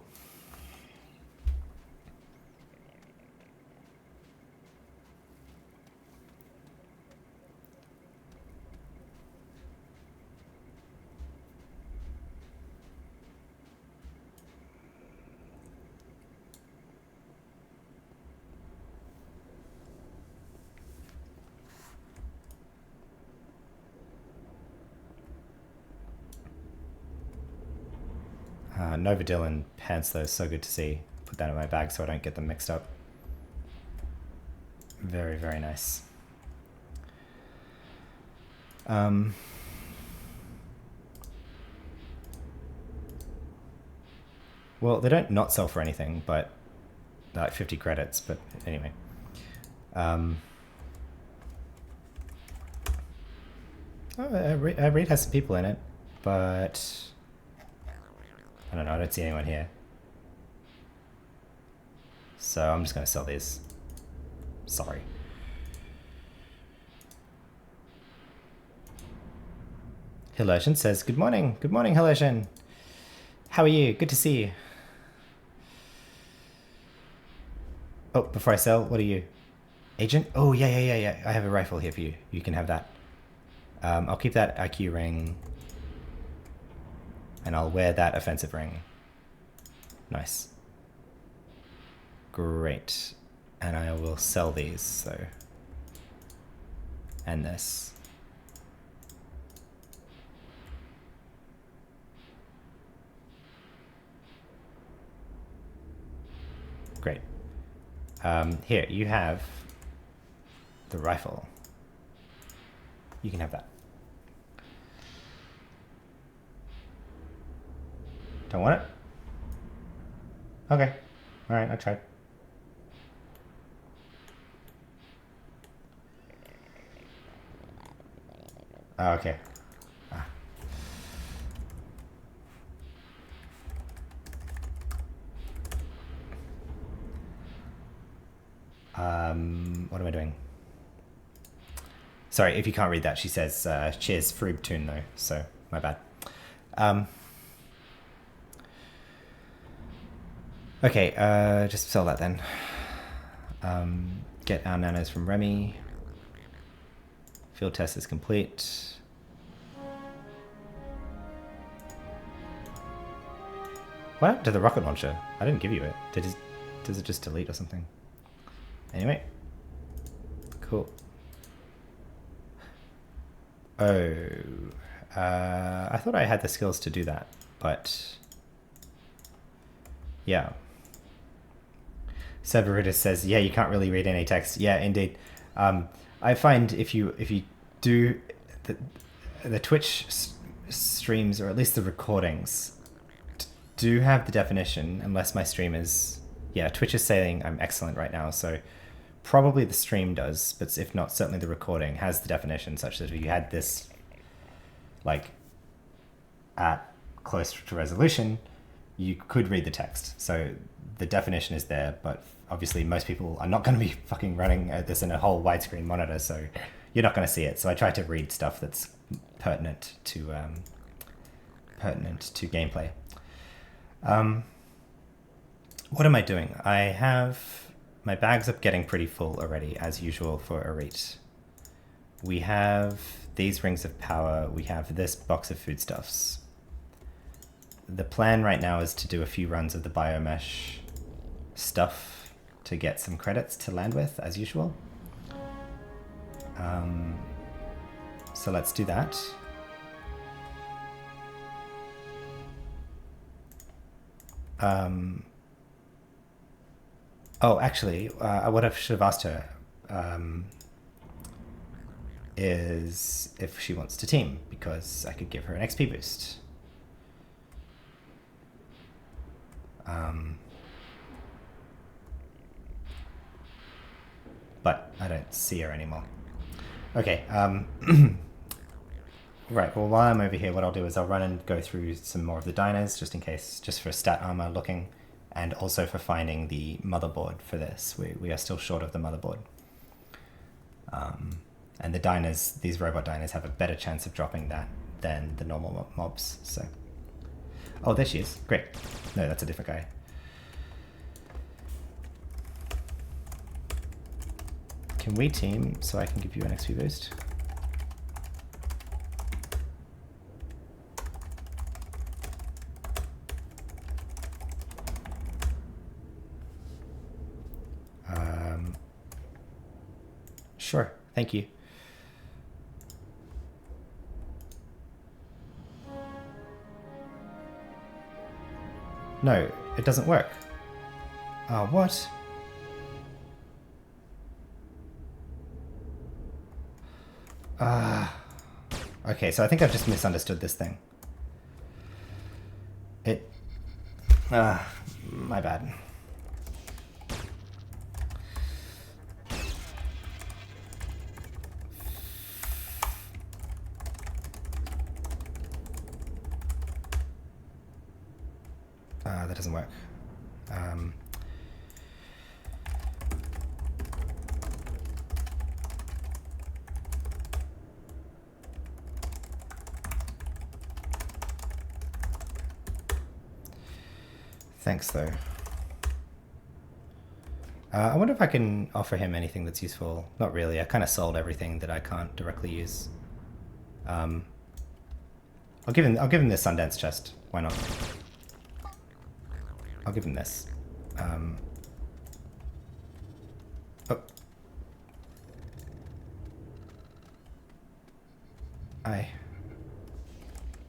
Nova Dylan pants though, so good to see. Put that in my bag so I don't get them mixed up. Very, very nice. Well, they don't not sell for anything, but like 50 credits, but anyway. I read has some people in it, but I don't know, I don't see anyone here. So I'm just going to sell these. Sorry. Hillertian says, good morning. Good morning, Hillertian. How are you? Good to see you. Oh, before I sell, what are you? Agent? Oh, yeah. I have a rifle here for you. You can have that. I'll keep that IQ ring. And I'll wear that offensive ring. Nice. Great. And I will sell these, so. And this. Great. Here, you have the rifle. You can have that. Don't want it? Okay. Alright, I tried. Oh, okay. What am I doing? Sorry, if you can't read that, she says, cheers, Froob Toon though, so my bad. Okay, just sell that then. Get our nanos from Remy. Field test is complete. What happened to the rocket launcher? I didn't give you it. Does it just delete or something? Anyway. Cool. Oh. I thought I had the skills to do that, but yeah. Cerberus says, yeah, you can't really read any text. Yeah, indeed. I find if you do the Twitch streams, or at least the recordings, do have the definition, unless my stream is, yeah, Twitch is saying I'm excellent right now, so probably the stream does, but if not, certainly the recording has the definition such that if you had this like at close to resolution, you could read the text. So the definition is there, but obviously most people are not going to be fucking running this in a whole widescreen monitor, so you're not going to see it. So I try to read stuff that's pertinent to gameplay. What am I doing? I have my bags up getting pretty full already, as usual for a rate. We have these rings of power. We have this box of foodstuffs. The plan right now is to do a few runs of the biomesh stuff to get some credits to land with, as usual. So let's do that. Oh, actually, what I should have asked her is if she wants to team, because I could give her an XP boost. But I don't see her anymore. Okay, right, well, while I'm over here, what I'll do is I'll run and go through some more of the diners, just in case, just for stat armor looking, and also for finding the motherboard for this. We are still short of the motherboard. And the diners, these robot diners, have a better chance of dropping that than the normal mobs, so. Oh, there she is. Great. No, that's a different guy. Can we team so I can give you an XP boost? Sure, thank you. No, it doesn't work. Oh, what? Okay, so I think I've just misunderstood this thing. My bad. That doesn't work. Thanks, though. I wonder if I can offer him anything that's useful. Not really. I kind of sold everything that I can't directly use. I'll give him this Sundance chest. Why not? I'll give him this. Oh.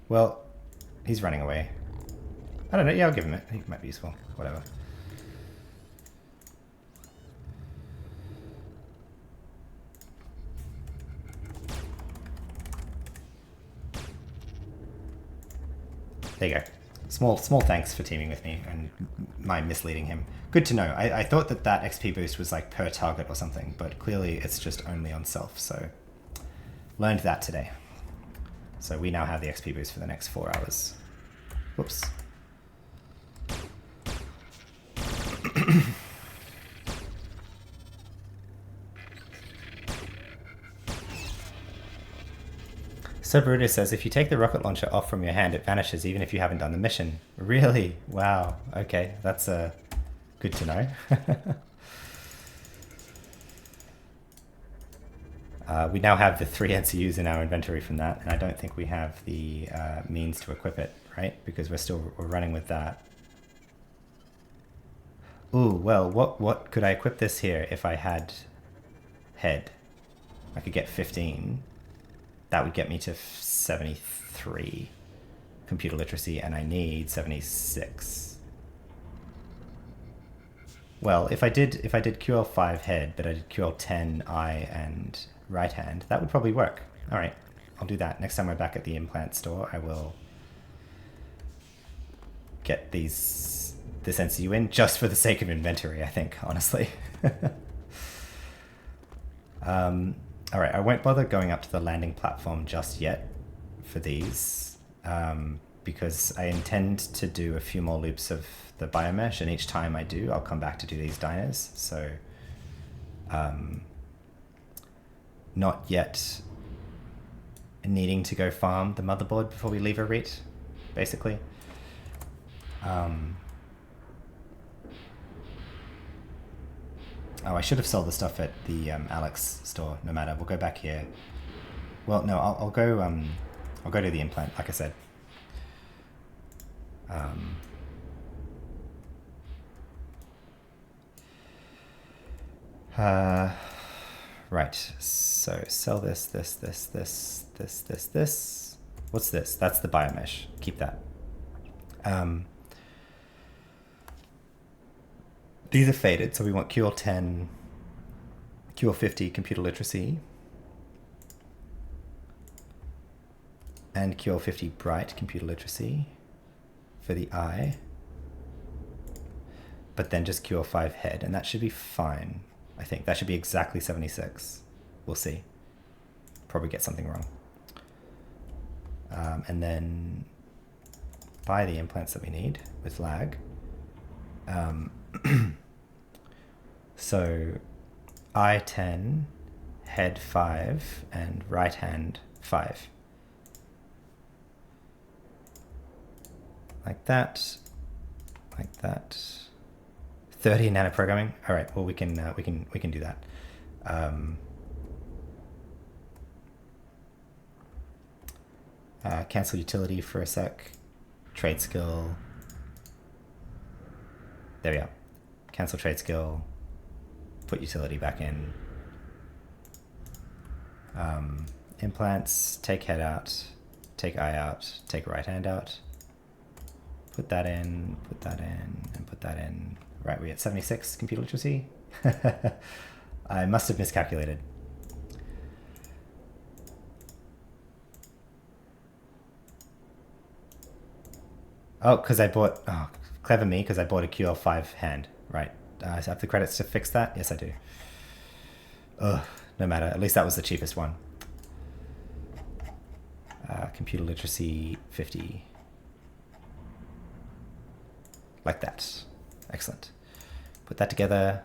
Well, he's running away. I don't know. Yeah, I'll give him it. He might be useful. Whatever. There you go. Small thanks for teaming with me and my misleading him. Good to know. I thought that XP boost was like per target or something, but clearly it's just only on self, so learned that today. So we now have the XP boost for the next 4 hours. Whoops. So Brutus says, if you take the rocket launcher off from your hand, it vanishes even if you haven't done the mission. Really? Wow. Okay, that's good to know. We now have the 3 NCUs in our inventory from that, and I don't think we have the means to equip it, right? Because we're running with that. Ooh, well, what could I equip this here if I had head? I could get 15. That would get me to 73 computer literacy, and I need 76. Well, if I did QL 5 head, but I did QL 10 eye and right hand, that would probably work. All right, I'll do that. Next time we're back at the implant store, I will get this NCU in just for the sake of inventory, I think, honestly. All right, I won't bother going up to the landing platform just yet for these, because I intend to do a few more loops of the biomesh, and each time I do, I'll come back to do these diners. So, not yet needing to go farm the motherboard before we leave a REIT, basically. Oh, I should have sold the stuff at the Alex store. No matter, we'll go back here. Well, no, I'll go to the implant, like I said. Right, so sell this. What's this? That's the biomesh. Keep that. These are faded, so we want QL10, QL50 computer literacy, and QL50 bright computer literacy for the eye, but then just QL5 head, and that should be fine. I think that should be exactly 76. We'll see. Probably get something wrong. And then buy the implants that we need with lag. So eye 10, head 5, and right hand 5. Like that. Like that. 30 nano programming. All right. Well, we can do that. Cancel utility for a sec. Trade skill. There we go. Cancel trade skill. Put utility back in. Implants. Take head out. Take eye out. Take right hand out. Put that in. Put that in. And put that in. Right, we're at 76 computer literacy. I must have miscalculated. Oh, because I bought... Oh, clever me, because I bought a QL5 hand. Right. I have the credits to fix that? Yes, I do. Ugh, no matter. At least that was the cheapest one. Computer literacy 50. Like that. Excellent. Put that together.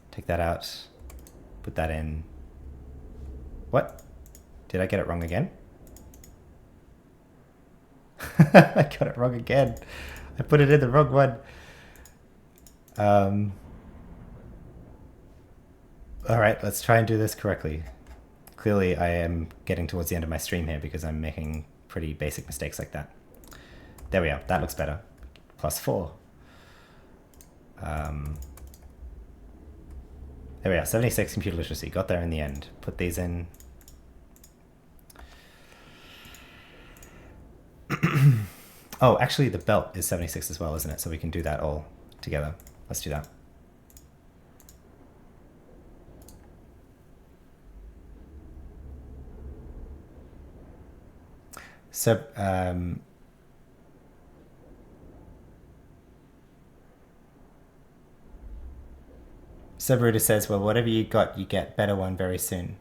Take that out. Put that in. What? Did I get it wrong again? I got it wrong again. I put it in the wrong one. All right, let's try and do this correctly. Clearly, I am getting towards the end of my stream here because I'm making pretty basic mistakes like that. There we are. That looks better. +4. There we are. 76 computer literacy. Got there in the end. Put these in. Oh, actually the belt is 76 as well, isn't it? So we can do that all together. Let's do that. So, Subruta says, well, whatever you got, you get better one very soon.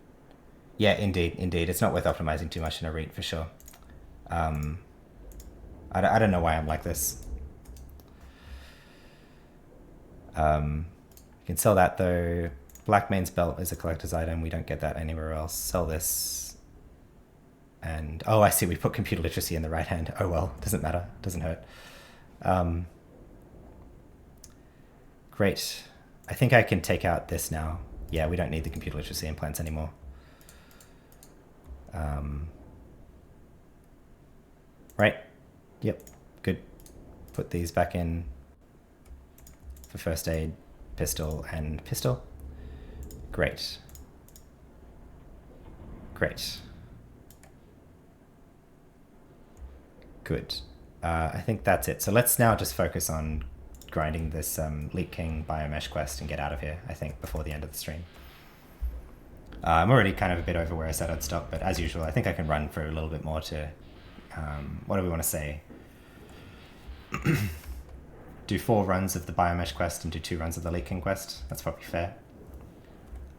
Yeah, indeed. It's not worth optimizing too much in a read for sure. I don't know why I'm like this. You can sell that though. Black Main's belt is a collector's item. We don't get that anywhere else. Sell this. And, oh, I see. We put computer literacy in the right hand. Oh, well, doesn't matter. Doesn't hurt. Great. I think I can take out this now. Yeah, we don't need the computer literacy implants anymore. Right. Yep. Good. Put these back in for first aid, pistol, and pistol. Great. Great. Good. I think that's it. So let's now just focus on grinding this Leap King Biomesh quest and get out of here, I think, before the end of the stream. I'm already kind of a bit over where I said I'd stop, but as usual, I think I can run for a little bit more to... what do we want to say? Do 4 runs of the Biomesh quest and do 2 runs of the Leap King quest. That's probably fair.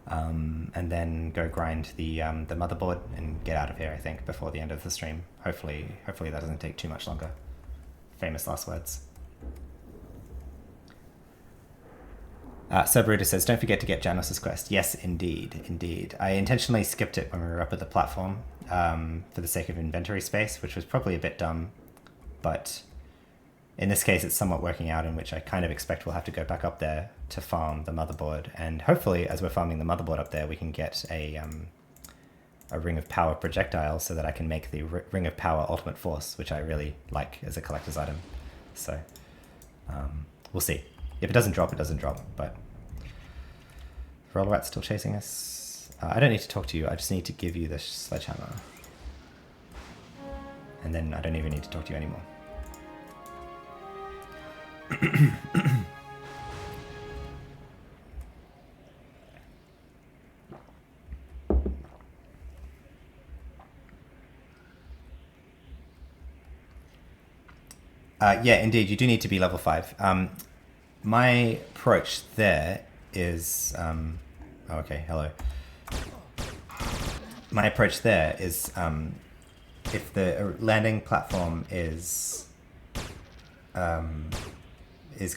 And then go grind the motherboard and get out of here, I think, before the end of the stream. Hopefully that doesn't take too much longer. Famous last words. Subruta says, don't forget to get Janos' quest. Yes, indeed. I intentionally skipped it when we were up at the platform for the sake of inventory space, which was probably a bit dumb. But in this case, it's somewhat working out, in which I kind of expect we'll have to go back up there to farm the motherboard. And hopefully, as we're farming the motherboard up there, we can get a Ring of Power projectile so that I can make the Ring of Power Ultimate Force, which I really like as a collector's item. So we'll see. If it doesn't drop, it doesn't drop. But roller rat's still chasing us. I don't need to talk to you. I just need to give you the sledgehammer. And then I don't even need to talk to you anymore. Yeah, indeed, you do need to be level 5. My approach there is... okay, hello. My approach there is if the landing platform is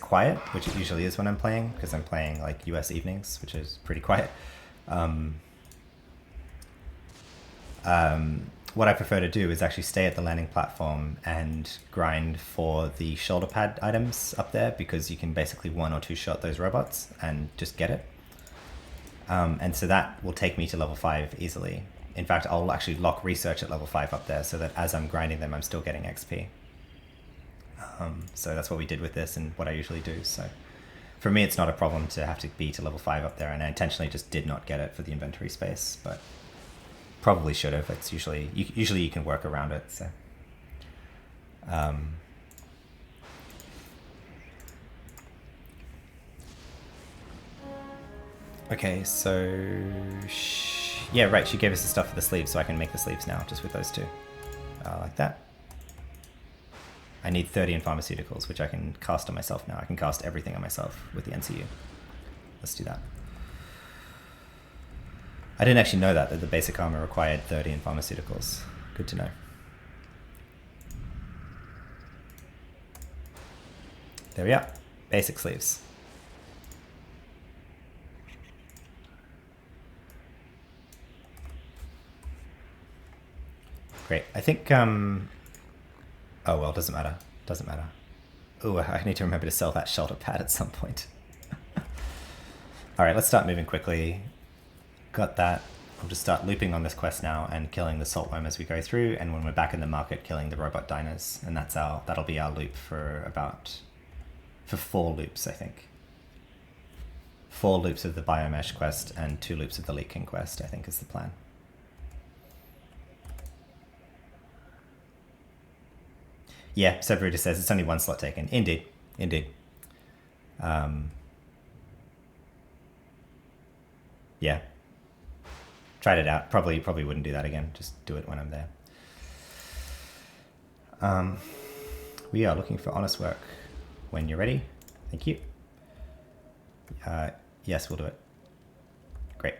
quiet, which it usually is when I'm playing, because I'm playing like US evenings, which is pretty quiet. What I prefer to do is actually stay at the landing platform and grind for the shoulder pad items up there, because you can basically 1 or 2 shot those robots and just get it. And so that will take me to level 5 easily. In fact, I'll actually lock research at level 5 up there so that as I'm grinding them, I'm still getting XP. So that's what we did with this and what I usually do. So for me, it's not a problem to have to be to level 5 up there, and I intentionally just did not get it for the inventory space, but probably should have. It's usually you can work around it. So okay, so yeah, right, she gave us the stuff for the sleeves, so I can make the sleeves now just with those two. Like that. I need 30 in pharmaceuticals, which I can cast on myself now. I can cast everything on myself with the NCU. Let's do that. I didn't actually know that the basic armor required 30 in pharmaceuticals. Good to know. There we are. Basic sleeves. Great. I think, oh well, doesn't matter. Doesn't matter. Ooh, I need to remember to sell that shoulder pad at some point. Alright, let's start moving quickly. Got that. I'll just start looping on this quest now and killing the saltworm as we go through, and when we're back in the market, killing the robot diners. And that'll be our loop for 4 loops, I think. 4 loops of the Biomesh quest and 2 loops of the Leak King quest, I think is the plan. Yeah, Sebruta says it's only 1 slot taken. Indeed, indeed. Yeah. Tried it out. Probably wouldn't do that again. Just do it when I'm there. We are looking for honest work. When you're ready. Thank you. Yes, we'll do it. Great.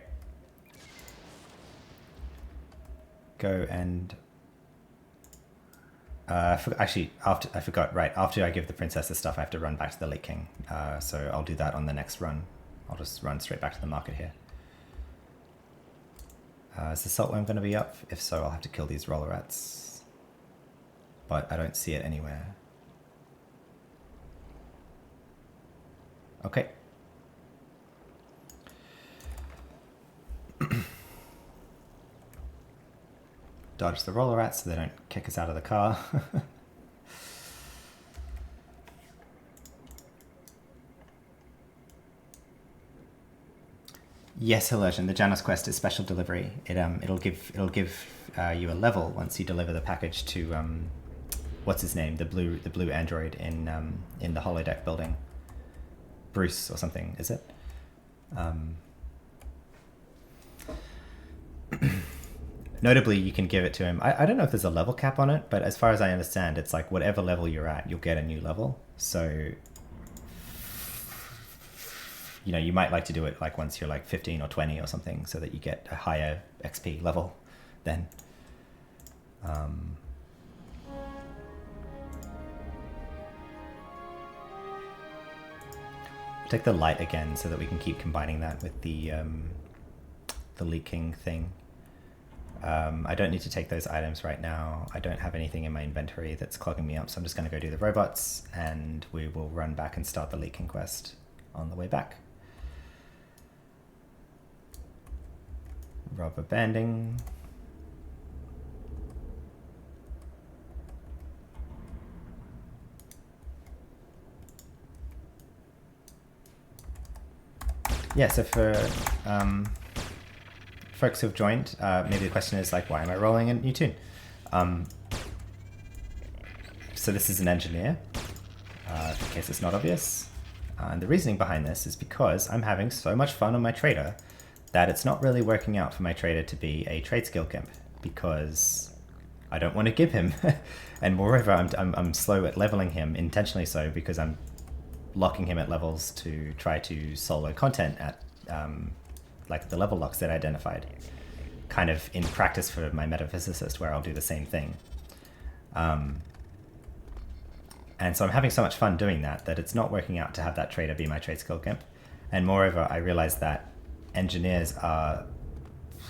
Go and... actually, I forgot. Right, after I give the princess the stuff, I have to run back to the Leak King. So I'll do that on the next run. I'll just run straight back to the market here. Is the saltworm going to be up? If so, I'll have to kill these roller rats. But I don't see it anywhere. Okay. Dodge the roller rats so they don't kick us out of the car. Yes, Hillersion, the Janus quest is special delivery. It'll give you a level once you deliver the package to what's his name, the blue android in the holodeck building. Bruce or something, is it? Notably, you can give it to him. I don't know if there's a level cap on it, but as far as I understand, it's like whatever level you're at, you'll get a new level. So, you know, you might like to do it like once you're like 15 or 20 or something, so that you get a higher XP level then. I'll take the light again so that we can keep combining that with the leaking thing. I don't need to take those items right now. I don't have anything in my inventory that's clogging me up, so I'm just going to go do the robots, and we will run back and start the leaking quest on the way back. Rubber banding. yeah, so for folks who have joined, maybe the question is like, why am I rolling a new Toon? So this is an engineer, in case it's not obvious. And the reasoning behind this is because I'm having so much fun on my trader that it's not really working out for my trader to be a trade skill gimp, because I don't want to give him. And moreover, I'm slow at leveling him, intentionally so, because I'm locking him at levels to try to solo content at like the level locks that I identified, kind of in practice for my metaphysicist, where I'll do the same thing. And so I'm having so much fun doing that it's not working out to have that trader be my trade skill gimp. And moreover, I realized that engineers are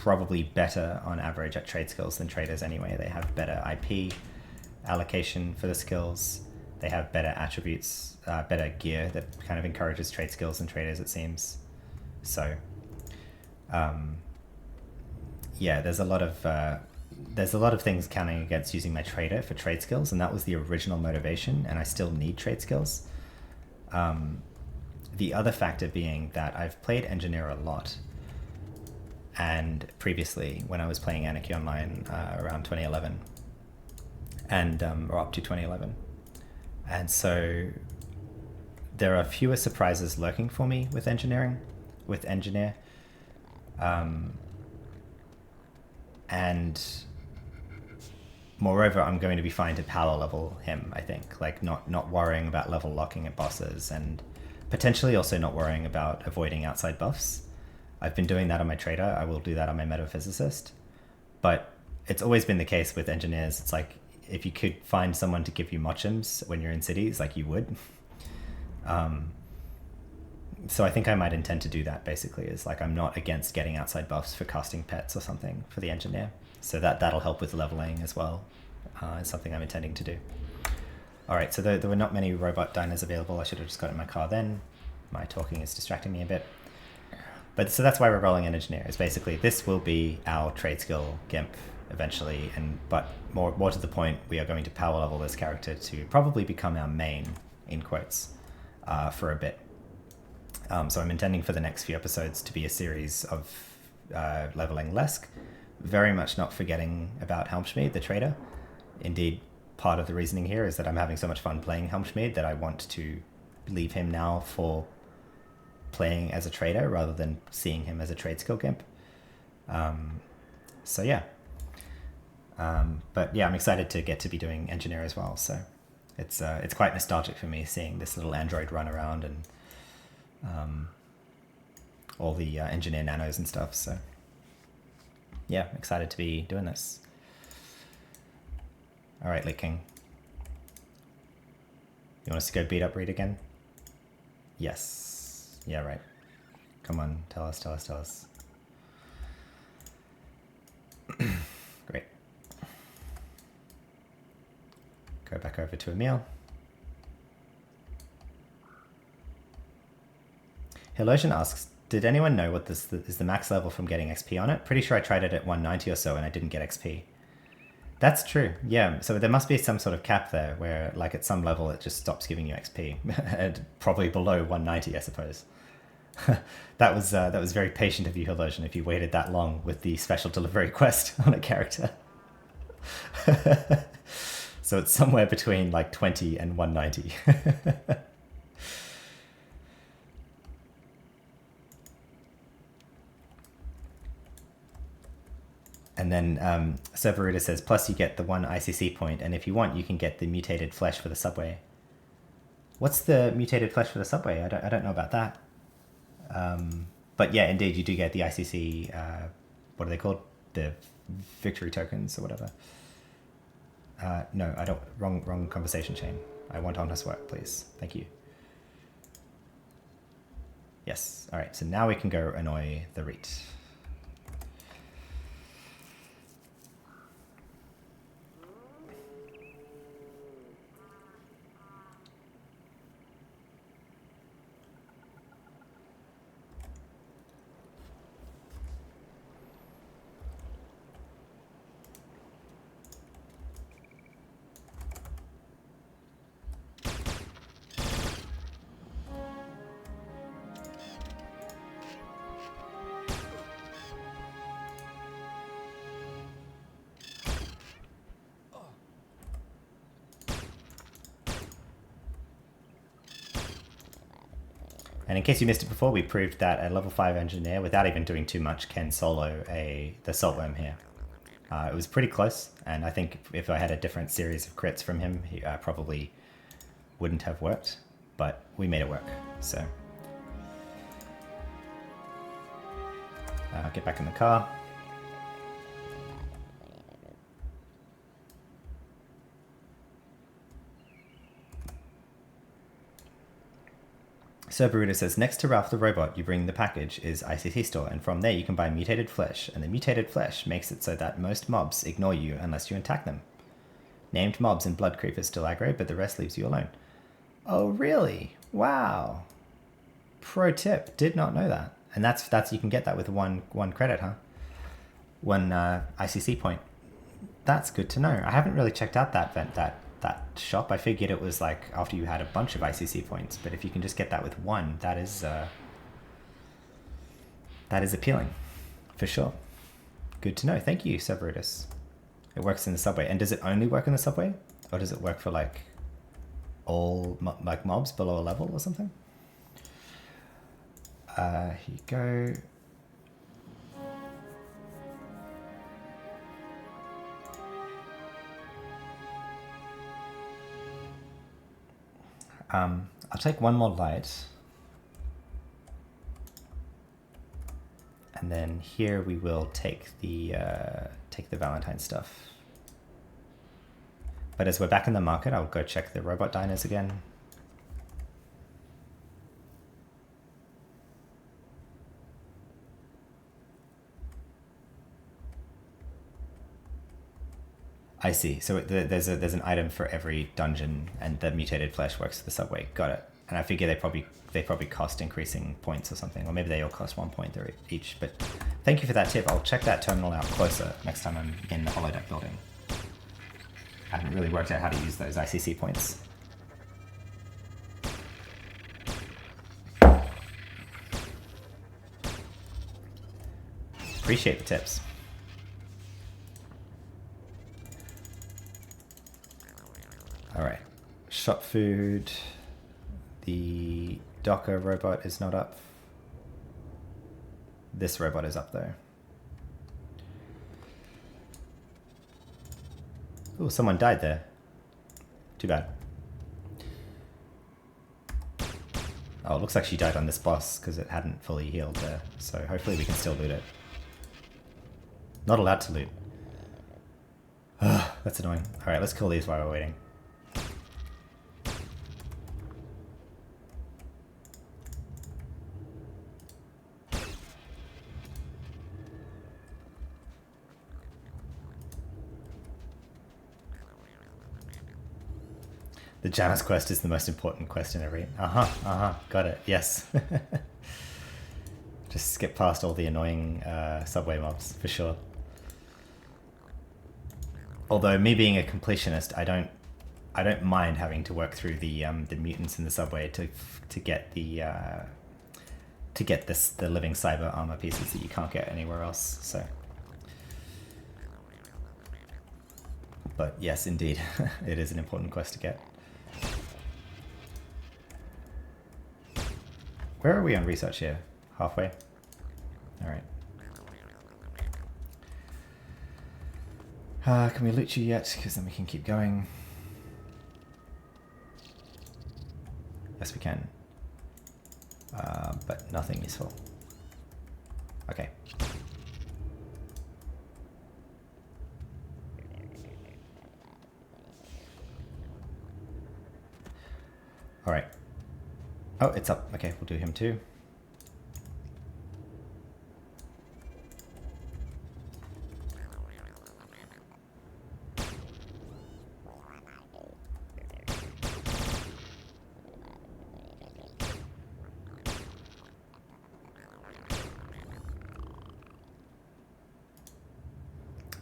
probably better on average at trade skills than traders anyway. They have better IP allocation for the skills. They have better attributes, better gear that kind of encourages trade skills than traders, it seems. So, yeah, there's a lot of things counting against using my trader for trade skills, and that was the original motivation, and I still need trade skills. The other factor being that I've played engineer a lot, and previously when I was playing Anarchy Online around 2011, and or up to 2011, and so there are fewer surprises lurking for me with engineer. And moreover, I'm going to be fine to power level him, I think, like not worrying about level locking at bosses, and potentially also not worrying about avoiding outside buffs. I've been doing that on my trader. I will do that on my metaphysicist. But it's always been the case with engineers. It's like, if you could find someone to give you mochums when you're in cities, like you would. So I think I might intend to do that, basically. Is like, I'm not against getting outside buffs for casting pets or something for the engineer. So that'll help with leveling as well. It's something I'm intending to do. All right, so there were not many robot diners available. I should have just got in my car then. My talking is distracting me a bit. But so that's why we're rolling an engineer. Is basically, this will be our trade skill gimp eventually, but more to the point, we are going to power level this character to probably become our main, in quotes, for a bit. So I'm intending for the next few episodes to be a series of leveling Lesk, very much not forgetting about Helmschmied, the trader. Indeed, part of the reasoning here is that I'm having so much fun playing Helmschmied that I want to leave him now for playing as a trader rather than seeing him as a trade skill gimp. So yeah. But yeah, I'm excited to get to be doing engineer as well. So it's quite nostalgic for me seeing this little android run around and all the engineer nanos and stuff. So yeah, excited to be doing this. All right, Lit King. You want us to go beat up Reed again? Yes. Yeah, right. Come on, tell us. Great. Go back over to Emil. Hilosian asks, did anyone know what this is the max level from getting XP on it? Pretty sure I tried it at 190 or so and I didn't get XP. That's true. Yeah, so there must be some sort of cap there where, like, at some level it just stops giving you XP. And probably below 190, I suppose. That was very patient of you, Hilosian, if you waited that long with the special delivery quest on a character. So it's somewhere between like 20 and 190. And then Cerberita says, plus you get the 1 ICC point, and if you want, you can get the mutated flesh for the subway. What's the mutated flesh for the subway? I don't know about that. But yeah, indeed, you do get the ICC, what are they called? The victory tokens or whatever. No, I don't, wrong conversation chain. I want honest work, please. Thank you. Yes, all right, so now we can go annoy the Reet. And in case you missed it before, we proved that a level 5 engineer, without even doing too much, can solo the saltworm here. It was pretty close, and I think if I had a different series of crits from him, he probably wouldn't have worked, but we made it work, so. Get back in the car. Cerberus says, next to Ralph the robot, you bring the package is ICC store, and from there you can buy mutated flesh, and the mutated flesh makes it so that most mobs ignore you unless you attack them. Named mobs and blood creepers still aggro, but the rest leaves you alone. Oh, really? Wow. Pro tip. Did not know that. And that's you can get that with one credit, huh? One ICC point. That's good to know. I haven't really checked out that shop. I figured it was like after you had a bunch of ICC points, but if you can just get that with one, that is appealing, for sure. Good to know. Thank you, Cerberus. It works in the subway. And does it only work in the subway? Or does it work for like all like mobs below a level or something? Here you go. I'll take one more light. And then here we will take the Valentine stuff. But as we're back in the market, I'll go check the robot diners again. I see. So there's an item for every dungeon, and the mutated flesh works for the subway. Got it. And I figure they probably cost increasing points or something, or maybe they all cost 1 point each. But thank you for that tip. I'll check that terminal out closer next time I'm in the holodeck building. I haven't really worked out how to use those ICC points. Appreciate the tips. All right, shop food. The Docker robot is not up. This robot is up though. Oh, someone died there. Too bad. Oh, it looks like she died on this boss because it hadn't fully healed there. So hopefully we can still loot it. Not allowed to loot. Ugh, that's annoying. All right, let's kill these while we're waiting. The Janus quest is the most important quest in every... got it, yes. Just skip past all the annoying subway mobs, for sure. Although, me being a completionist, I don't mind having to work through the mutants in the subway to get the living cyber armor pieces that you can't get anywhere else, so... But yes, indeed, it is an important quest to get. Where are we on research here? Halfway? Alright. Can we loot you yet? Because then we can keep going. Yes, we can. But nothing useful. Okay. Alright. Oh, it's up. Okay, we'll do him too.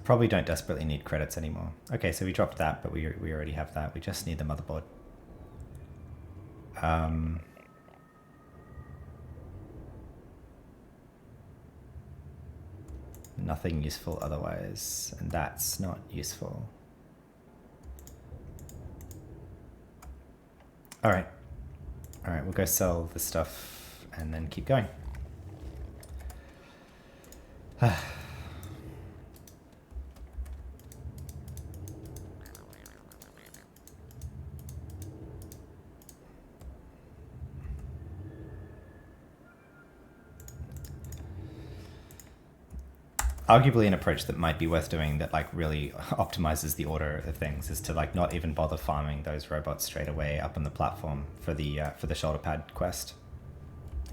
Probably don't desperately need credits anymore. Okay, so we dropped that, but we already have that. We just need the motherboard. Nothing useful otherwise, and that's not useful. Alright. Alright, we'll go sell the stuff and then keep going. Arguably an approach that might be worth doing that like really optimizes the order of things is to like not even bother farming those robots straight away up on the platform for the shoulder pad quest,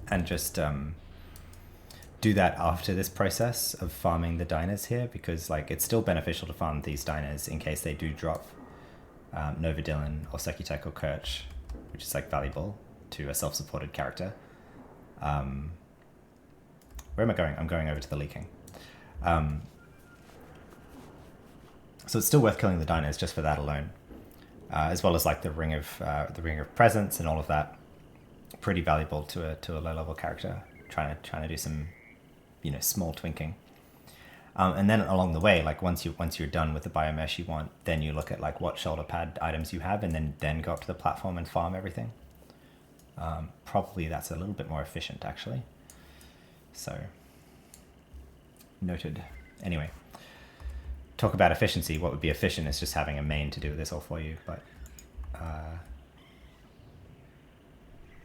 and just do that after this process of farming the diners here, because like it's still beneficial to farm these diners in case they do drop Nova Dylan or Sekitek or Kirch, which is like valuable to a self-supported character. Where am I going? I'm going over to the leaking. So it's still worth killing the diners just for that alone, as well as like the ring of presence and all of that. Pretty valuable to a low level character trying to do some, small twinking. And then along the way, like once you're done with the biomesh you want, then you look at like what shoulder pad items you have, and then go up to the platform and farm everything. Probably that's a little bit more efficient actually. So. Noted. Anyway, talk about efficiency. What would be efficient is just having a main to do this all for you, but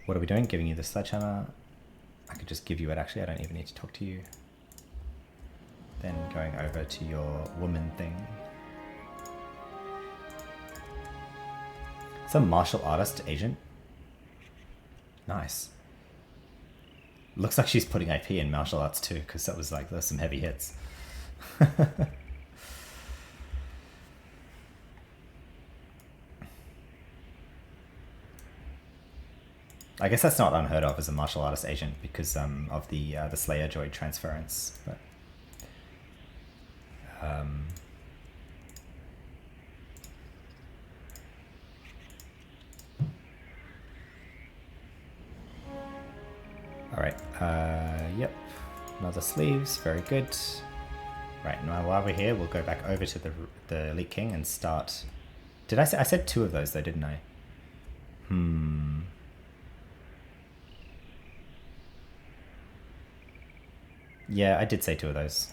what are we doing? Giving you the sledgehammer. I could just give you it actually. I don't even need to talk to you. Then going over to your woman thing. Some martial artist agent. Nice. Looks like she's putting IP in martial arts too, because that was like, there's some heavy hits. I guess that's not unheard of as a martial artist agent because of the Slayer droid transference. But all right. Yep. Another sleeves. Very good. Right. Now while we're here, we'll go back over to the Elite King and start. Did I say I said 2 of those though, didn't I? Yeah, I did say 2 of those.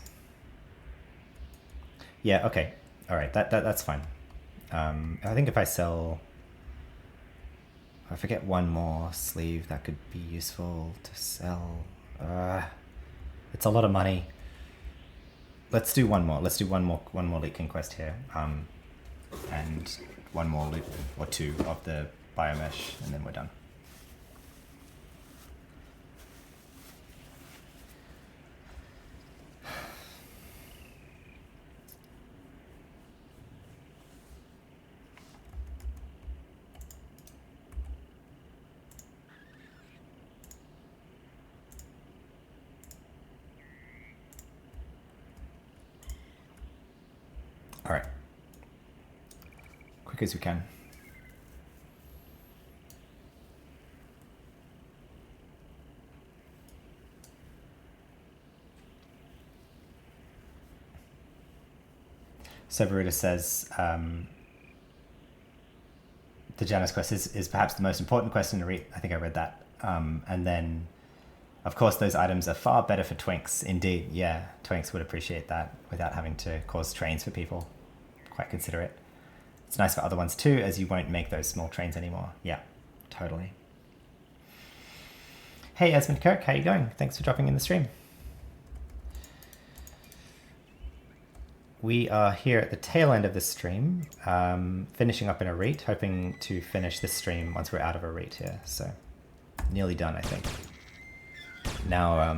Yeah. Okay. All right. That's fine. I think if I sell. I forget one more sleeve that could be useful to sell. It's a lot of money. Let's do one more. Let's do one more Elite King quest here. And one more loop or 2 of the biomesh, and then we're done. All right. Quick as we can. Severita says the Janus quest is perhaps the most important quest in the read. I think I read that. And then, of course, those items are far better for Twinks. Indeed, yeah, Twinks would appreciate that without having to cause trains for people. Quite considerate. It's nice for other ones too, as you won't make those small trains anymore. Yeah, totally. Hey, Esmond Kirk, how you going? Thanks for dropping in the stream. We are here at the tail end of the stream, finishing up in a read, hoping to finish this stream once we're out of a read here. So, nearly done, I think. Now,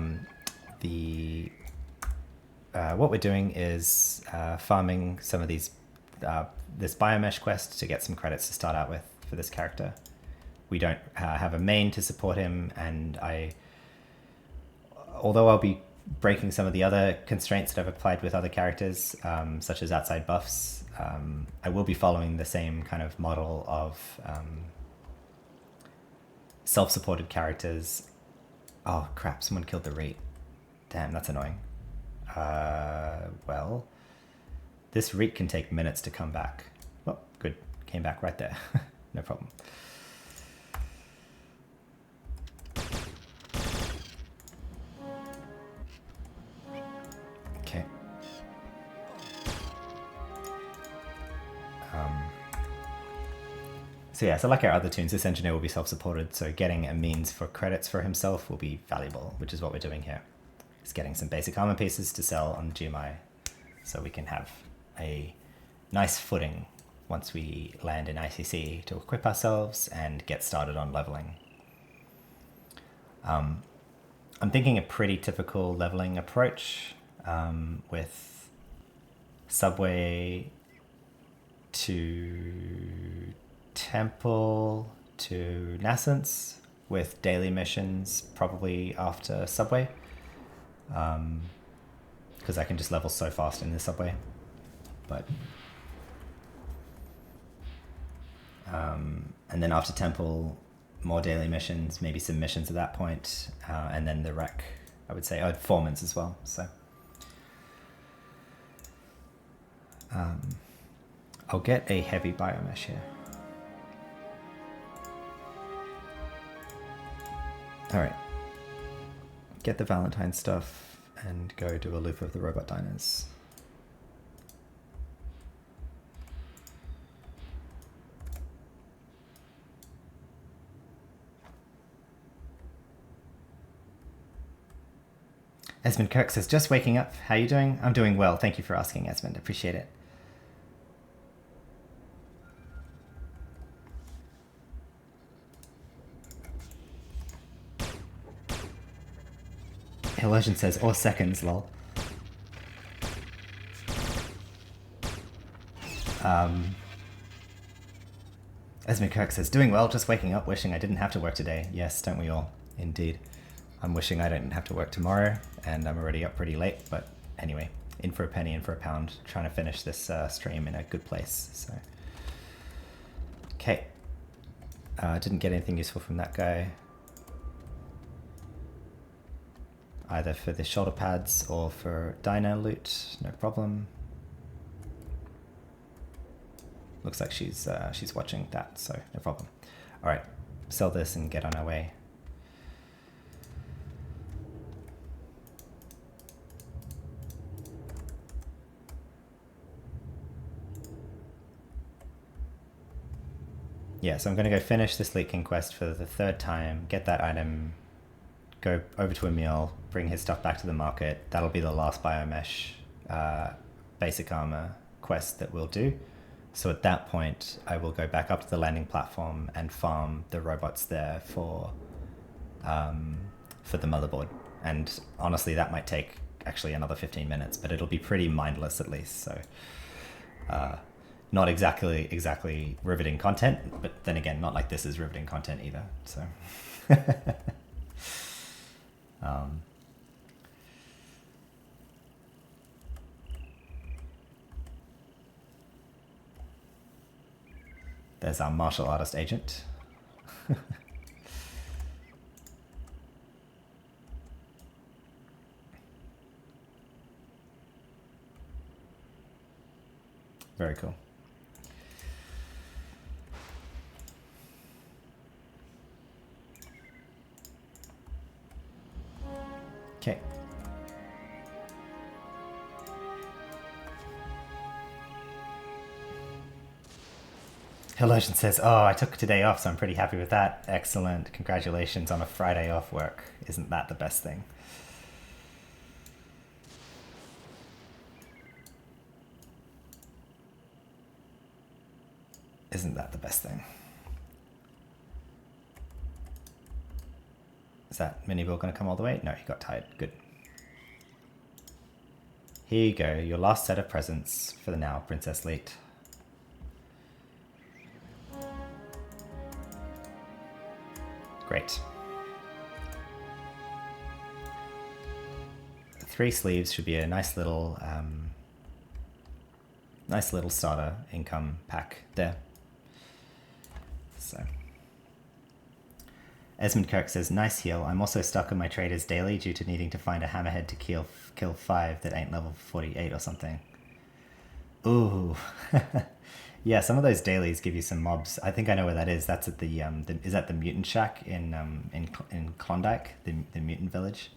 what we're doing is farming some of these this biomesh quest to get some credits to start out with for this character. We don't have a main to support him, and although I'll be breaking some of the other constraints that I've applied with other characters, such as outside buffs, I will be following the same kind of model of self-supported characters. Oh crap, someone killed the Reet. Damn, that's annoying. Well, this Reet can take minutes to come back. Oh, good. Came back right there. No problem. So yeah, so like our other toons, this engineer will be self-supported, so getting a means for credits for himself will be valuable, which is what we're doing here. It's getting some basic armor pieces to sell on GMI, so we can have a nice footing once we land in ICC to equip ourselves and get started on leveling. I'm thinking a pretty typical leveling approach with subway to temple to nascence with daily missions probably after subway, because I can just level so fast in the subway. But and then after temple, more daily missions, maybe some missions at that point, and then the rec, I would say, performance as well. So I'll get a heavy biomesh here. All right, get the Valentine stuff and go do a loop of the robot diners. Esmond Kirk says, just waking up. How are you doing? I'm doing well. Thank you for asking, Esmond. Appreciate it. Illusion says, or seconds, lol. Esmond Kirk says, doing well, just waking up, wishing I didn't have to work today. Yes, don't we all? Indeed. I'm wishing I don't have to work tomorrow, and I'm already up pretty late, but anyway, in for a penny, in for a pound, trying to finish this stream in a good place, so. Okay. Didn't get anything useful from that guy. Either for the shoulder pads or for diner loot, no problem. Looks like she's watching that, so no problem. All right, sell this and get on our way. Yeah, so I'm going to go finish this Leaking quest for the third time, get that item, go over to Emil, bring his stuff back to the market. That'll be the last biomesh basic armor quest that we'll do. So at that point, I will go back up to the landing platform and farm the robots there for the motherboard. And honestly, that might take actually another 15 minutes, but it'll be pretty mindless at least. So not exactly riveting content, but then again, not like this is riveting content either. So there's our martial artist agent. Very cool. Okay. Helosian says, oh, I took today off, so I'm pretty happy with that. Excellent. Congratulations on a Friday off work. Isn't that the best thing? Isn't that the best thing? Is that mini-bill going to come all the way? No, he got tired. Good. Here you go. Your last set of presents for the now, Princess Leet. Great. 3 sleeves should be a nice little starter income pack there. So, Esmond Kirk says, nice heal. I'm also stuck on my traders daily due to needing to find a hammerhead to kill 5 that ain't level 48 or something. Ooh. Yeah, some of those dailies give you some mobs. I think I know where that is. That's at the is that the mutant shack in Klondike, the mutant village?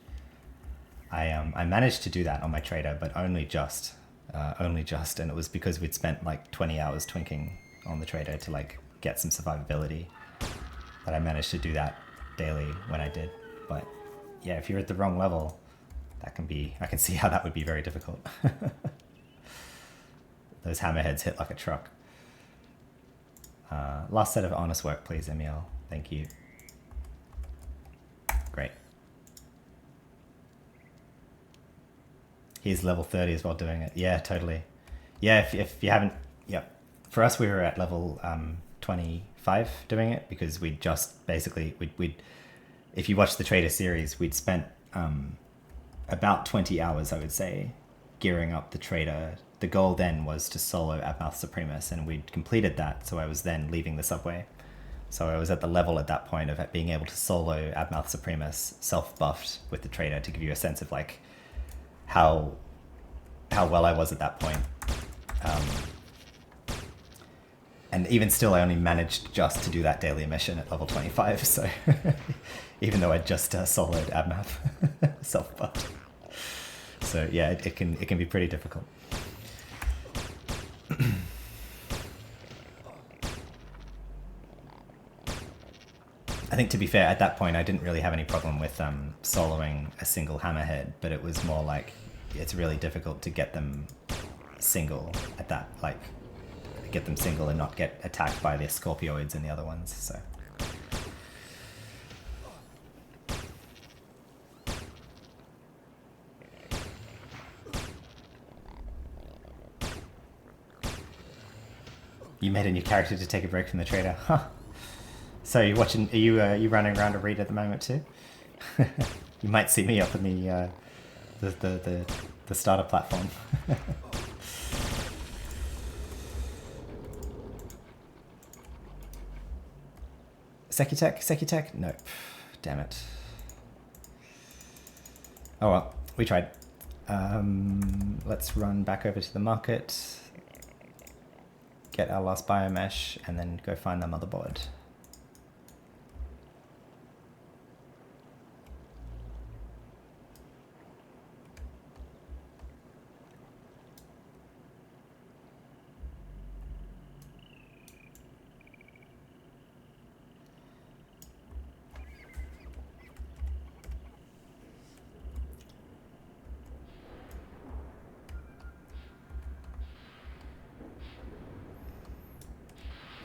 I managed to do that on my trader, but only just. only just, and it was because we'd spent like 20 hours twinking on the trader to like get some survivability that I managed to do that daily when I did. But yeah, if you're at the wrong level, that can be, I can see how that would be very difficult. Those hammerheads hit like a truck. Last set of honest work, please, Emil. Thank you. Great. He's level 30 as well doing it. Yeah, totally. Yeah, if you haven't, yep. For us, we were at level 25 doing it because we'd just basically, we'd if you watch the Trader series, we'd spent about 20 hours, I would say, gearing up the Trader. The goal then was to solo Abmouth Supremus, and we'd completed that, so I was then leaving the subway. So I was at the level at that point of being able to solo Abmouth Supremus self-buffed with the Trader to give you a sense of like how well I was at that point. And even still, I only managed just to do that daily mission at level 25, so even though I just soloed Abmouth self-buffed. So yeah, it can be pretty difficult. I think, to be fair, at that point I didn't really have any problem with soloing a single hammerhead, but it was more like it's really difficult to get them single at that, like get them single and not get attacked by the Scorpioids and the other ones, so. You made a new character to take a break from the Trader, huh? So you're watching? Are you running around a read at the moment too? You might see me up in the starter platform. Sekitech? Nope. Damn it. Oh well, we tried. Let's run back over to the market, get our last biomesh, and then go find the motherboard.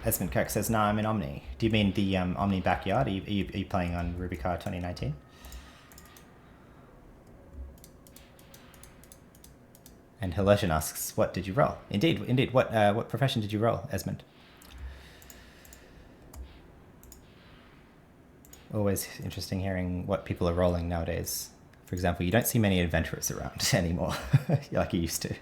Esmond Kirk says, "No, I'm in Omni." Do you mean the Omni backyard? Are you playing on RubyCar 2019? And Helosian asks, "What did you roll?" Indeed. What profession did you roll, Esmond? Always interesting hearing what people are rolling nowadays. For example, you don't see many adventurers around anymore, like you used to.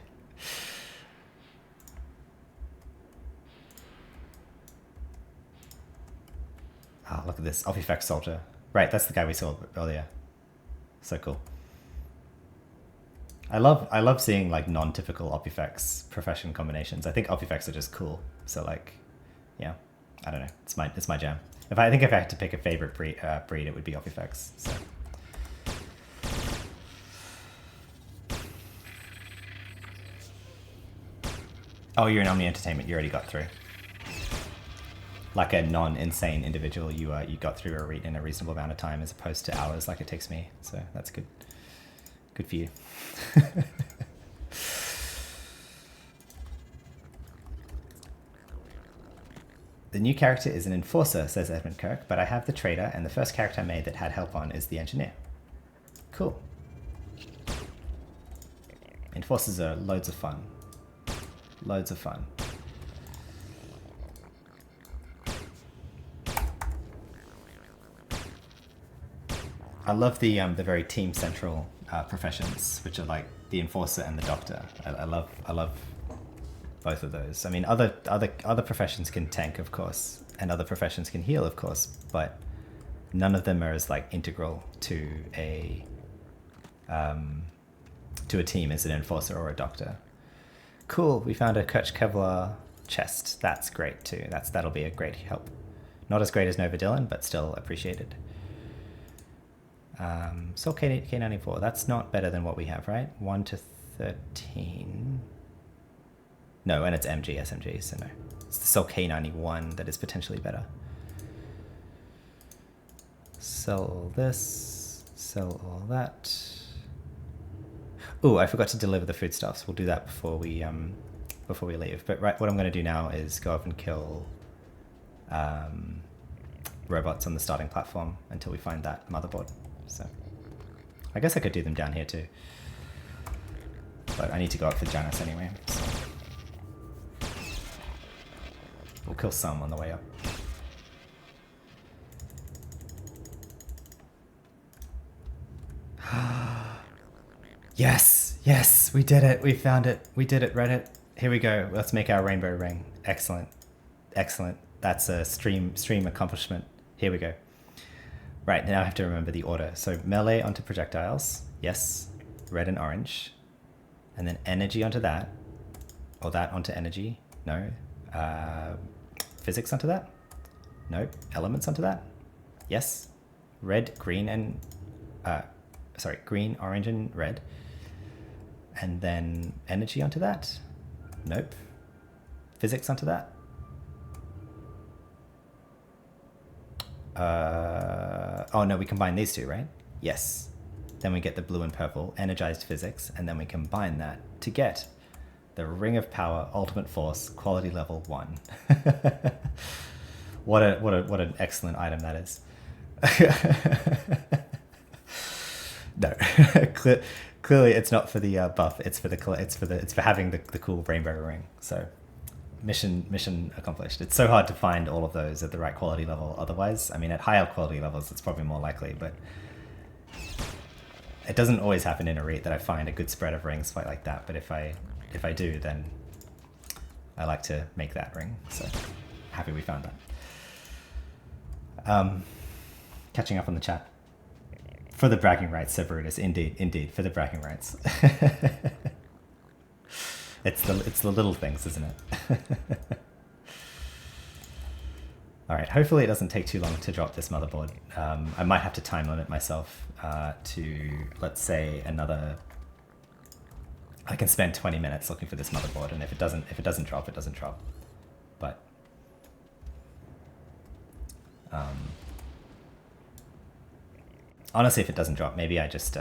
Oh, look at this. Opifex Soldier. Right, that's the guy we saw earlier. So cool. I love seeing like non-typical Opifex profession combinations. I think Opifex are just cool. So like, yeah, I don't know. It's my jam. If I had to pick a favorite breed, it would be Opifex. So. Oh, you're in Omni Entertainment. You already got through. Like a non-insane individual, you got through a read in a reasonable amount of time, as opposed to hours like it takes me. So that's good. Good for you. The new character is an enforcer, says Edmund Kirk, but I have the trader, and the first character I made that had help on is the engineer. Cool. Enforcers are loads of fun. Loads of fun. I love the very team central professions, which are like the enforcer and the doctor. I love both of those. I mean, other professions can tank, of course, and other professions can heal, of course, but none of them are as like integral to a team as an enforcer or a doctor. Cool. We found a Kutch Kevlar chest. That's great too. That'll be a great help. Not as great as Nova Dylan, but still appreciated. So K94, that's not better than what we have, right? 1 to 13. No, and it's MG, SMG, so no. It's the Cell K91 that is potentially better. Sell all this, sell all that. Oh, I forgot to deliver the foodstuffs. We'll do that before we leave. But right, what I'm going to do now is go up and kill robots on the starting platform until we find that motherboard. So I guess I could do them down here too. But I need to go up for Janice anyway. So we'll kill some on the way up. Yes, yes, we did it. We found it. We did it, Reddit. Here we go. Let's make our rainbow ring. Excellent. Excellent. That's a stream accomplishment. Here we go. Right, now I have to remember the order. So melee onto projectiles. Yes. Red and orange. And then energy onto that. Or that onto energy. No. Physics onto that. Nope. Elements onto that. Yes. Red, green, and... sorry, green, orange, and red. And then energy onto that. Nope. Physics onto that. Oh no, we combine these two, right? Yes. Then we get the blue and purple, energized physics, and then we combine that to get the Ring of Power, Ultimate Force, quality level 1. What an excellent item that is. No, clearly it's not for the buff. It's for having the cool rainbow ring. So mission accomplished. It's so hard to find all of those at the right quality level. Otherwise, I mean, at higher quality levels, it's probably more likely. But it doesn't always happen in a raid that I find a good spread of rings like that. But if I do, then I like to make that ring. So happy we found that. Catching up on the chat. For the bragging rights, said Brutus. Indeed, for the bragging rights. It's the little things, isn't it? All right. Hopefully, it doesn't take too long to drop this motherboard. I might have to time limit myself to, let's say, another. I can spend 20 minutes looking for this motherboard, and if it doesn't drop, it doesn't drop. But honestly, if it doesn't drop, maybe I just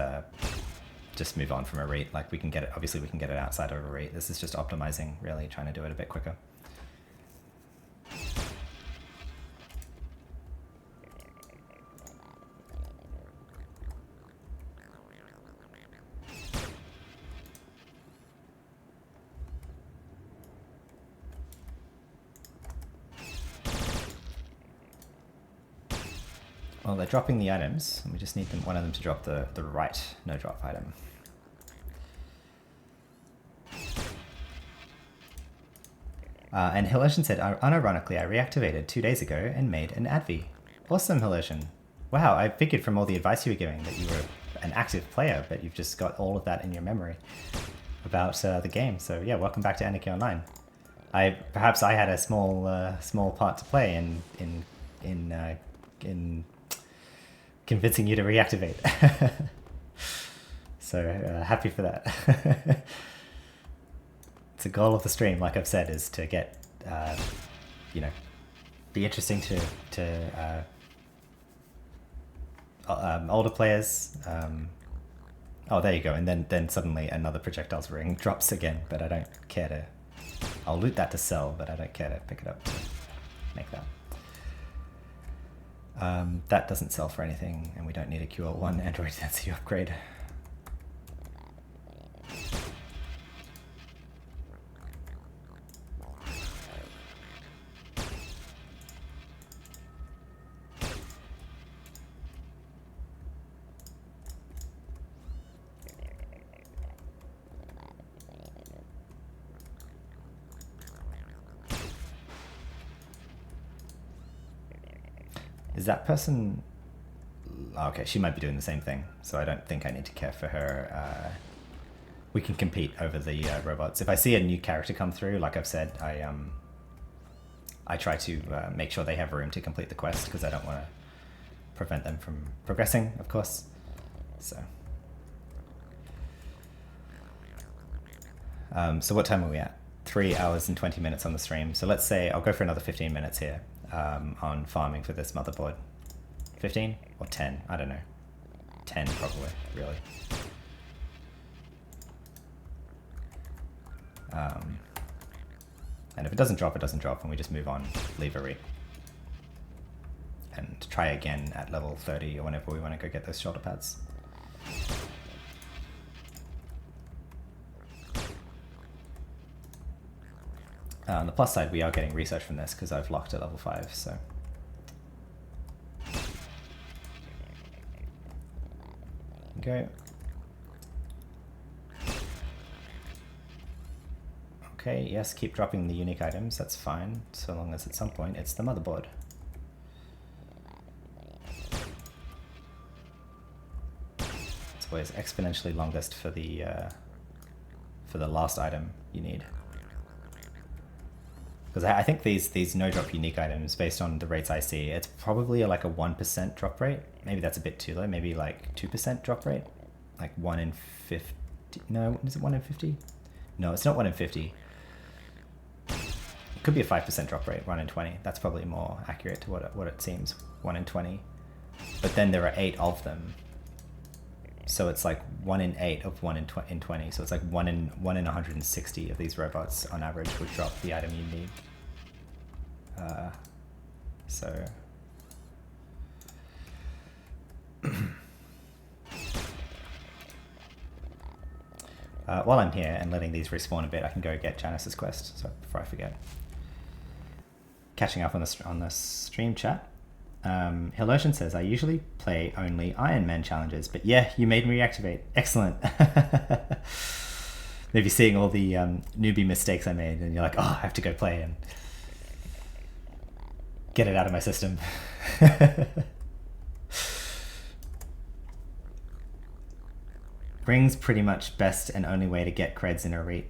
move on from a rate. Like we can get it. Obviously, we can get it outside of a rate. This is just optimizing, really, trying to do it a bit quicker. Well, they're dropping the items, and we just need one of them to drop the right no-drop item. And Hillerson said, unironically, I reactivated 2 days ago and made an Advi. Awesome, Hillerson. Wow, I figured from all the advice you were giving that you were an active player, but you've just got all of that in your memory about the game. So yeah, welcome back to Anarchy Online. Perhaps I had a small part to play in convincing you to reactivate. So happy for that. It's a goal of the stream, like I've said, is to get, be interesting to older players. Oh, there you go. And then suddenly another projectiles ring drops again, but I don't care to. I'll loot that to sell, but I don't care to pick it up to make that. That doesn't sell for anything, and we don't need a QL1 Android density upgrade. Is that person... Okay, she might be doing the same thing, so I don't think I need to care for her. We can compete over the robots. If I see a new character come through, like I've said, I try to make sure they have room to complete the quest, because I don't want to prevent them from progressing, of course. So what time are we at? 3 hours and 20 minutes on the stream. So let's say I'll go for another 15 minutes here on farming for this motherboard. 15 or 10? I don't know. 10 probably, really. And if it doesn't drop, it doesn't drop, and we just move on, leave a read. And try again at level 30 or whenever we want to go get those shoulder pads. On the plus side, we are getting research from this because I've locked at level 5, so. Go. Okay, yes, keep dropping the unique items, that's fine, so long as at some point it's the motherboard. It's always exponentially longest for the last item you need. Because I think these no-drop unique items, based on the rates I see, it's probably like a 1% drop rate. Maybe that's a bit too low, maybe like 2% drop rate? Like 1 in 50, no, is it 1 in 50? No, it's not 1 in 50. It could be a 5% drop rate, 1 in 20. That's probably more accurate to what it seems, 1 in 20. But then there are 8 of them. So it's like 1 in 8 of 1 in 20. So it's like 1 in 160 of these robots on average would drop the item you need. So while I'm here and letting these respawn a bit, I can go get Janice's quest. So before I forget, catching up on the stream chat. Hilotion says, I usually play only Iron Man challenges, but yeah, you made me reactivate. Excellent. Maybe seeing all the newbie mistakes I made and you're like, oh, I have to go play and get it out of my system. Ring's pretty much best and only way to get creds in a read.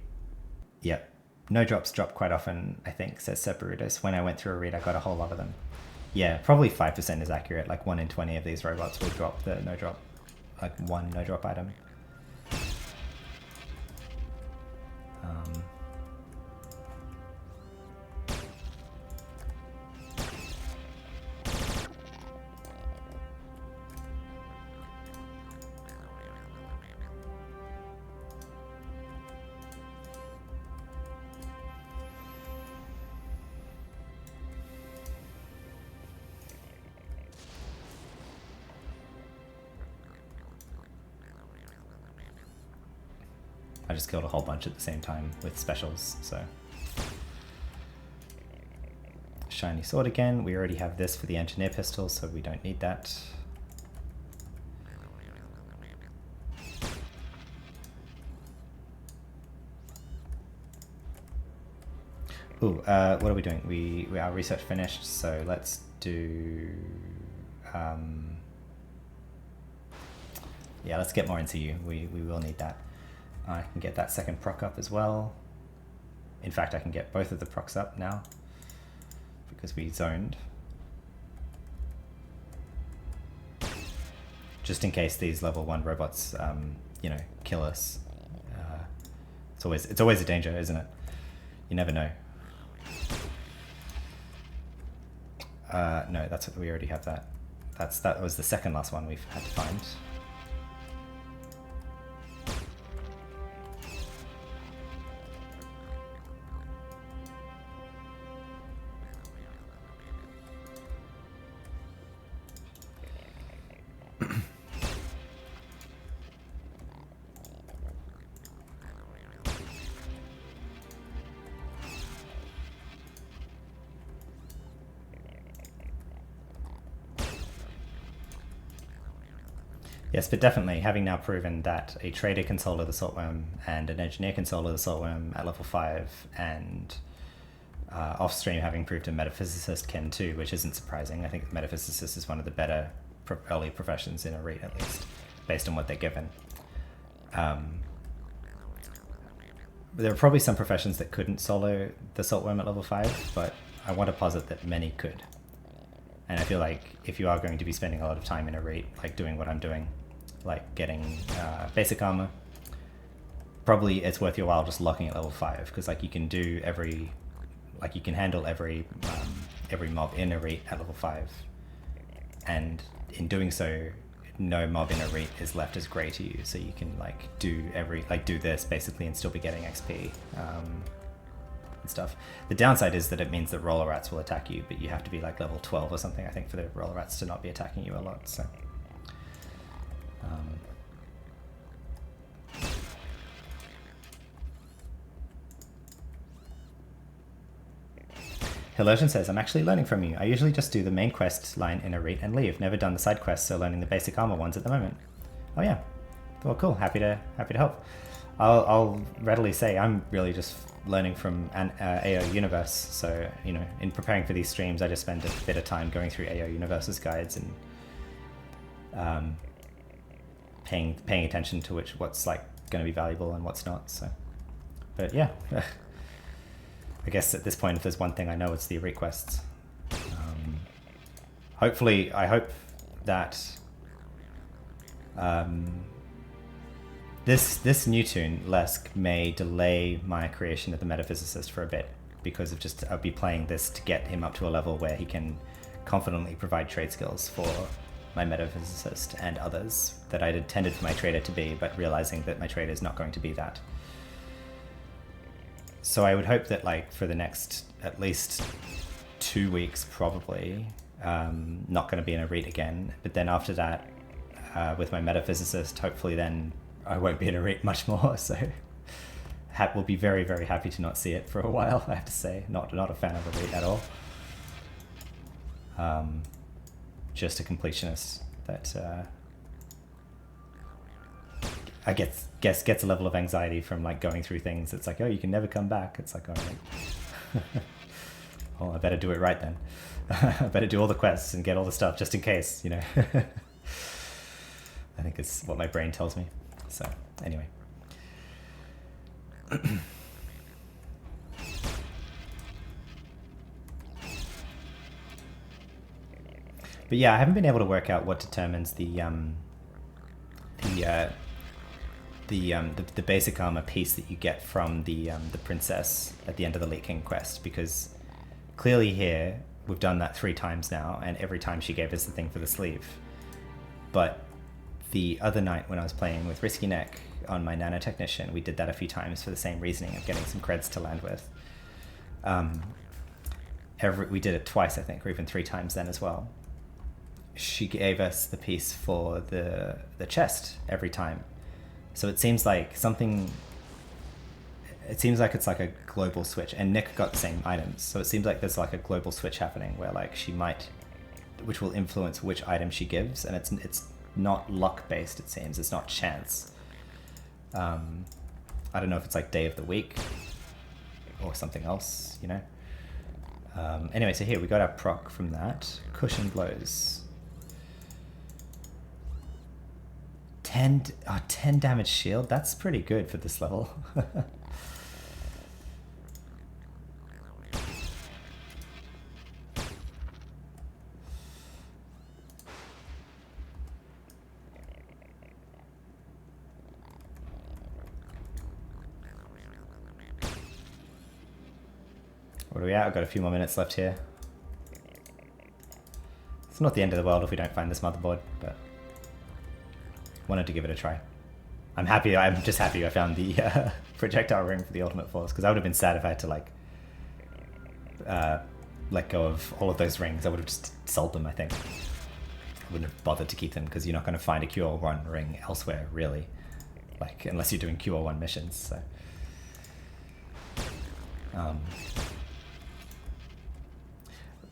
Yep. No drops drop quite often, I think, says Separutus. When I went through a read, I got a whole lot of them. Yeah, probably 5% is accurate. Like 1 in 20 of these robots will drop the no drop, like 1 no drop item. I just killed a whole bunch at the same time with specials, so. Shiny sword again. We already have this for the engineer pistol, so we don't need that. Ooh, what are we doing? Our research finished, so let's do... yeah, let's get more into you. We will need that. I can get that second proc up as well. In fact, I can get both of the procs up now because we zoned. Just in case these level 1 robots, you know, kill us. It's always a danger, isn't it? You never know. No, that's what we already have that. That was the second last one we've had to find. Yes, but definitely, having now proven that a trader can solo the Saltworm and an engineer can solo the Saltworm at level 5, and off-stream having proved a metaphysicist can too, which isn't surprising. I think metaphysicist is one of the better early professions in a read, at least, based on what they're given. There are probably some professions that couldn't solo the Saltworm at level 5, but I want to posit that many could. And I feel like if you are going to be spending a lot of time in a raid, like doing what I'm doing, like getting basic armor, probably it's worth your while just locking at level 5, because like you can do every, like you can handle every mob in a REIT at level 5, and in doing so, no mob in a REIT is left as grey to you, so you can like do this basically and still be getting XP and stuff. The downside is that it means that roller rats will attack you, but you have to be like level 12 or something, I think, for the roller rats to not be attacking you a lot. So Hillersion says, I'm actually learning from you. I usually just do the main quest line in a REIT and leave. Never done the side quests, so learning the basic armor ones at the moment. Oh yeah. Well, cool. Happy to help. I'll readily say I'm really just learning from an AO Universe. So, you know, in preparing for these streams, I just spend a bit of time going through AO Universe's guides and paying attention to what's like going to be valuable and what's not. So, but yeah. I guess at this point, if there's one thing I know, it's the requests. Hopefully, I hope that this new Toon, Lesk, may delay my creation of the Metaphysicist for a bit, because of just I'll be playing this to get him up to a level where he can confidently provide trade skills for my Metaphysicist and others that I'd intended for my trader to be, but realizing that my trader is not going to be that. So I would hope that, like, for the next at least 2 weeks, probably, not going to be in a REIT again. But then after that, with my Metaphysicist, hopefully then I won't be in a REIT much more. So we'll be very, very happy to not see it for a while, I have to say. Not a fan of a REIT at all. Just a completionist that I guess gets a level of anxiety from like going through things. It's like, oh, you can never come back. It's like, all right. Well, I better do it right then. I better do all the quests and get all the stuff just in case, you know. I think it's what my brain tells me. So anyway. But yeah, I haven't been able to work out what determines the basic armor piece that you get from the princess at the end of the Lee King quest, because clearly here we've done that 3 times now, and every time she gave us the thing for the sleeve. But the other night when I was playing with Risky Neck on my nanotechnician, we did that a few times for the same reasoning of getting some creds to land with. We did it twice, I think, or even 3 times then as well. She gave us the piece for the chest every time. So it seems like it's like a global switch, and Nick got the same items. So it seems like there's like a global switch happening where like which will influence which item she gives, and it's not luck based, it seems. It's not chance. I don't know if it's like day of the week or something else, you know? Anyway, so here we got our proc from that. Cushion blows. 10 damage shield, that's pretty good for this level. What are we at? I've got a few more minutes left here. It's not the end of the world if we don't find this motherboard, but wanted to give it a try. I'm just happy I found the projectile ring for the ultimate force, because I would have been sad if I had to like let go of all of those rings. I would have just sold them, I think. I wouldn't have bothered to keep them, because you're not going to find a QR1 ring elsewhere, really. Like, unless you're doing QR1 missions, so.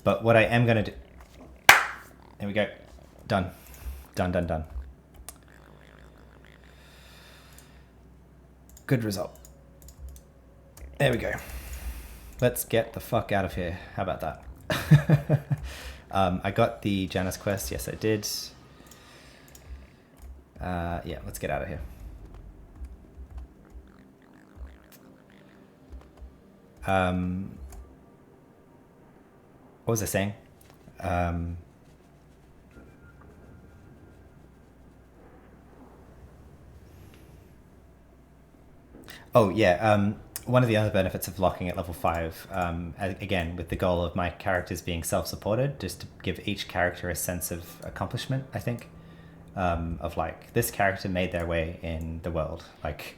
But what I am going to do... There we go. Done. Done. Good result. There we go. Let's get the fuck out of here. How about that? I got the Janus quest. Yes, I did. Yeah, let's get out of here. What was I saying? Oh yeah. One of the other benefits of locking at level 5, again with the goal of my characters being self-supported, just to give each character a sense of accomplishment. I think of like this character made their way in the world. Like,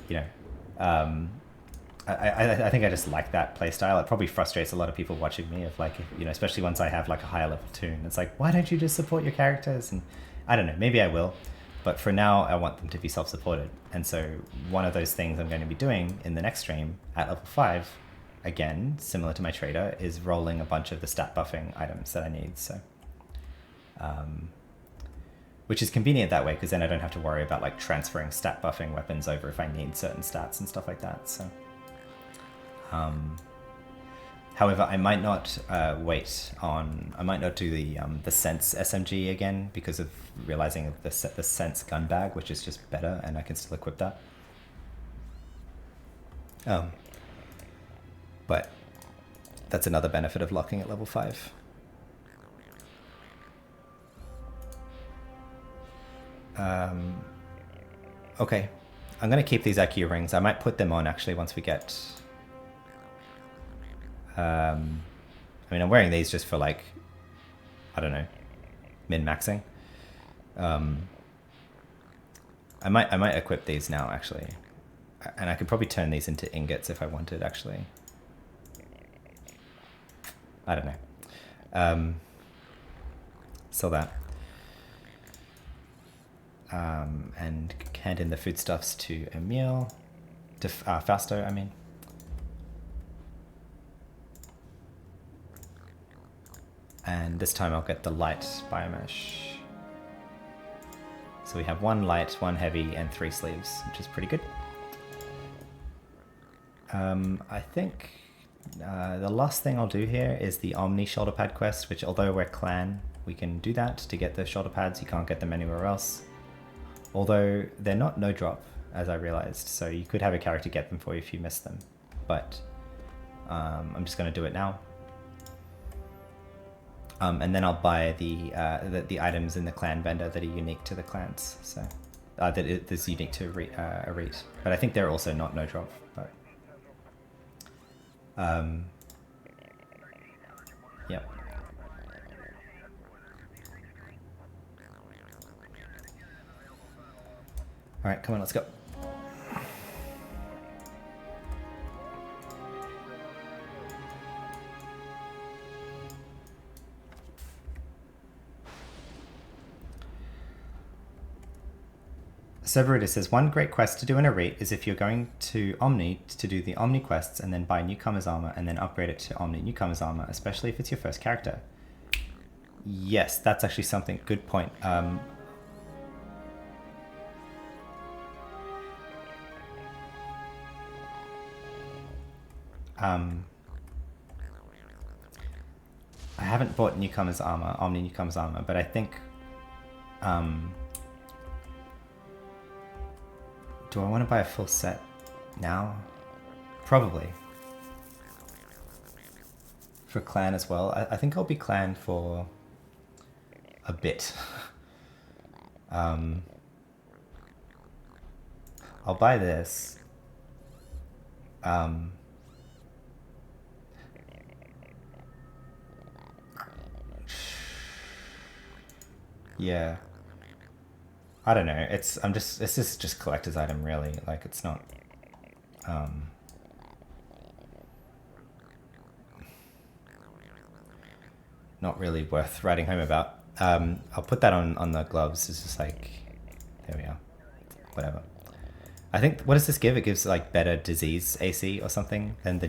you know, I think I just like that playstyle. It probably frustrates a lot of people watching me, of like, you know, especially once I have like a higher level Toon. It's like, why don't you just support your characters? And I don't know, maybe I will. But for now, I want them to be self-supported. And so one of those things I'm going to be doing in the next stream at level 5, again, similar to my trader, is rolling a bunch of the stat buffing items that I need. So, which is convenient that way, because then I don't have to worry about like transferring stat buffing weapons over if I need certain stats and stuff like that. So, however, I might not I might not do the Sense SMG again, because of realizing the Sense gun bag, which is just better, and I can still equip that. But that's another benefit of locking at level 5. Okay, I'm gonna keep these IQ rings. I might put them on actually once we get. I mean, I'm wearing these just for like, I don't know, min-maxing. I might equip these now actually, and I could probably turn these into ingots if I wanted actually. I don't know. Sell that. And hand in the foodstuffs to Emil, to Fausto, I mean. And this time I'll get the light biomesh. So we have 1 light, 1 heavy, and 3 sleeves, which is pretty good. I think the last thing I'll do here is the Omni shoulder pad quest, which although we're clan, we can do that to get the shoulder pads. You can't get them anywhere else. Although they're not no drop, as I realized, so you could have a character get them for you if you miss them. But I'm just going to do it now. And then I'll buy the items in the clan vendor that are unique to the clans. So that is unique to Arit. But I think they're also not no drop. But yep. All right, come on, let's go. Severita says, one great quest to do in a rate is if you're going to Omni to do the Omni quests and then buy Newcomer's Armor and then upgrade it to Omni Newcomer's Armor, especially if it's your first character. Yes, that's actually something, good point. I haven't bought Newcomer's Armor, Omni Newcomer's Armor, but I think do I want to buy a full set now? Probably. For clan as well. I think I'll be clan for a bit. I'll buy this. Yeah. I don't know. This is just collector's item really. Like it's not not really worth writing home about. I'll put that on the gloves. It's just like, there we are. Whatever. I think, what does this give? It gives like better disease AC or something than the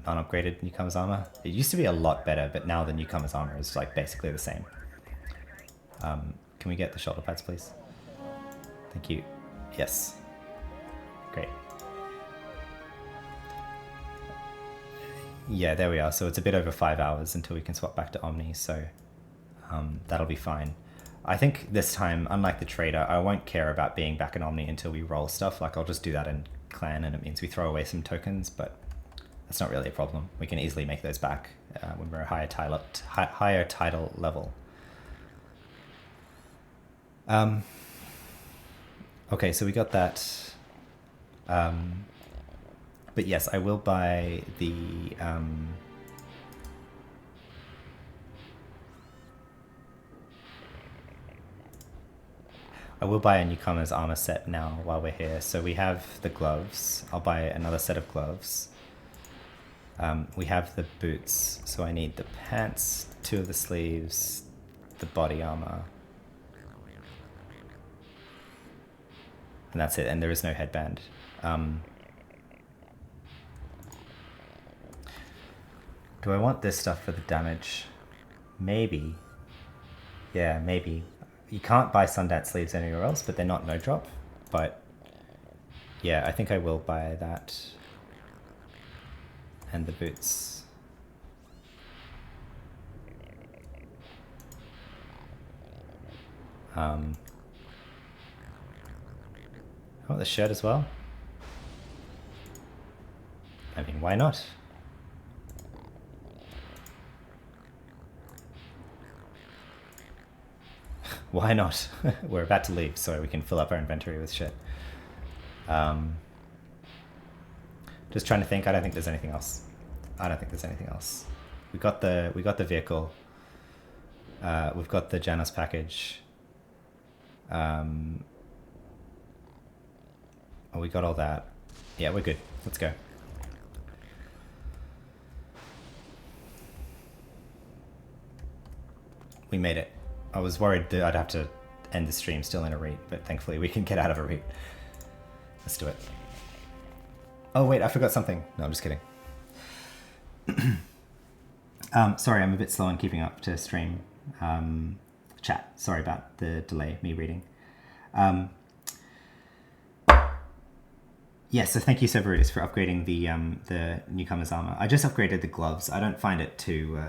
unupgraded Newcomer's Armor. It used to be a lot better, but now the Newcomer's Armor is like basically the same. Can we get the shoulder pads, please? Thank you. Yes. Great. Yeah, there we are. So it's a bit over 5 hours until we can swap back to Omni, so that'll be fine. I think this time, unlike the trader, I won't care about being back in Omni until we roll stuff. Like, I'll just do that in clan, and it means we throw away some tokens, but that's not really a problem. We can easily make those back when we're a higher title level. Okay, so we got that. But yes, I will buy the I will buy a newcomer's armor set now while we're here. So we have the gloves. I'll buy another set of gloves. We have the boots, so I need the pants, 2 of the sleeves, the body armor. And that's it, and there is no headband. Do I want this stuff for the damage? Maybe. Yeah, maybe. You can't buy Sundance sleeves anywhere else, but they're not no drop. But yeah, I think I will buy that. And the boots. I want the shirt as well. I mean, why not? Why not? We're about to leave, so we can fill up our inventory with shit. Just trying to think. I don't think there's anything else. I don't think there's anything else. We got the vehicle. We've got the Janus package. Oh, we got all that. Yeah, we're good. Let's go. We made it. I was worried that I'd have to end the stream still in a read, but thankfully we can get out of a read. Let's do it. Oh wait, I forgot something. No, I'm just kidding. Sorry, I'm a bit slow in keeping up to stream chat. Sorry about the delay, me reading. Yeah, so thank you, Cerberus, for upgrading the newcomer's armor. I just upgraded the gloves. I don't find it too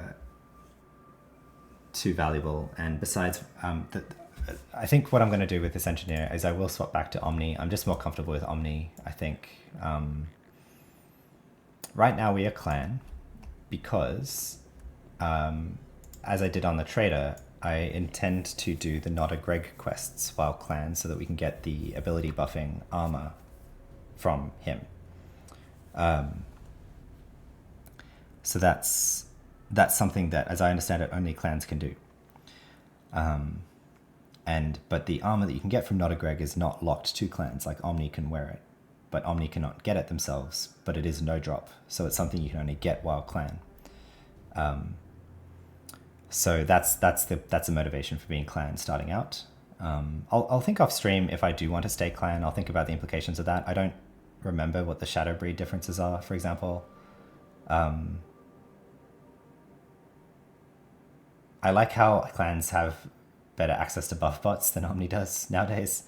valuable, and besides, I think what I'm going to do with this engineer is I will swap back to Omni. I'm just more comfortable with Omni, I think. Right now we are clan because, as I did on the trader, I intend to do the Not a Greg quests while clan so that we can get the ability buffing armor from him. So that's something that, as I understand it, only clans can do. But the armor that you can get from Not a Greg is not locked to clans. Like Omni can wear it, but Omni cannot get it themselves. But it is no drop, so it's something you can only get while clan. So that's a motivation for being clan starting out. I'll think off stream if I do want to stay clan. I'll think about the implications of that. I don't remember what the shadow breed differences are, for example. I like how clans have better access to buff bots than Omni does nowadays.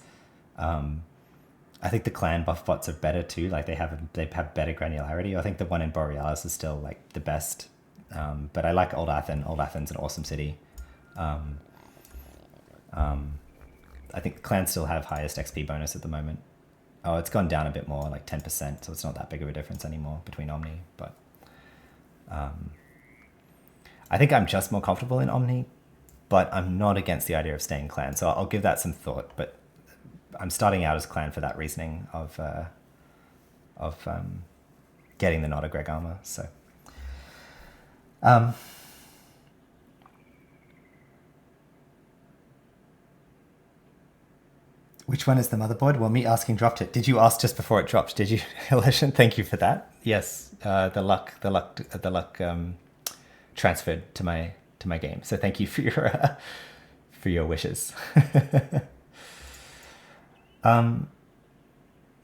I think the clan buff bots are better too. Like they have better granularity. I think the one in Borealis is still like the best. But I like Old Athen. Old Athen's an awesome city. I think clans still have highest XP bonus at the moment. Oh, it's gone down a bit more, like 10%, so it's not that big of a difference anymore between Omni. But I think I'm just more comfortable in Omni, but I'm not against the idea of staying clan. So I'll give that some thought. But I'm starting out as clan for that reasoning of getting the Not a Greg armor. So. Which one is the motherboard? Well, me asking dropped it. Did you ask just before it dropped? Did you, Elation? Thank you for that. Yes, the luck transferred to my game. So thank you for your wishes.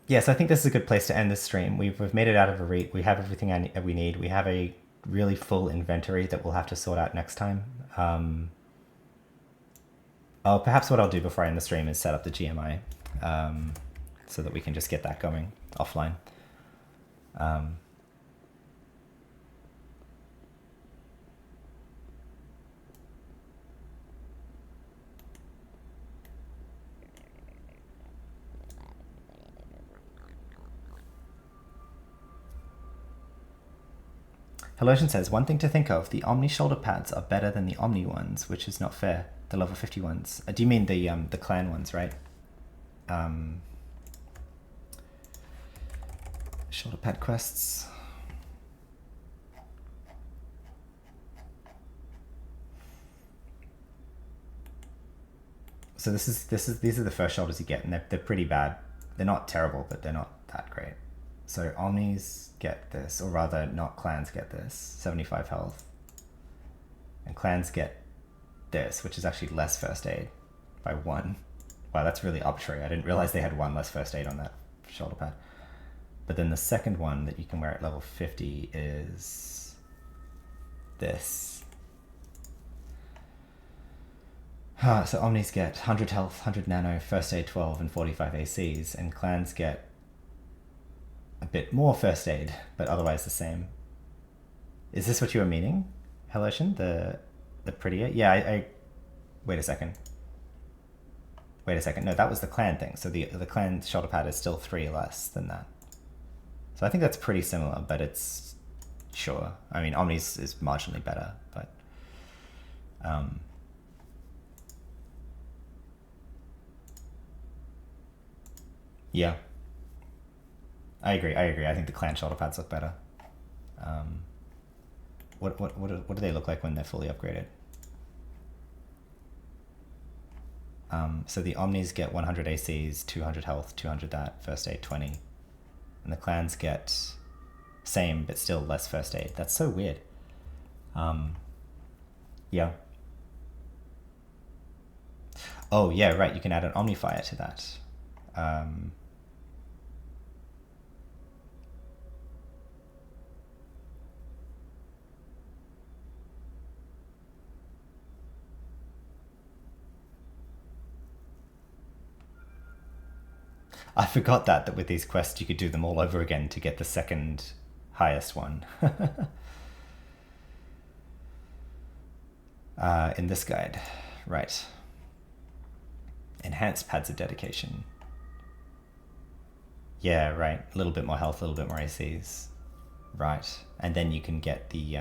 Yes, I think this is a good place to end this stream. We've made it out of a read. We have everything we need. We have a really full inventory that we'll have to sort out next time. Perhaps what I'll do before I end the stream is set up the GMI so that we can just get that going offline. Helosian says, one thing to think of, the Omni shoulder pads are better than the Omni ones, which is not fair. The level 50 ones. Do you mean the clan ones, right? Shoulder pad quests. So these are the first shoulders you get, and they're pretty bad. They're not terrible, but they're not that great. So Omnis get this, or rather, not clans get this, 75 health, and clans get this, which is actually less first aid by 1. Wow, that's really arbitrary. I didn't realize they had 1 less first aid on that shoulder pad. But then the second one that you can wear at level 50 is this. So Omnis get 100 health, 100 nano, first aid 12, and 45 ACs, and clans get a bit more first aid, but otherwise the same. Is this what you were meaning, Hellotion? The prettier? Yeah, I wait a second. Wait a second. No, that was the clan thing. So the clan shoulder pad is still 3 less than that. So I think that's pretty similar, but it's sure. I mean, Omnis is marginally better, but yeah, I agree. I think the clan shoulder pads look better. What do they look like when they're fully upgraded? So the Omnis get 100 ACs, 200 health, 200 that, first aid 20. And the clans get same, but still less first aid. That's so weird. Yeah. Oh, yeah, right. You can add an Omnifier to that. I forgot that with these quests you could do them all over again to get the second highest one. In this guide, right. Enhanced pads of dedication. Yeah, right. A little bit more health, a little bit more ACs. Right. And then you can get the,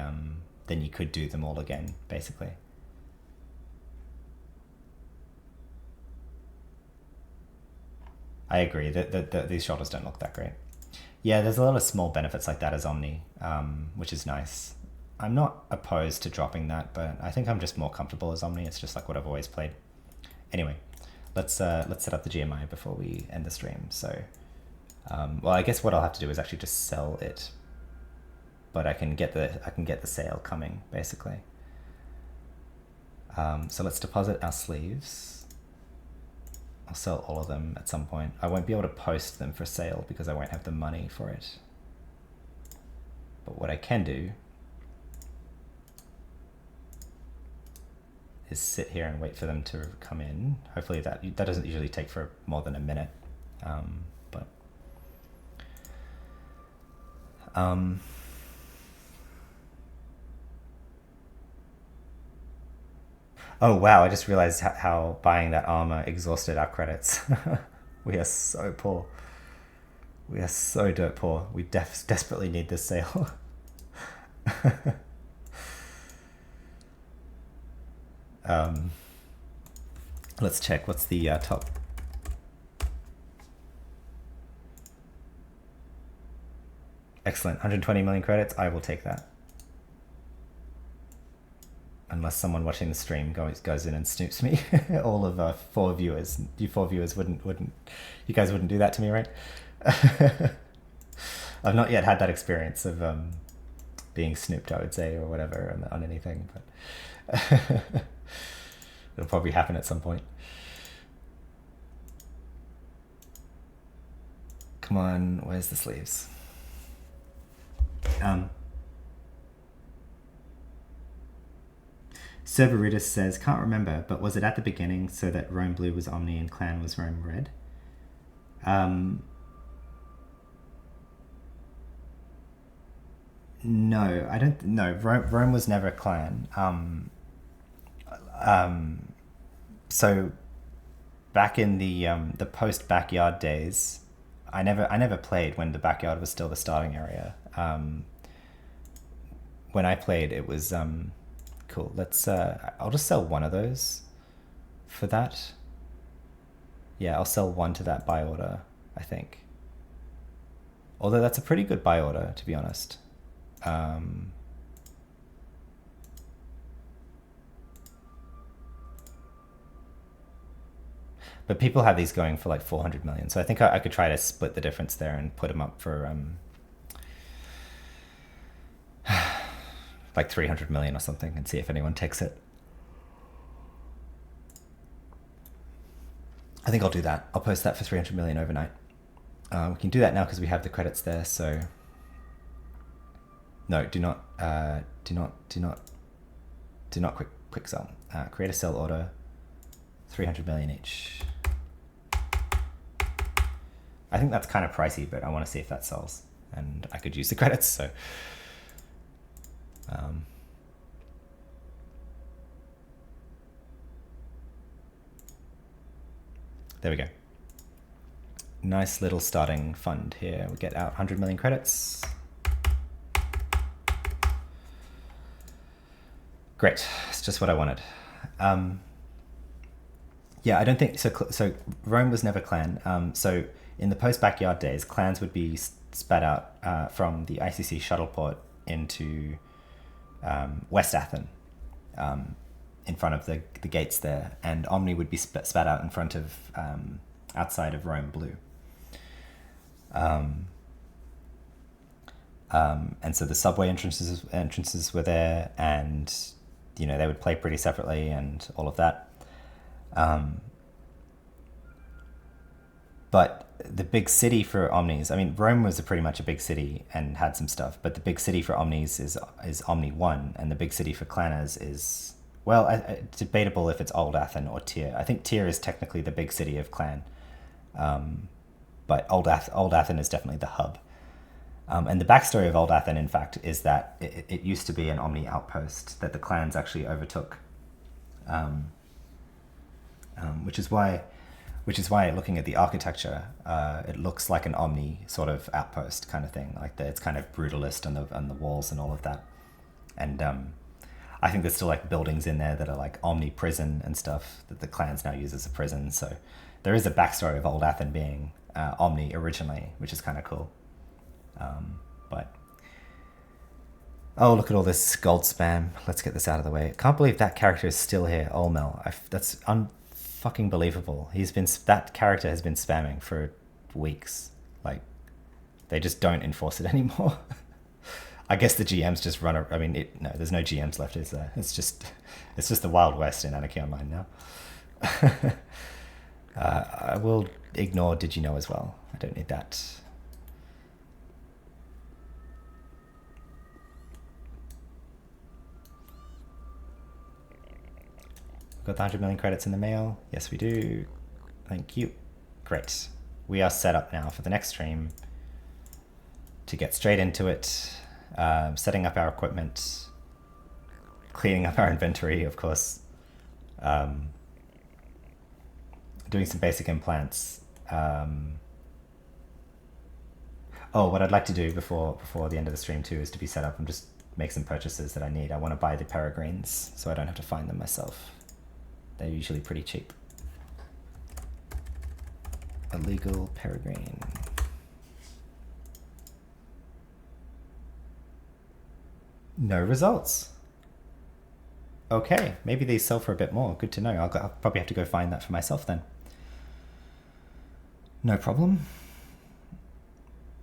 then you could do them all again, basically. I agree that these shoulders don't look that great. Yeah, there's a lot of small benefits like that as Omni, which is nice. I'm not opposed to dropping that, but I think I'm just more comfortable as Omni. It's just like what I've always played. Anyway, let's set up the GMI before we end the stream. So, well, I guess what I'll have to do is actually just sell it, but I can get the sale coming basically. So let's deposit our sleeves. I'll sell all of them at some point. I won't be able to post them for sale because I won't have the money for it. But what I can do is sit here and wait for them to come in. Hopefully that doesn't usually take for more than a minute. Oh wow, I just realized how buying that armor exhausted our credits. We are so poor. We are so dirt poor. We desperately need this sale. Let's check. What's the top? Excellent. 120 million credits. I will take that. Unless someone watching the stream goes in and snoops me. All of 4 viewers. You 4 viewers wouldn't you guys wouldn't do that to me, right? I've not yet had that experience of being snooped, I would say, or whatever on anything, but it'll probably happen at some point. Come on, where's the sleeves? Cerberudus says, can't remember, but was it at the beginning so that Rome Blue was Omni and Clan was Rome Red? No, I don't. No, Rome was never Clan. So back in the post backyard days, I never played when the backyard was still the starting area. When I played, it was cool. Let's. I'll just sell one of those for that. Yeah, I'll sell one to that buy order, I think. Although that's a pretty good buy order, to be honest. But people have these going for like 400 million. So I think I could try to split the difference there and put them up for like 300 million or something and see if anyone takes it. I think I'll do that. I'll post that for 300 million overnight. We can do that now because we have the credits there. So no, do not quick sell. Create a sell order, 300 million each. I think that's kind of pricey, but I want to see if that sells, and I could use the credits. So there we go. Nice little starting fund here. We get out 100 million credits. Great, it's just what I wanted. Yeah, I don't think so. So Rome was never clan. So in the post-backyard days, clans would be spat out from the ICC shuttle port into West Athen, in front of the gates there, and Omni would be spat out in front of outside of Rome Blue. And so the subway entrances were there, and they would play pretty separately and all of that. But the big city for Omnis, I mean, Rome was pretty much a big city and had some stuff, but the big city for Omnis is Omni 1, and the big city for Clanners is, well, debatable if it's Old Athen or Tyr. I think Tyr is technically the big city of Clan, but Old Athen is definitely the hub. And the backstory of Old Athen, in fact, is that it used to be an Omni outpost that the clans actually overtook, which is why, looking at the architecture, it looks like an Omni sort of outpost kind of thing. Like it's kind of brutalist on the walls and all of that. And I think there's still like buildings in there that are like Omni prison and stuff that the clans now use as a prison. So there is a backstory of Old Athen being Omni originally, which is kind of cool. But oh, look at all this gold spam. Let's get this out of the way. Can't believe that character is still here, Olmel. That's unfucking believable. That character has been spamming for weeks. Like, they just don't enforce it anymore. I guess the GMs just run. No, there's no GMs left, is there? It's just the Wild West in Anarchy Online now. I will ignore Did You Know as well. I don't need that. Got the 100 million credits in the mail. Yes, we do. Thank you. Great. We are set up now for the next stream to get straight into it. Setting up our equipment, cleaning up our inventory, of course, doing some basic implants. What I'd like to do before the end of the stream too is to be set up and just make some purchases that I need. I want to buy the peregrines so I don't have to find them myself. They're usually pretty cheap. Illegal peregrine. No results. Okay, maybe they sell for a bit more. Good to know. I'll probably have to go find that for myself then. No problem.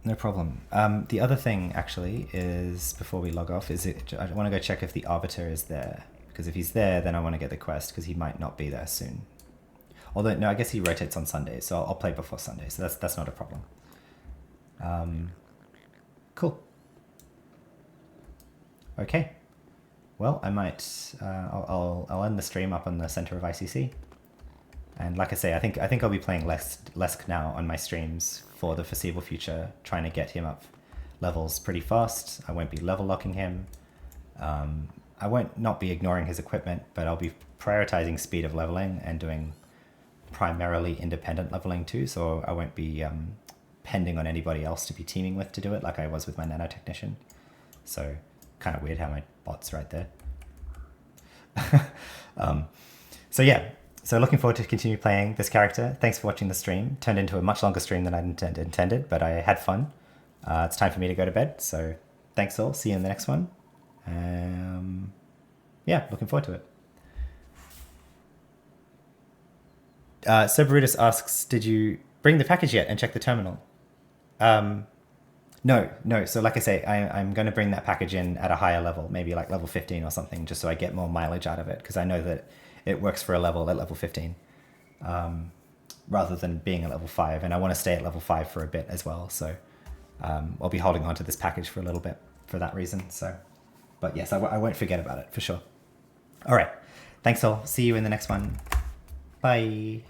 No problem. The other thing, actually, is, before we log off, I want to go check if the Arbiter is there. Because if he's there, then I want to get the quest, because he might not be there soon. Although, no, I guess he rotates on Sundays, so I'll play before Sunday, so that's not a problem. Cool. Okay. Well, I might, I'll end the stream up on the center of ICC. And like I say, I think I'll be playing Lesk now on my streams for the foreseeable future, trying to get him up levels pretty fast. I won't be level locking him. I won't not be ignoring his equipment, but I'll be prioritizing speed of leveling and doing primarily independent leveling too, so I won't be pending on anybody else to be teaming with to do it like I was with my nanotechnician. So kind of weird how my bot's right there. So yeah, so looking forward to continue playing this character. Thanks for watching the stream. Turned into a much longer stream than I intended, but I had fun. It's time for me to go to bed. So thanks all. See you in the next one. Yeah, looking forward to it. Cerberus asks, did you bring the package yet and check the terminal? No. So like I say, I'm going to bring that package in at a higher level, maybe like level 15 or something, just so I get more mileage out of it, because I know that it works for a level at level 15 rather than being at level 5. And I want to stay at level 5 for a bit as well. So I'll be holding on to this package for a little bit for that reason. So, but yes, I won't forget about it for sure. All right. Thanks all. See you in the next one. Bye.